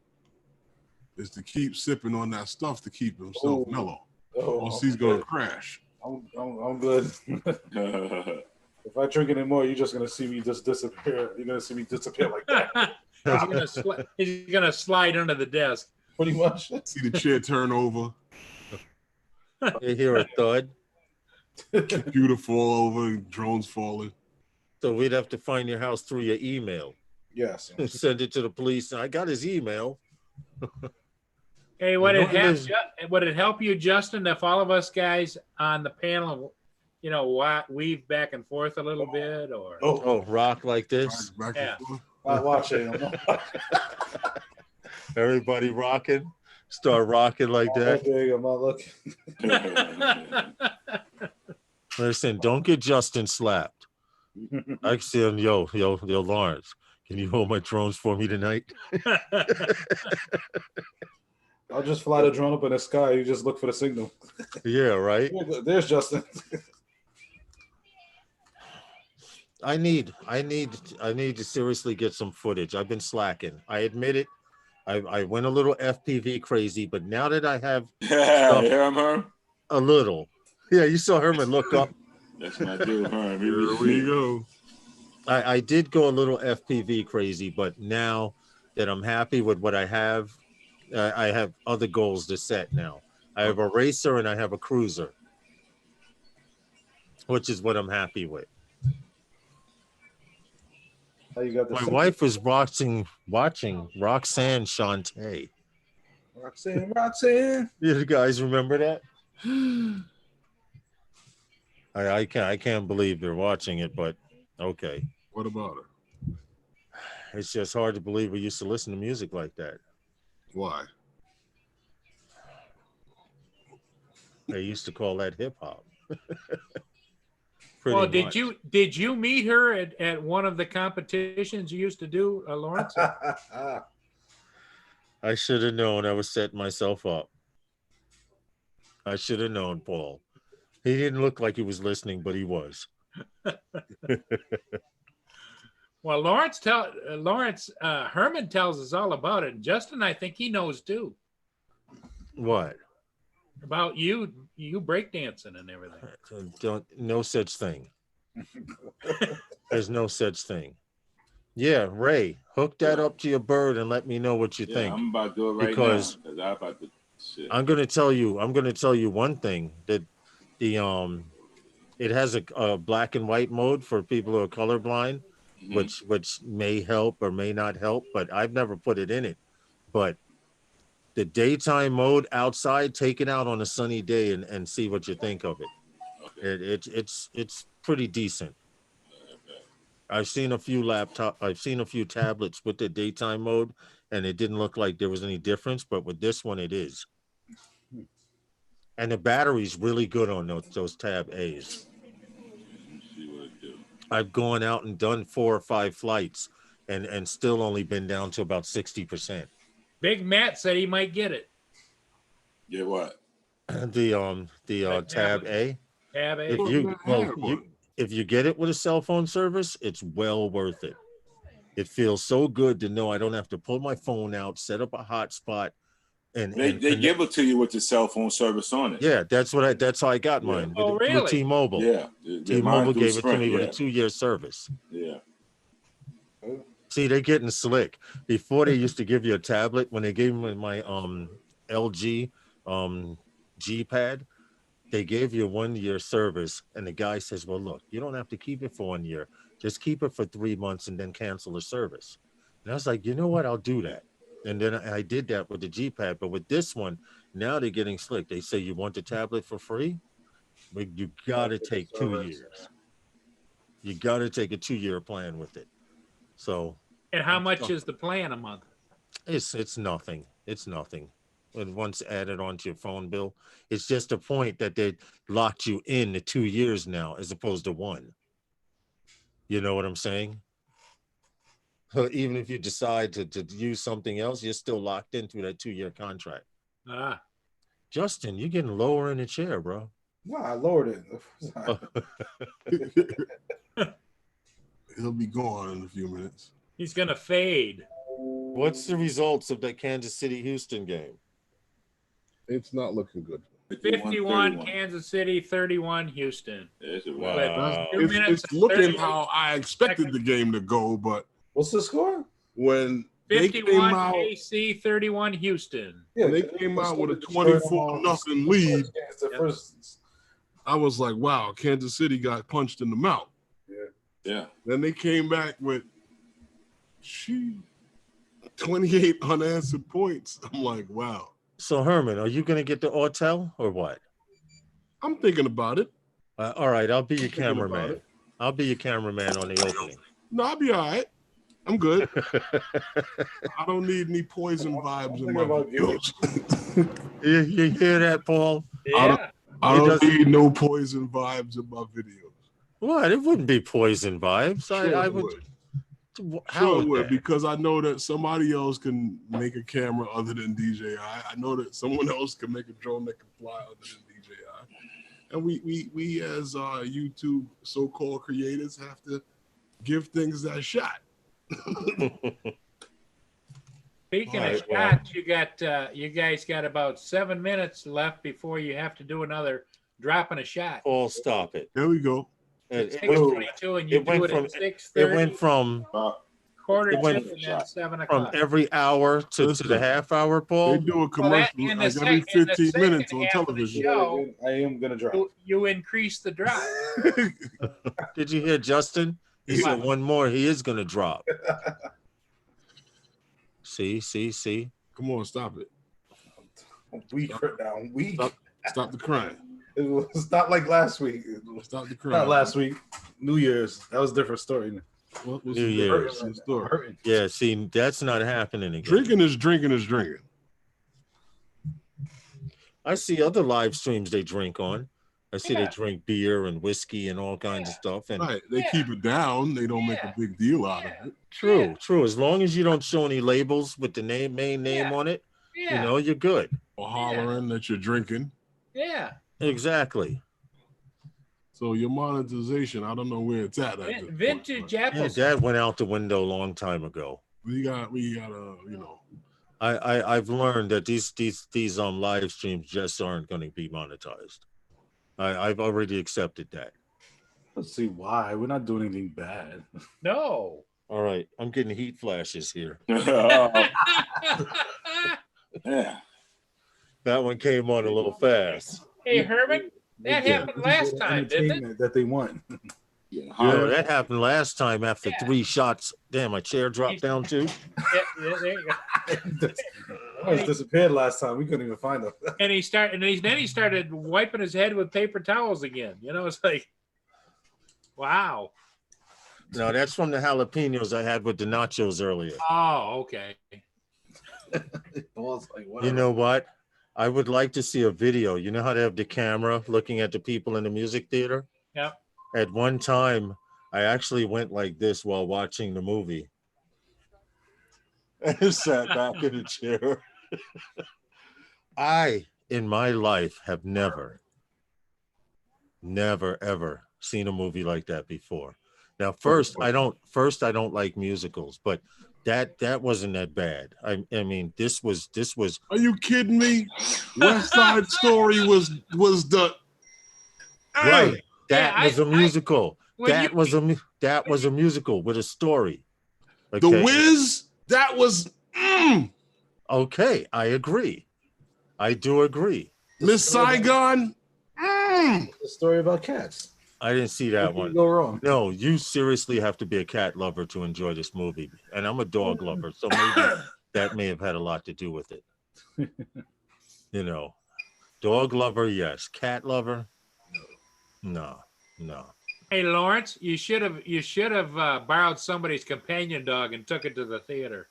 is to keep sipping on that stuff to keep himself mellow. Or else he's gonna crash. I'm good. If I drink anymore, you're just gonna see me just disappear. You're gonna see me disappear like that. He's gonna slide under the desk. Pretty much. See the chair turn over. You hear a thud. Computer fall over, drones falling. So we'd have to find your house through your email. Yes. Send it to the police. I got his email. Hey, would it help you, Justin, if all of us guys on the panel, weave back and forth a little bit, or rock like this? Back yeah. I'm watching. Everybody rocking. Start rocking like that. I'm not looking. Listen, don't get Justin slapped. I can see him, yo, Lawrence, can you hold my drones for me tonight? I'll just fly the drone up in the sky. You just look for the signal. Yeah, right. There's Justin. I need to seriously get some footage. I've been slacking. I admit it. I went a little FPV crazy, but now that I have Herman? A little. Yeah, you saw Herman look up. That's my dude, Herman. Here we go. I did go a little FPV crazy, but now that I'm happy with what I have other goals to set now. I have a racer and I have a cruiser, which is what I'm happy with. My wife was watching Roxanne Shante. Roxanne. You guys remember that? I can't believe they're watching it, but okay. What about her? It's just hard to believe we used to listen to music like that. Why? They used to call that hip hop. Well, did you meet her at one of the competitions you used to do, Lawrence? I should have known. I was setting myself up. I should have known, Paul. He didn't look like he was listening, but he was. Well, Herman tells us all about it. Justin, I think he knows too. What? About you breakdancing and everything. No such thing. There's no such thing. Yeah, Ray, hook that up to your bird and let me know what you think. I'm about to do it right because now. I'm about to shit. I'm gonna tell you one thing, that it has a black and white mode for people who are colorblind, which may help or may not help, but I've never put it in it. But the daytime mode outside, take it out on a sunny day and see what you think of it. Okay. It's pretty decent. I've seen a few tablets with the daytime mode, and it didn't look like there was any difference, but with this one it is. And the battery's really good on those Tab A's. I've gone out and done 4 or 5 flights and still only been down to about 60%. Big Matt said he might get it. Get what? The Tab A. Tab A. If you get it with a cell phone service, it's well worth it. It feels so good to know I don't have to pull my phone out, set up a hotspot, and they give it to you with the cell phone service on it. Yeah, that's how I got mine. Oh, Through really? T-Mobile. Yeah. T-Mobile gave it to me with a 2-year service. Yeah. See, they're getting slick. Before they used to give you a tablet. When they gave me my LG G-Pad, they gave you a 1-year service, and the guy says, well, look, you don't have to keep it for 1 year. Just keep it for 3 months and then cancel the service. And I was like, you know what? I'll do that. And then I did that with the G-Pad. But with this one, now they're getting slick. They say, you want the tablet for free? But you got to take 2 years. You got to take a 2-year plan with it. So. And how much is the plan a month? It's nothing. It's nothing. And once added onto your phone bill, it's just a point that they locked you in to 2 years now as opposed to 1. You know what I'm saying? Even if you decide to use something else, you're still locked into that 2-year contract. Justin, you're getting lower in the chair, bro. No, I lowered it. He'll be gone in a few minutes. He's gonna fade. What's the results of that Kansas City-Houston game? It's not looking good. 51 Kansas City, 31 Houston. Wow. It's looking how I expected the game to go, but what's the score? When 51 KC, 31 Houston. Yeah, they came out with a 24-0 lead. I was like, wow, Kansas City got punched in the mouth. Yeah. Then they came back with 28 unanswered points. I'm like, wow. So, Herman, are you going to get the hotel or what? I'm thinking about it. All right, I'll be your cameraman. I'll be your cameraman on the opening. No, I'll be all right. I'm good. I don't need any poison vibes in my videos. You hear that, Paul? Yeah. I don't need no poison vibes in my videos. What? It wouldn't be poison vibes. Sure I would. How it would, because I know that somebody else can make a camera other than DJI. I know that someone else can make a drone that can fly other than DJI. And we as YouTube so-called creators have to give things that shot. Speaking of shots, you guys got about 7 minutes left before you have to do another dropping a shot. Paul, stop it. There we go. It's 6:22 and you do it at 6:30. It went from quarter to and then 7 o'clock. From every hour to the half hour, Paul. They do a commercial like every 15 minutes on television. Show, I am gonna drop. You increase the drop. Did you hear Justin? He said one more. He is gonna drop. See. Come on, stop it. I'm weak right now. I'm weak. Stop the crying. It was not like last week. Stop the crying. Not last week. New Year's. That was a different story. New Year's. Yeah, see, that's not happening again. Drinking is drinking. I see other live streams they drink on. I see they drink beer and whiskey and all kinds of stuff. And right, they keep it down. They don't make a big deal out of it. True. As long as you don't show any labels with the main name on it, you know, you're good. Or hollering that you're drinking. Yeah. Exactly. So your monetization, I don't know where it's at. Vintage apples. Yeah, that went out the window a long time ago. We gotta, you know. I've learned that these live streams just aren't going to be monetized. I've already accepted that. Let's see why. We're not doing anything bad. No. All right, I'm getting heat flashes here. Yeah. That one came on a little fast. Hey, Herman, that happened last time, didn't it? That they won. Yeah, that happened last time after 3 shots. Damn, my chair dropped down too. Yeah, there you go. I was disappeared last time. We couldn't even find him. And he started wiping his head with paper towels again. You know, it's like, wow. No, that's from the jalapenos I had with the nachos earlier. Oh, okay. You know what? I would like to see a video. You know how they have the camera looking at the people in the music theater? Yep. At one time, I actually went like this while watching the movie. I sat back in the chair. I, in my life, have never, ever seen a movie like that before. Now, first I don't like musicals, but that wasn't that bad. I mean, this was. Are you kidding me? West Side Story was the right. That Yeah, was a musical. when That was a musical with a story. The Okay. Wiz. That was Okay, I agree. I do agree. Miss Saigon. The story about cats. I didn't see that one. Go wrong. No, you seriously have to be a cat lover to enjoy this movie, and I'm a dog lover, so maybe that may have had a lot to do with it. You know, dog lover, yes. Cat lover, no. Hey Lawrence, you should have borrowed somebody's companion dog and took it to the theater.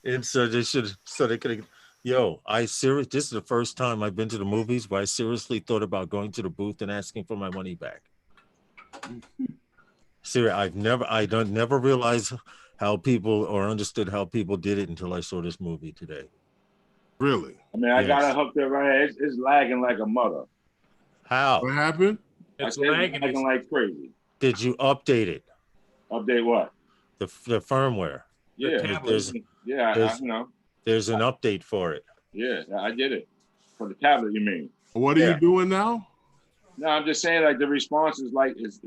And so they could. Yo, this is the first time I've been to the movies where I seriously thought about going to the booth and asking for my money back. Seriously, I don't never realized how people or understood how people did it until I saw this movie today. Really? I mean, I got it hooked up right here. It's lagging like a mother. How? What happened? It's lagging like crazy. Did you update it? Update what? The firmware. Yeah, There's an update for it. Yeah, I did it. For the tablet, you mean? What are you doing now? No, I'm just saying like the response is like it's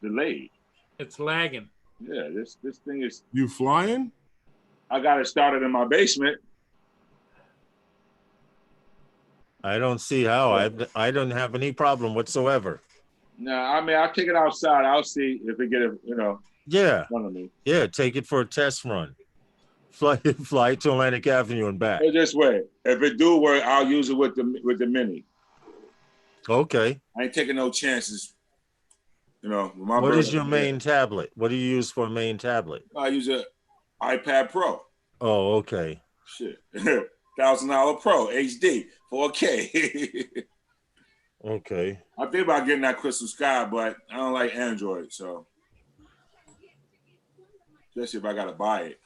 delayed. It's lagging. Yeah, this thing is. You flying? I got it started in my basement. I don't see how. I don't have any problem whatsoever. No, I mean I'll take it outside. I'll see if it get it, Yeah. in front of me. Yeah, take it for a test run. Fly to Atlantic Avenue and back. Put it this way, if it do work, I'll use it with the mini. Okay. I ain't taking no chances. With what is your main tablet? What do you use for a main tablet? I use an iPad Pro. Oh, okay. Shit. $1,000 Pro HD 4K. Okay. I think about getting that Crystal Sky, but I don't like Android, so especially if I gotta buy it.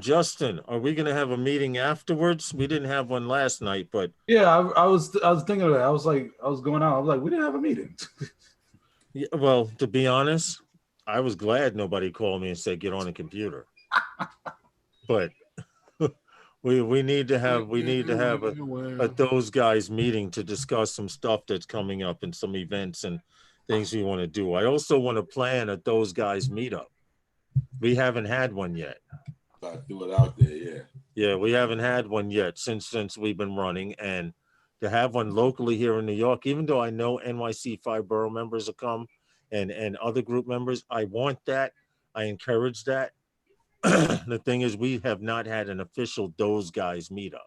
Justin, are we gonna have a meeting afterwards? We didn't have one last night, but yeah, I was thinking of that. I was going out. I was like, we didn't have a meeting. Yeah, well, to be honest, I was glad nobody called me and said get on a computer. But we need to have a those guys meeting to discuss some stuff that's coming up and some events and things we want to do. I also want to plan a those guys meetup. We haven't had one yet. Do it out there, yeah. Yeah, we haven't had one yet since we've been running, and to have one locally here in New York, even though I know NYC 5 borough members will come and other group members, I want that. I encourage that. The thing is, we have not had an official those guys meetup.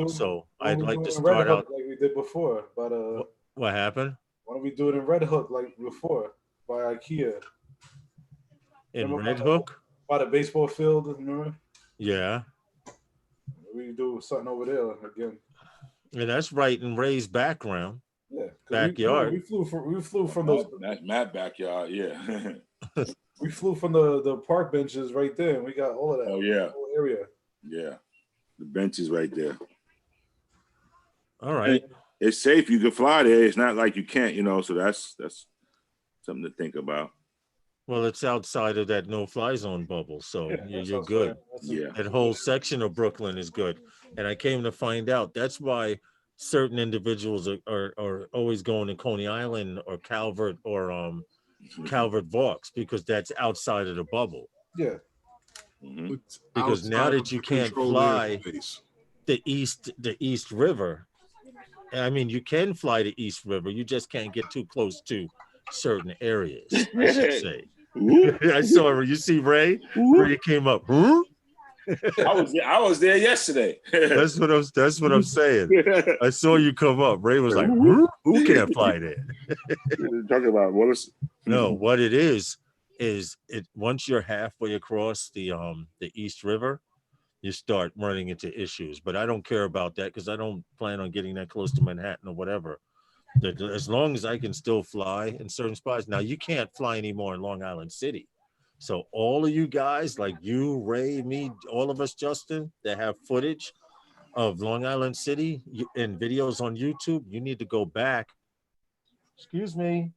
So I'd like to start out like we did before. But what happened? Why don't we do it in Red Hook like before by IKEA? In Red Hook? By the baseball field, remember? Yeah. We do something over there again. And that's right in Ray's background. Yeah. Backyard. We flew from those. That's Matt's backyard, yeah. We flew from the park benches right there, and we got all of that. Oh yeah. Whole area. Yeah. The bench is right there. All right. It's safe. You can fly there. It's not like you can't, so that's something to think about. Well, it's outside of that no-fly zone bubble, so you're good. Yeah. That whole section of Brooklyn is good. And I came to find out that's why certain individuals are always going to Coney Island or Calvert or Calvert Vaux, because that's outside of the bubble. Yeah. Mm-hmm. Because now that you can't fly the East River, I mean, you can fly the East River, you just can't get too close to certain areas, I should say. I saw you see Ray? Ray came up. Huh? I was there yesterday. That's what I'm saying. I saw you come up. Ray was like, who can't fly there? Talking about No, what it is it once you're halfway across the East River, you start running into issues. But I don't care about that because I don't plan on getting that close to Manhattan or whatever. As long as I can still fly in certain spots. Now, you can't fly anymore in Long Island City. So all of you guys, like you, Ray, me, all of us, Justin, that have footage of Long Island City and videos on YouTube, you need to go back Excuse me.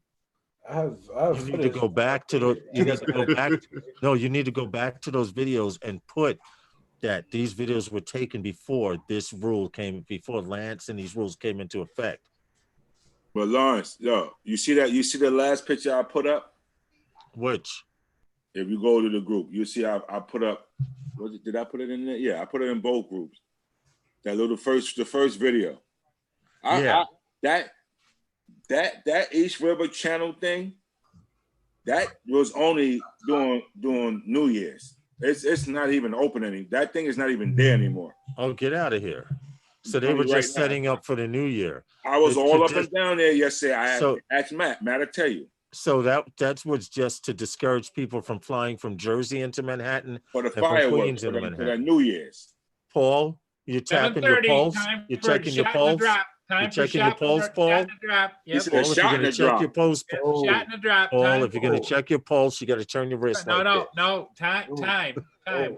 I have You need to go back to the. You need to go back. No, you need to go back to those videos and put that these videos were taken before this rule came, before Lance and these rules came into effect. But Lawrence, yo, you see that? You see the last picture I put up? Which? If you go to the group, you see I put up. Did I put it in there? Yeah, I put it in both groups. That little the first video. That East River Channel thing, that was only doing New Year's. It's not even open any. That thing is not even there anymore. Oh, get out of here! So they were just setting up for the new year. I was all up and down there yesterday. I asked Matt. Matt, I tell you. So that was just to discourage people from flying from Jersey into Manhattan for the fireworks for the New Year's. Paul, you're tapping your pulse. You're checking your pulse. You're checking your pulse, Paul. Yep. Paul, if you're going to check your pulse, Paul, if you're going to check your pulse, you got to turn your wrist. No. Time.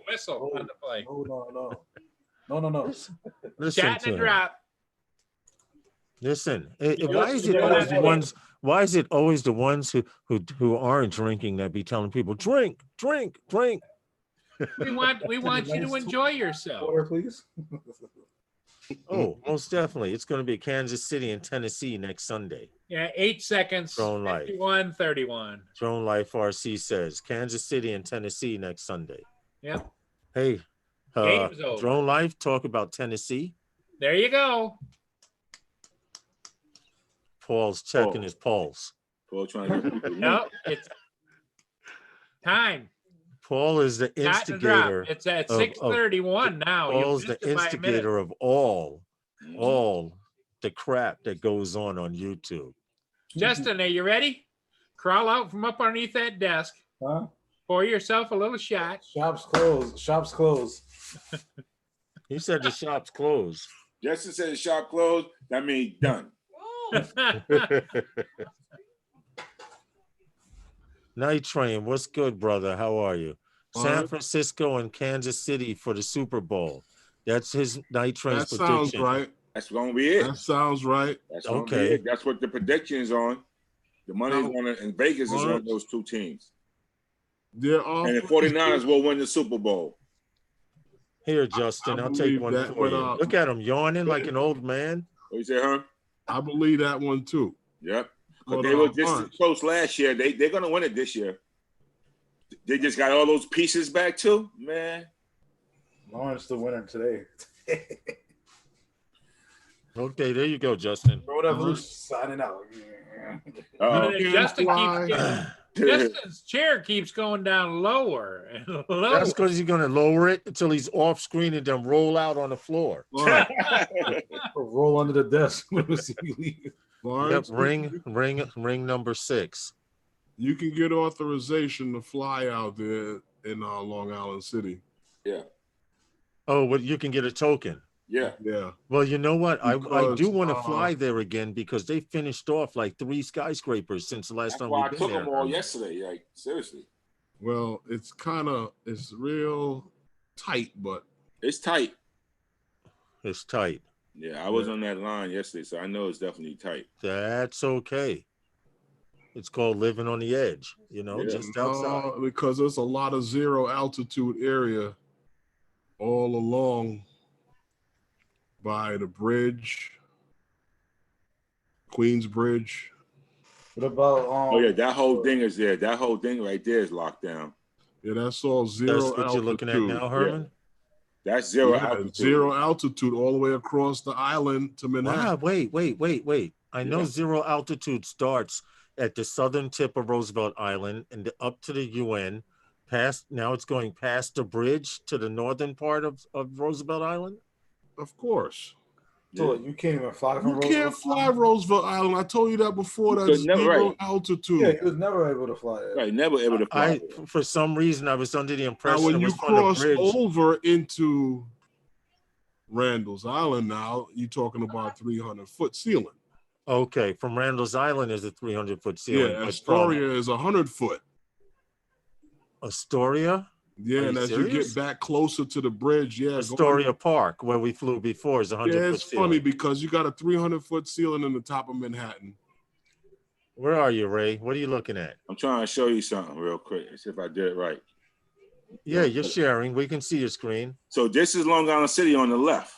Whistle on the play. No. Listen to drop. Listen. Why is it always the ones? Why is it always the ones who aren't drinking that be telling people drink? We want you to enjoy yourself. Water, please. Oh, most definitely. It's going to be Kansas City and Tennessee next Sunday. Yeah, 8 seconds. Drone Life. 31. Drone Life RC says Kansas City and Tennessee next Sunday. Yep. Hey, Drone Life, talk about Tennessee. There you go. Paul's checking his pulse. Paul trying to get people. No, it's time. Paul is the instigator. It's at 6:31 now. Paul's the instigator of all the crap that goes on YouTube. Justin, are you ready? Crawl out from up underneath that desk. Huh? Pour yourself a little shot. Shop's closed. He said the shop's closed. Justin said the shop closed. That means done. Night Train, what's good, brother? How are you? San Francisco and Kansas City for the Super Bowl. That's his Night Train's prediction. That sounds right. That's gonna be it. That sounds right. That's okay. That's what the prediction is on. The money is on it, and Vegas is on those two teams. And the 49ers will win the Super Bowl. Here, Justin, I'll take one for you. Look at him yawning like an old man. What you say, huh? I believe that one too. Yep. But they were just close last year. They're gonna win it this year. They just got all those pieces back too, man. Lawrence the winner today. Okay, there you go, Justin. Signing out. Justin's chair keeps going down lower and lower. That's because he's going to lower it until he's off screen and then roll out on the floor. Roll under the desk. Yep, ring number 6. You can get authorization to fly out there in Long Island City. Yeah. Oh, well, you can get a token. Yeah. Well, you know what? I do want to fly there again because they finished off like 3 skyscrapers since the last time we took them all yesterday. Like, seriously. Well, it's real tight, but it's tight. It's tight. Yeah, I was on that line yesterday, so I know it's definitely tight. That's okay. It's called living on the edge, just outside. Because there's a lot of zero altitude area all along by the bridge, Queens Bridge. What about that whole thing is there. That whole thing right there is locked down. Yeah, that's all zero altitude. That's what you're looking at now, Herman? Yeah. That's zero altitude. Zero altitude all the way across the island to Manhattan. Wow, wait. I know zero altitude starts at the southern tip of Roosevelt Island and up to the UN. Now it's going past the bridge to the northern part of Roosevelt Island? Of course. So you can't even fly from Roosevelt. You can't fly Roosevelt Island. I told you that before. That's zero altitude. Yeah, he was never able to fly it. Right, never able to fly. For some reason, I was under the impression when you cross over into Randall's Island now, you're talking about 300-foot ceiling. Okay, from Randall's Island is a 300-foot ceiling. Yeah, Astoria is 100-foot. Astoria? Yeah, and as you get back closer to the bridge, Astoria Park, where we flew before, is 100-foot ceiling. Yeah, it's funny because you got a 300-foot ceiling in the top of Manhattan. Where are you, Ray? What are you looking at? I'm trying to show you something real quick. See if I did it right. Yeah, you're sharing. We can see your screen. So this is Long Island City on the left.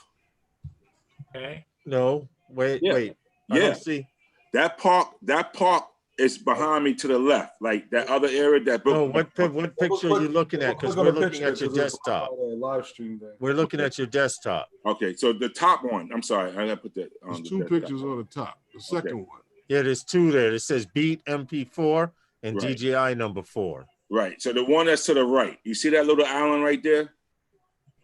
Okay. No, wait. I don't see. That park is behind me to the left, like that other area that. No, what picture are you looking at? Because we're looking at your desktop. Live stream there. We're looking at your desktop. Okay, so the top one. I'm sorry, I gotta put that on. There's two pictures on the top. The second one. Yeah, there's two there. It says Beat MP4 and DJI number 4. Right. So the one that's to the right. You see that little island right there?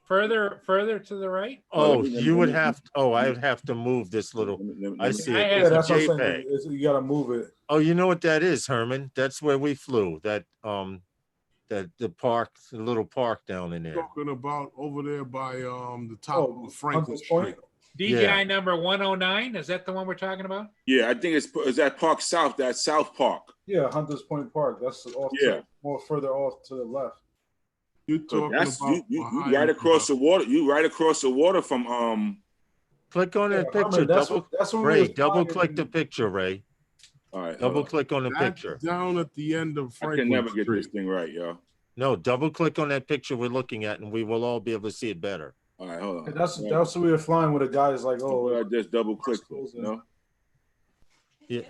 Further to the right. Oh, you would have. I would have to move this little. I see it. Yeah, that's what I'm saying. You gotta move it. Oh, you know what that is, Herman? That's where we flew. That the park, the little park down in there. Talking about over there by the top of Franklin Street. DJI number 109. Is that the one we're talking about? Yeah, I think it's that Park South. That South Park. Yeah, Hunters Point Park. That's off. More further off to the left. You're talking about you right across the water. You right across the water from Click on that picture. Double click the picture, Ray. All right. Double click on the picture. Down at the end of Franklin I can never Street. get this thing right, yo. No, double click on that picture we're looking at, and we will all be able to see it better. All right, hold on. That's what we were flying with. A guy's like, I just double clicked it, you know? Yeah.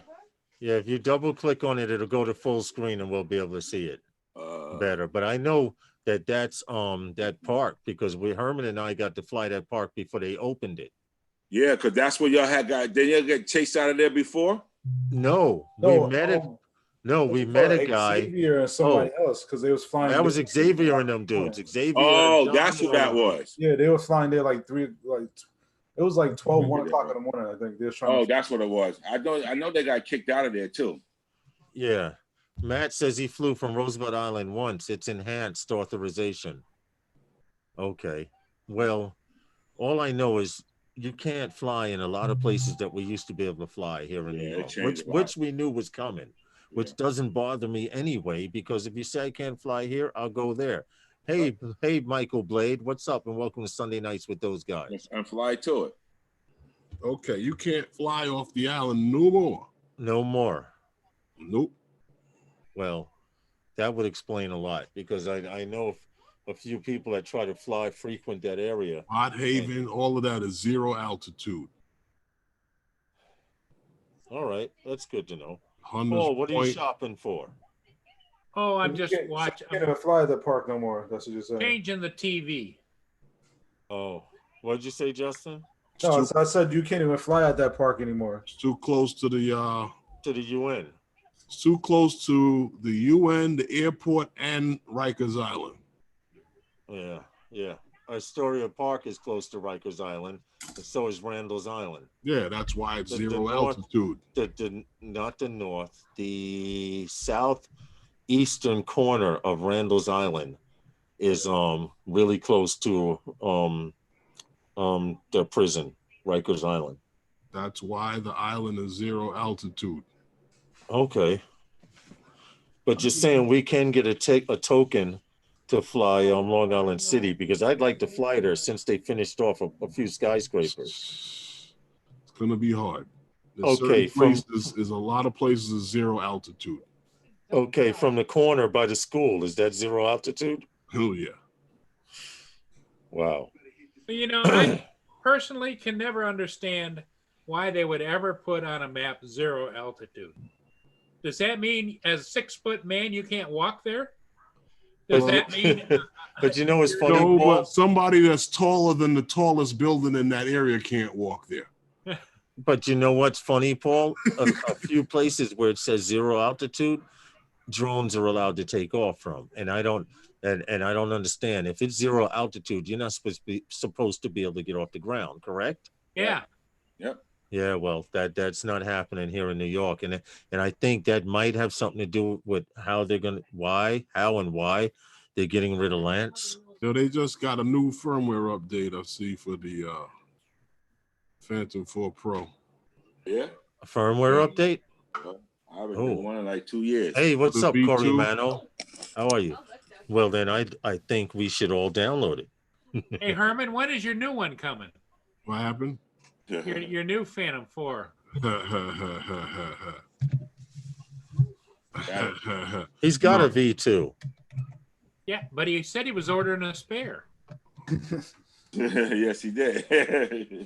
If you double click on it, it'll go to full screen, and we'll be able to see it better. But I know that's that park because Herman and I got to fly that park before they opened it. Yeah, because that's where y'all had got. Did y'all get chased out of there before? No, we met it. No, we met a guy. Xavier and somebody else because they was flying. That was Xavier and them dudes. Xavier. Oh, that's who that was. Yeah, they were flying there like it was like 1 o'clock in the morning. I think they were trying. That's what it was. I know they got kicked out of there too. Yeah, Matt says he flew from Roosevelt Island once. It's enhanced authorization. Okay, well, all I know is you can't fly in a lot of places that we used to be able to fly here in New York, which we knew was coming. Which doesn't bother me anyway, because if you say I can't fly here, I'll go there. Hey, Michael Blade, what's up? And welcome to Sunday Nights with those guys. And fly to it. Okay, you can't fly off the island no more. No more. Nope. Well, that would explain a lot because I know a few people that try to fly frequent that area. Hot Haven, all of that is 0 altitude. All right, that's good to know. Oh, what are you shopping for? Oh, I'm just watching. You can't even fly at the park no more. That's what you're saying. Changing the TV. Oh, what did you say, Justin? No, I said you can't even fly at that park anymore. It's too close to the UN. It's too close to the UN, the airport, and Rikers Island. Yeah. Astoria Park is close to Rikers Island, and so is Randall's Island. Yeah, that's why it's 0 altitude. Not the north, the southeastern corner of Randall's Island is really close to the prison, Rikers Island. That's why the island is 0 altitude. Okay, but you're saying we can get a token to fly Long Island City because I'd like to fly there since they finished off a few skyscrapers. It's gonna be hard. There's a lot of places is 0 altitude. Okay, from the corner by the school, is that 0 altitude? Oh yeah. Wow. You know, I personally can never understand why they would ever put on a map 0 altitude. Does that mean as a 6-foot man you can't walk there? Does that mean? But you know, it's funny. No, but somebody that's taller than the tallest building in that area can't walk there. But you know what's funny, Paul? A few places where it says 0 altitude, drones are allowed to take off from, and I don't understand. If it's 0 altitude, you're not supposed to be able to get off the ground, correct? Yeah. Yep. Yeah, well, that's not happening here in New York, and I think that might have something to do with how they're why they're getting rid of Lance. So they just got a new firmware update. I see for the Phantom 4 Pro. Yeah. A firmware update. I haven't been one in like 2 years. Hey, what's up, B2? Corey Mano? How are you? Well, then I think we should all download it. Hey, Herman, when is your new one coming? What happened? Your new Phantom 4. He's got a V2. Yeah, but he said he was ordering a spare. Yes, he did.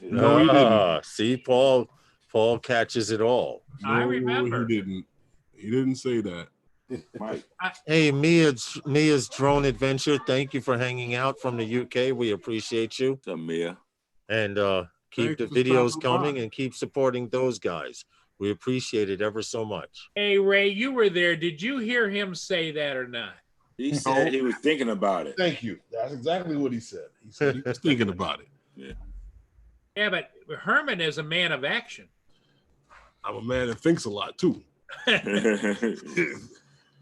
No, he didn't. See, Paul catches it all. No, I remember. He didn't. He didn't say that. Mike. Hey, Mia's Drone Adventure. Thank you for hanging out from the UK. We appreciate you. What's up, Mia? And keep the videos coming and keep supporting those guys. We appreciate it ever so much. Hey, Ray, you were there. Did you hear him say that or not? He said he was thinking about it. Thank you. That's exactly what he said. He said he was thinking about it. Yeah, but Herman is a man of action. I'm a man that thinks a lot too. You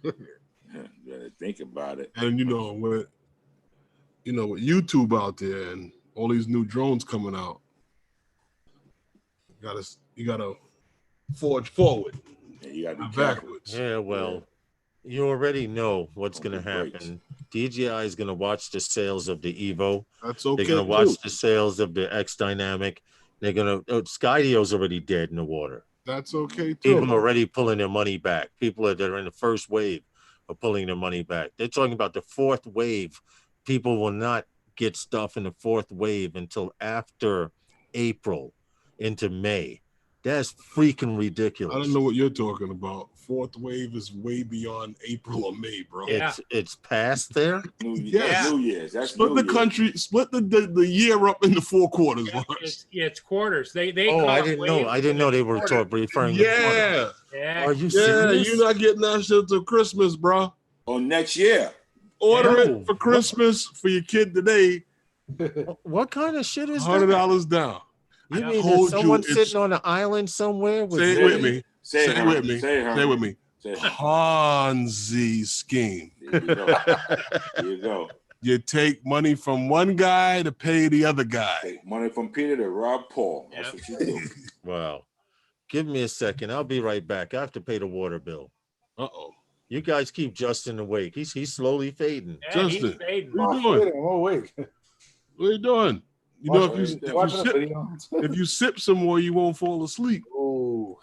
gotta think about it. And with YouTube out there and all these new drones coming out, you gotta forge forward. Yeah, you gotta be backwards. Yeah, well, you already know what's going to happen. DJI is going to watch the sales of the Evo. That's okay. They're going to watch the sales of the X Dynamic. They're going to. Skydio's already dead in the water. That's okay too. People are already pulling their money back. People that are in the first wave are pulling their money back. They're talking about the fourth wave. People will not get stuff in the fourth wave until after April into May. That's freaking ridiculous. I don't know what you're talking about. Fourth wave is way beyond April or May, bro. It's past there. Yes. New Year's. That's split the country. Split the year up into 4 quarters. It's quarters. They. Oh, I didn't know. I didn't know they were referring to quarters. Yeah. Are you serious? You're not getting that shit till Christmas, bro. Or next year. Order it for Christmas for your kid today. What kind of shit is $100 down? You mean there's someone sitting on an island somewhere? Say it with me. Say it with me. Say it with me. Ponzi scheme. There you go. There you go. You take money from one guy to pay the other guy. Take money from Peter to rob Paul. That's what you do. Wow. Give me a second. I'll be right back. I have to pay the water bill. Uh-oh. You guys keep Justin awake. He's slowly fading. Yeah, Justin, he's fading. what are you doing? I'm awake. What are you doing? You know, if you sip some more, you won't fall asleep. Oh.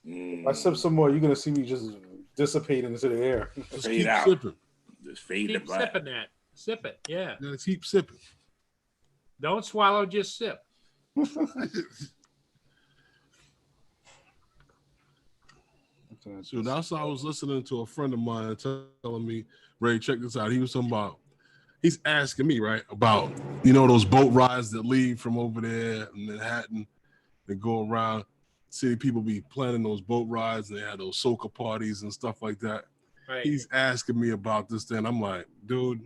If I sip some more, you're gonna see me just dissipate into the air. Just keep sipping. Just fade keep sipping that. Sip it. Yeah. You gotta keep sipping. Don't swallow, just sip. So that's how I was listening to a friend of mine telling me, Ray, check this out. He was talking about, he's asking me, right, about, those boat rides that leave from over there in Manhattan. They go around, city people be planning those boat rides and they have those soca parties and stuff like that. Right. He's asking me about this thing. I'm like, dude,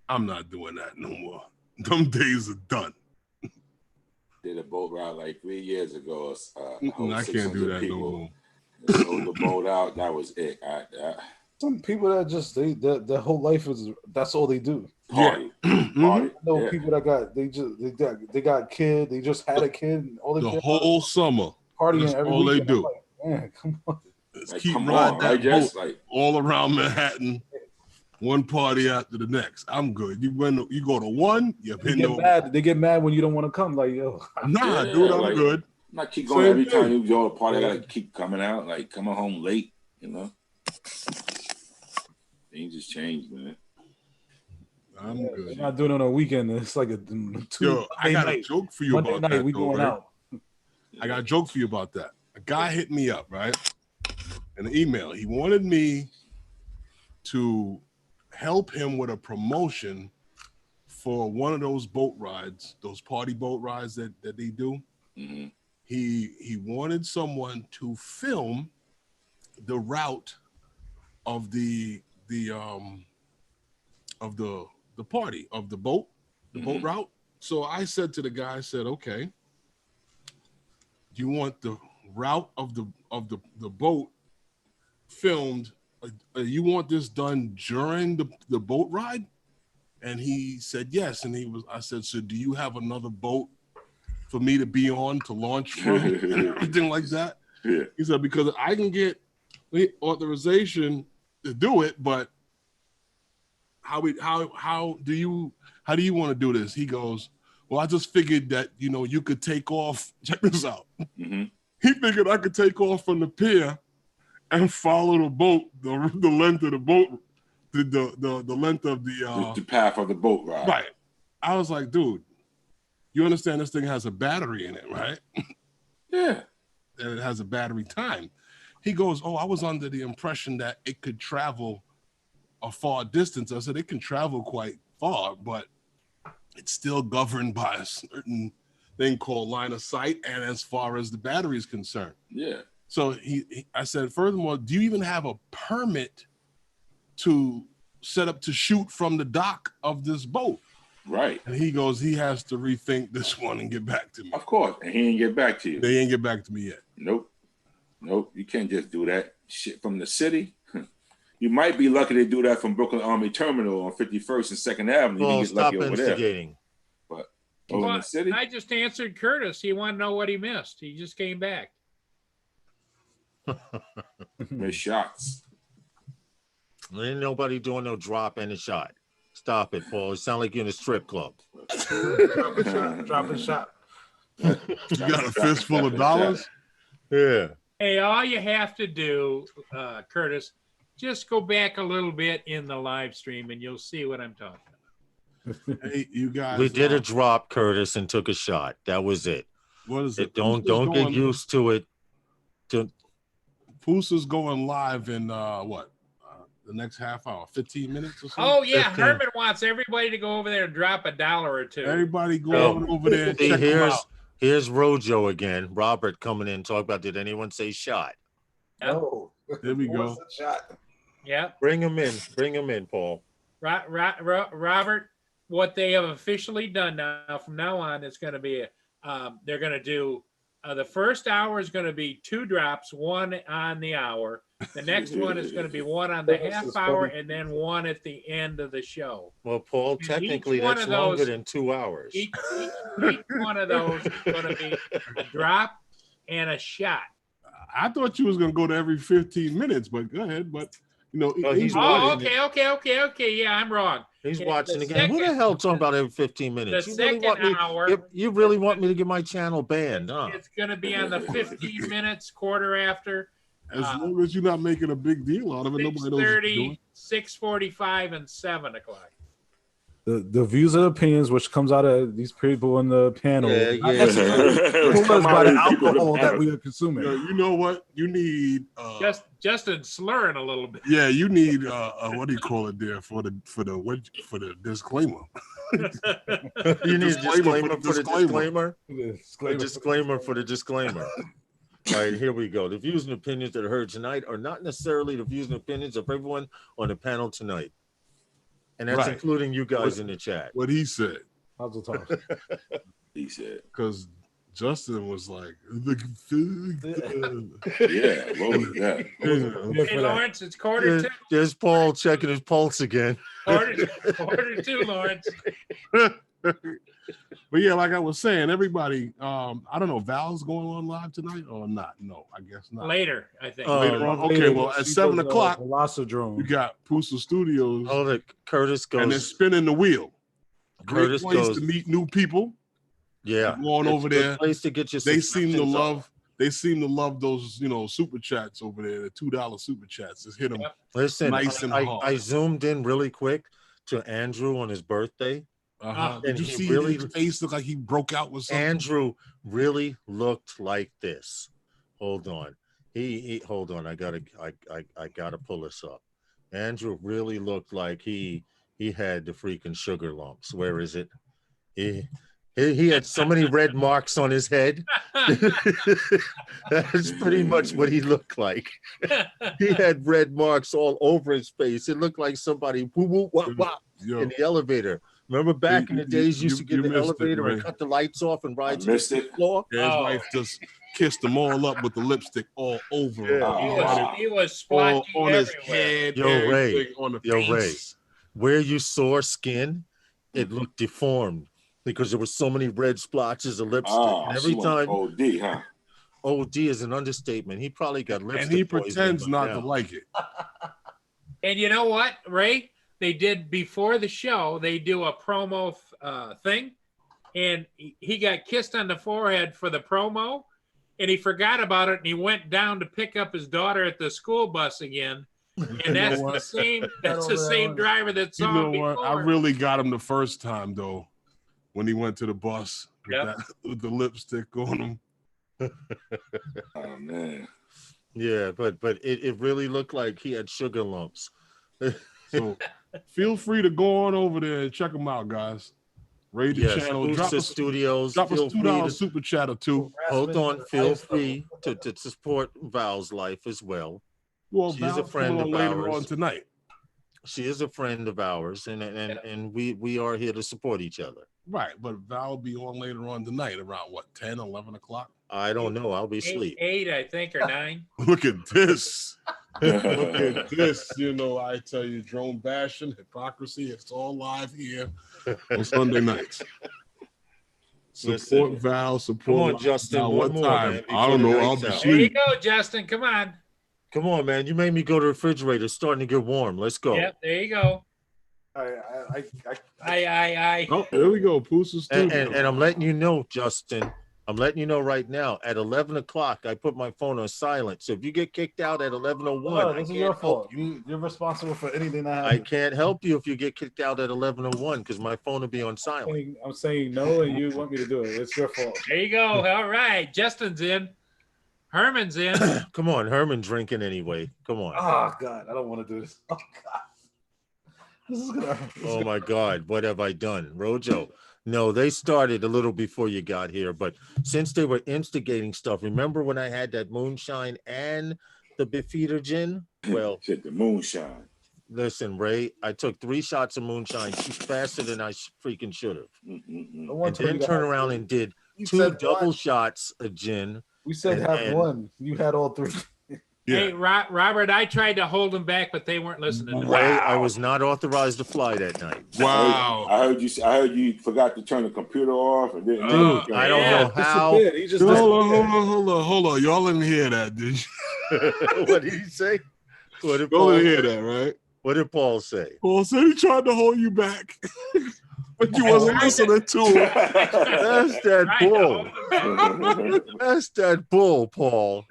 I'm not doing that no more. Them days are done. Did a boat ride like 3 years ago. I can't do that no more. Sold the boat out. That was it. Some people that just their whole life is that's all they do. Party. I know people that got kid. They just had a kid. And all the whole summer. Partying. That's every all weekend. they do. Like, man, come on. Let's keep riding that boat all around Manhattan. One party after the next. I'm good. You go to one. They get mad when you don't want to come. Like, yo, nah, dude, I'm good. I'm not keep going every time you go to a party. I gotta keep coming out, like coming home late. Things just changed, man. I'm good. They're not doing it on a weekend. It's like a 2. Yo, I got a joke for you Monday about night, that. We going out. I got a joke for you about that. A guy hit me up, right, in an email. He wanted me to help him with a promotion for one of those boat rides, those party boat rides that they do. Mm-hmm. He wanted someone to film the route of the party of the boat, boat route. So I said to the guy, I said, okay, do you want the route of the boat filmed? You want this done during the boat ride? And he said yes. And I said, so do you have another boat for me to be on to launch from and everything like that? Yeah. He said, because I can get authorization to do it, but how do you want to do this? He goes, well, I just figured that, you could take off. Check this out. Mm-hmm. He figured I could take off from the pier and follow the boat, the length of the boat, the length of the path of the boat ride. Right. I was like, dude, you understand this thing has a battery in it, right? Yeah. And it has a battery time. He goes, oh, I was under the impression that it could travel a far distance. I said, it can travel quite far, but it's still governed by a certain thing called line of sight and as far as the battery is concerned. Yeah. So I said, furthermore, do you even have a permit to set up to shoot from the dock of this boat? Right. And he goes, he has to rethink this one and get back to me. Of course. And he didn't get back to you. They ain't get back to me yet. Nope. You can't just do that shit from the city. You might be lucky to do that from Brooklyn Army Terminal on 51st and 2nd Avenue. Well, you get lucky over there. But in the city, I just answered Curtis. He wanted to know what he missed. He just came back. Missed shots. Ain't nobody doing no drop and a shot. Stop it, Paul. It sounds like you're in a strip club. Drop a shot. You got a fistful of dollars? Yeah. Hey, all you have to do, Curtis, just go back a little bit in the live stream and you'll see what I'm talking about. Hey, you guys. We did a drop, Curtis, and took a shot. That was it. What is it? Don't get used to it. Poosa's going live in the next half hour, 15 minutes or so. Oh yeah, 15. Herman wants everybody to go over there and drop $1 or $2. Everybody go over there and check them out. Here's Rojo again. Robert coming in, talk about, did anyone say shot? Oh, there we go. Shot. Yeah. Bring him in, Paul. Robert, what they have officially done now, from now on, it's going to be, they're going to do, the first hour is going to be 2 drops, 1 on the hour. The next one is going to be 1 on the half hour, and then 1 at the end of the show. Well, Paul, And technically each one that's of those- longer than 2 hours. Each one of those is going to be a drop and a shot. I thought you was gonna go to every 15 minutes, but go ahead. But you know, Okay. Yeah, I'm wrong. He's Yeah, watching the again. Who the second- hell talking about every 15 minutes? The You really want second hour- you really want me to get my channel banned, huh? It's going to be on the 15 minutes, quarter after. as long as you're not making a big deal out of it, nobody knows what you're 6:30, doing. 6:45, and 7 o'clock. The views and opinions which comes out of these people in the panel influenced by the alcohol that we are consuming. You know what? You need Justin slurring a little bit. yeah, you need what do you call it there for the disclaimer. You need a disclaimer for the disclaimer. Disclaimer. A disclaimer for the disclaimer. All right, here we go. The views and opinions that are heard tonight are not necessarily the views and opinions of everyone on the panel tonight. And that's Right. including you guys in the chat. What he said. How's the talk? He said. Because Justin was like, Yeah, what was that? Hey, Lawrence, it's quarter to. There's Paul checking his pulse again. Quarter to, Lawrence. But yeah, like I was saying, everybody, I don't know, Val's going on live tonight or not? No, I guess not. Later, I think. Later on. Okay, well, at 7 o'clock, Velocodrome. you got Pusa Studios. Oh, that Curtis goes. And they're spinning the wheel. Curtis Great place goes to meet new people. Yeah. Going over It's a good there. place to get your They seem to subscriptions love. up. They seem to love those, super chats over there. The $2 super chats. Just hit them. Yep. Listen, nice and I hard. zoomed in really quick to Andrew on his birthday. Did And you he see really- his face look like he broke out with something? Andrew really looked like this. Hold on. He hold on. I gotta pull this up. Andrew really looked like he had the freaking sugar lumps. Where is it? He had so many red marks on his head. That's pretty much what he looked like. He had red marks all over his face. It looked like somebody woo woo wah wah Yo, in the elevator. Remember back in the days, you used to get in the missed it, elevator and Ray. cut the lights off and ride to missed the it. floor? his Oh. wife just kissed them all up with the lipstick all over him. Yeah. He was all splotchy on his everywhere. head. Yo, Ray. everything on the Yo, face. Ray. Where you saw skin, it looked deformed because there were so many red splotches of lipstick. And every she went time, OD, huh? OD is an understatement. He probably got lipstick And he poisoning pretends by not now. to like it. And you know what, Ray? They did before the show. They do a promo thing, and he got kissed on the forehead for the promo. and he forgot about it, and he went down to pick up his daughter at the school bus again. And that's the same. That's the same driver that saw him before. I really got him the first time though, when he went to the bus with the lipstick on him. Oh man. Yeah, but it really looked like he had sugar lumps. So feel free to go on over there and check them out, guys. Rate the channel. Drop us Studios. Drop us $2 super chat or two. Hold on. Feel free to support Val's life as well. Well, she's Val's a friend of later ours. on tonight. She is a friend of ours, and we are here to support each other. Right, but Val will be on later on tonight around what, 10, 11 o'clock? I don't know. I'll be asleep. 8, I think, or 9. Look at this. Look at this. You know, I tell you, drone bashing, hypocrisy, it's all live here on Sunday nights. Support Val, support. Come on, Justin. Val, one more, time? Man, I don't know. I'll be There asleep. you go, Justin. Come on. Come on, man. You made me go to the refrigerator. It's starting to get warm. Let's go. Yep, there you go. I. Oh, there we go. Poosa's and I'm letting you know, Justin. I'm letting you know right now. At 11 o'clock, I put my phone on silent. So if you get kicked out at 11:01, this is your fault. You're responsible for anything that happens. I can't help you if you get kicked out at 11:01 because my phone will be on silent. I'm saying no, and you want me to do it. It's your fault. There you go. All right, Justin's in. Herman's in. Come on, Herman drinking anyway. Come on. Oh God, I don't want to do this. Oh God. Oh my God, what have I done? Rojo. No, they started a little before you got here, but since they were instigating stuff, remember when I had that moonshine and the Beefeater gin? Well, shit, the moonshine. Listen, Ray, I took 3 shots of moonshine faster than I freaking should have. And then turn around and did 2 double shots of gin. We said have one. You had all 3. Yeah. Hey, Robert, I tried to hold them back, but they weren't listening. Ray, I was not authorized to fly that night. Wow. I heard you forgot to turn the computer off. And didn't Dude, I don't know how. He just hold on. Y'all didn't hear that, did you? What did he say? What did Paul hear that, right? What did Paul say? Paul said he tried to hold you back. But you wasn't listening to him. That's that bull. That's that bull, Paul.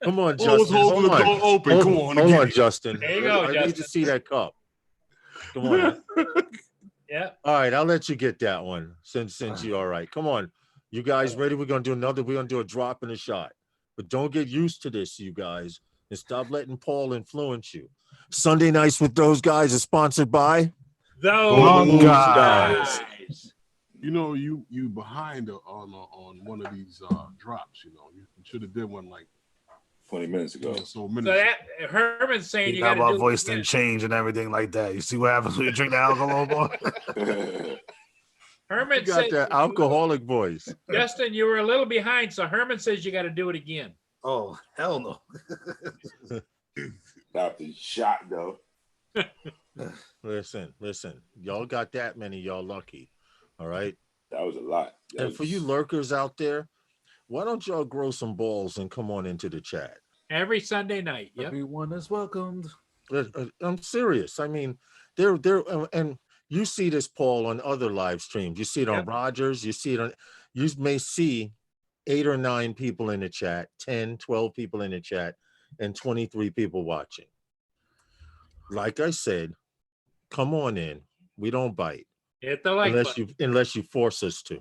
Come on, Justin. I was holding the door open. Come on. Hold on, Justin. There you go, I Justin. need to see that cup. Come on. Yeah. All right, I'll let you get that one since you're all right. Come on. You guys ready? We're going to do another. We're going to do a drop and a shot. But don't get used to this, you guys. And stop letting Paul influence you. Sunday Nights with Those Guys is sponsored by Those Guys. You know, you behind on one of these drops. You know, you should have did one like 20 minutes ago. So that Herman's saying you got our to voice didn't change and everything like that. You see what happens when you drink the alcohol, boy? Herman got that alcoholic voice. Justin, you were a little behind, so Herman says you got to do it again. Oh, hell no. Stop the shot, though. Listen. Y'all got that many, y'all lucky. All right? That was a lot. And for you lurkers out there, why don't y'all grow some balls and come on into the chat? Every Sunday night. Yep. Everyone is welcomed. I'm serious. I mean, they're and you see this, Paul, on other live streams. You see it on Rogers. You see it on. You may see 8 or 9 people in the chat, 10, 12 people in the chat, and 23 people watching. Like I said, come on in. We don't bite. Hit the like button. Unless you force us to.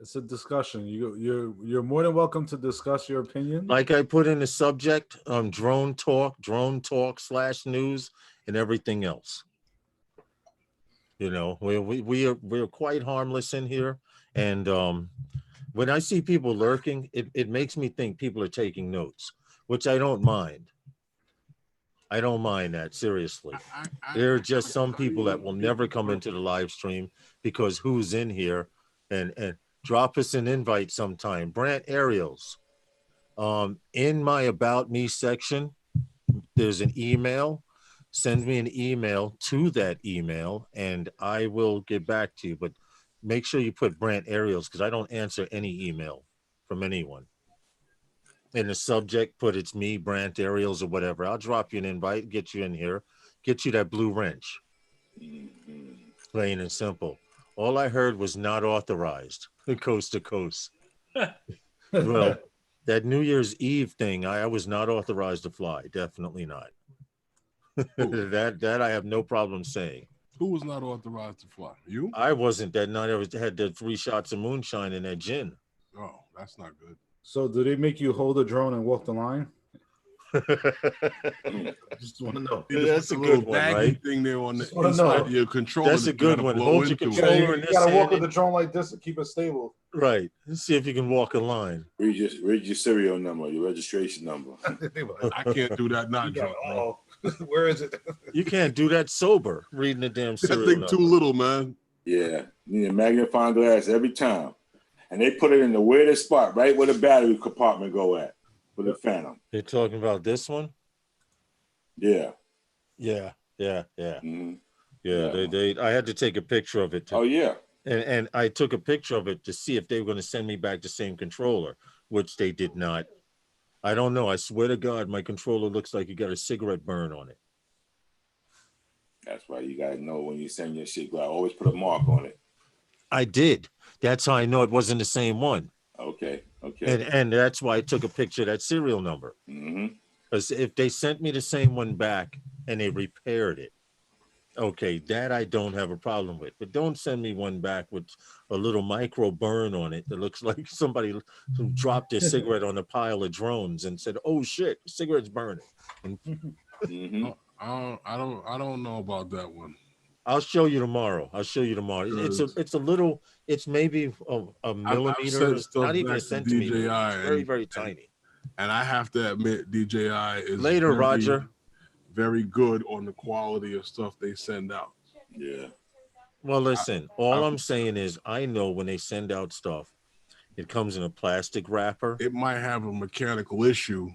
It's a discussion. You're more than welcome to discuss your opinion. Like I put in the subject, drone talk / news, and everything else. You know, we're quite harmless in here, and when I see people lurking, it makes me think people are taking notes, which I don't mind. I don't mind that, seriously. There are just some people that will never come into the live stream because who's in here, and drop us an invite sometime. Brant Ariels, in my About Me section, there's an email. Send me an email to that email, and I will get back to you. But make sure you put Brant Ariels because I don't answer any email from anyone. In the subject, put it's me, Brant Ariels, or whatever. I'll drop you an invite, get you in here, get you that blue wrench. Plain and simple. All I heard was not authorized, coast to coast. Well, That New Year's Eve thing, I was not authorized to fly. Definitely not. that I have no problem saying. Who was not authorized to fly? You? I wasn't that night. Had the 3 shots of moonshine in that gin. Oh, that's not good. So, do they make you hold a drone and walk the line? Just want to know. That's a good one, right? Thing there on the inside of your controller. That's a good one. Hold your controller in this hand. You gotta walk with the drone like this to keep it stable. Right. Let's see if you can walk a line. Read your serial number, your registration number. I can't do that not drunk. Oh, where is it? You can't do that sober. Reading the damn serial That thing too little, man. Yeah, you need a magnifying glass every time, and they put it in the weirdest spot, right where the battery compartment go at for the Phantom. You're talking about this one? Yeah. Yeah. Mm-hmm. Yeah. They I had to take a picture of it. Oh yeah. And I took a picture of it to see if they were going to send me back the same controller, which they did not. I don't know. I swear to God, my controller looks like you got a cigarette burn on it. That's why you gotta know when you send your shit. You always put a mark on it. I did. That's how I know it wasn't the same one. Okay. And that's why I took a picture of that serial number. Mm-hmm. Because if they sent me the same one back and they repaired it, okay, that I don't have a problem with. But don't send me one back with a little micro burn on it that looks like somebody who dropped their cigarette on a pile of drones and said, "Oh shit, cigarette's burning." And Mm-hmm. I don't know about that one. I'll show you tomorrow. It's a little. It's maybe a millimeter. Not even a centimeter. It's very, very tiny. And I have to admit, DJI is later, Roger. Very good on the quality of stuff they send out. Yeah. Well, listen, all I'm saying is I know when they send out stuff, it comes in a plastic wrapper. It might have a mechanical issue,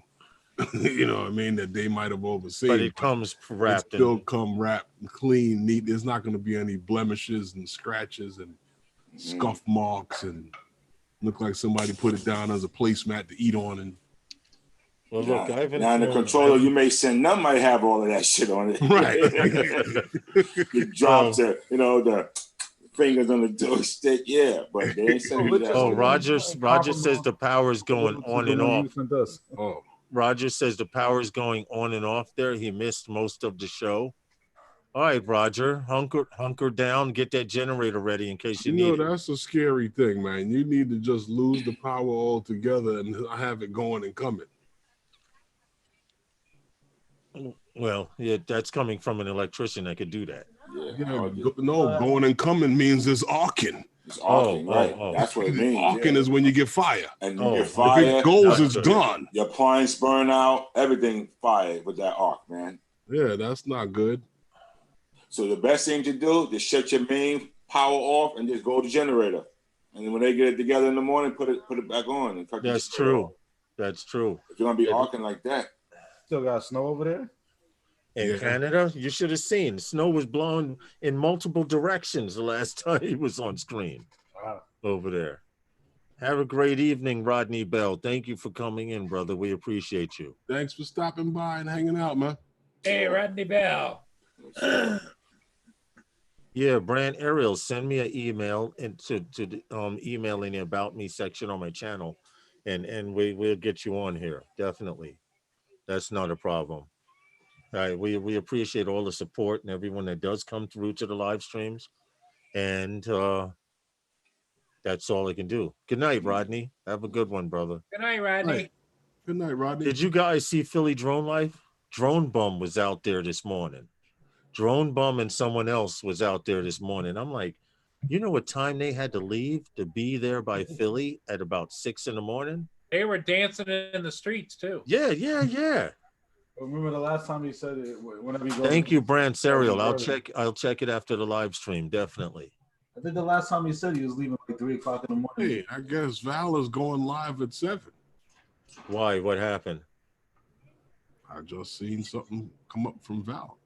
you know what I mean, that they might have overseen. But it comes wrapped. It still come wrapped clean, neat. There's not going to be any blemishes and scratches and scuff marks and look like somebody put it down as a placemat to eat on. And well, look, now in the controller you may send, none might have all of that shit on it. Right. It drops the fingers on the joystick. Yeah, but they ain't sending that. Oh, Roger says the power is going on and off. Oh, Roger says the power is going on and off there. He missed most of the show. All right, Roger, hunker down, get that generator ready in case you need it. That's a scary thing, man. You need to just lose the power altogether and have it going and coming. Well, yeah, that's coming from an electrician that could do that. Going and coming means it's arcing. It's arcing, right? That's what it means. Arcing is when you get fire. And you get fire. If it goes, it's done. Your appliance burn out, everything fire with that arc, man. Yeah, that's not good. So the best thing to do is shut your main power off and just go to the generator. And then when they get it together in the morning, put it back on and cut. That's true. That's true. If you're gonna be arcing like that. Still got snow over there? In Canada, you should have seen. Snow was blowing in multiple directions the last time he was on screen. Wow. Over there. Have a great evening, Rodney Bell. Thank you for coming in, brother. We appreciate you. Thanks for stopping by and hanging out, man. Hey, Rodney Bell. Yeah, Brand Ariel, send me an email and to email in the About Me section on my channel, and we'll get you on here. Definitely. That's not a problem. All right, we appreciate all the support and everyone that does come through to the live streams. And that's all I can do. Good night, Rodney. Have a good one, brother. Good night, Rodney. Good night, Rodney. Did you guys see Philly Drone Life? Drone Bum was out there this morning. Drone Bum and someone else was out there this morning. I'm like, you know what time they had to leave to be there by Philly at about 6 a.m? They were dancing in the streets too. Yeah. Remember the last time you said it? Whenever you go. Thank you, Brand Serial. I'll check it after the live stream. Definitely. I think the last time you said he was leaving like 3 o'clock in the morning. Hey, I guess Val is going live at 7. Why? What happened? I just seen something come up from Val.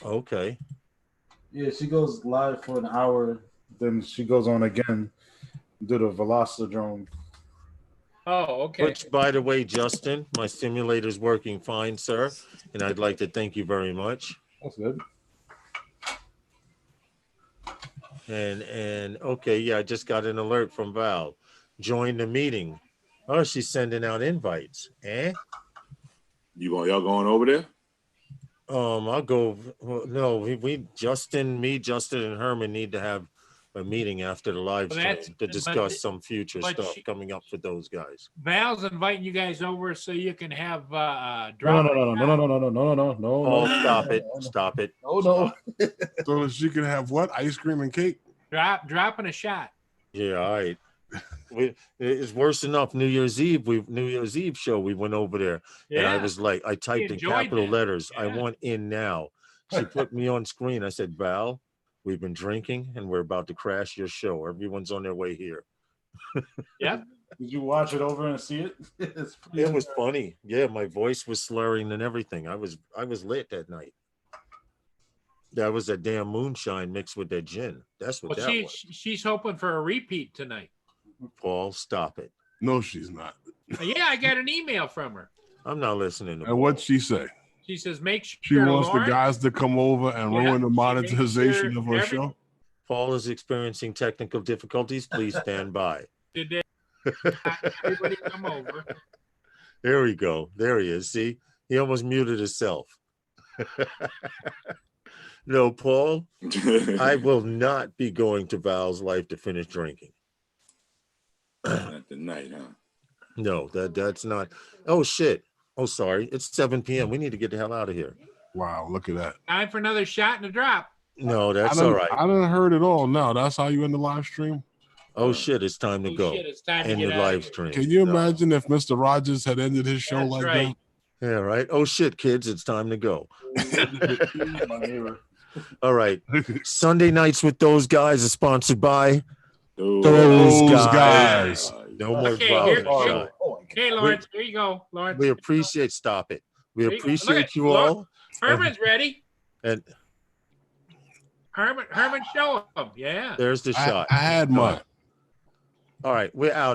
Okay. Yeah, she goes live for an hour, then she goes on again, do the Velocidrome. Oh, okay. Which, by the way, Justin, my simulator's working fine, sir, and I'd like to thank you very much. That's good. And okay, yeah, I just got an alert from Val. Join the meeting. Oh, she's sending out invites. Y'all going over there? I'll go. Well, no, Justin, and Herman need to have a meeting after the live stream to discuss some future stuff coming up for those guys. Val's inviting you guys over so you can have No. Oh, stop it. Stop it. Oh no. So she can have what? Ice cream and cake? Dropping a shot. Yeah, all right. It's worse enough. New Year's Eve show. We went over there, and I was like, I typed in capital letters. Yeah. I want in now. She put me on screen. I said, Val, we've been drinking, and we're about to crash your show. Everyone's on their way here. Yeah. Did you watch it over and see it? It was funny. Yeah, my voice was slurring and everything. I was lit that night. That was a damn moonshine mixed with that gin. That's what that was. She's hoping for a repeat tonight. Paul, stop it. No, she's not. Yeah, I got an email from her. I'm not listening to And what'd she say? She says, make sure she wants the guys to come over and ruin the monetization of her show. Paul is experiencing technical difficulties. Please stand by. Did everybody come over? There we go. There he is. See, he almost muted himself. No, Paul, I will not be going to Val's Life to finish drinking. Not tonight, huh? No, that's not. Oh, shit. Oh, sorry. It's 7 p.m. We need to get the hell out of here. Wow, look at that. Time for another shot and a drop. No, that's all right. I didn't heard it all. No, that's how you end the live stream? Oh, shit. It's time to go. Shit, it's time to end get the live stream. Can you imagine if Mr. Rogers had ended his show like that? Yeah, right. Oh, shit, kids. It's time to go. All right. Sunday Nights with Those Guys is sponsored by those guys. No more shot. Okay, Lawrence, here you go, Lawrence. We appreciate. Stop it. We appreciate you all. Herman's ready. And Herman, show him. Yeah. There's the shot. I had mine. All right, we're out.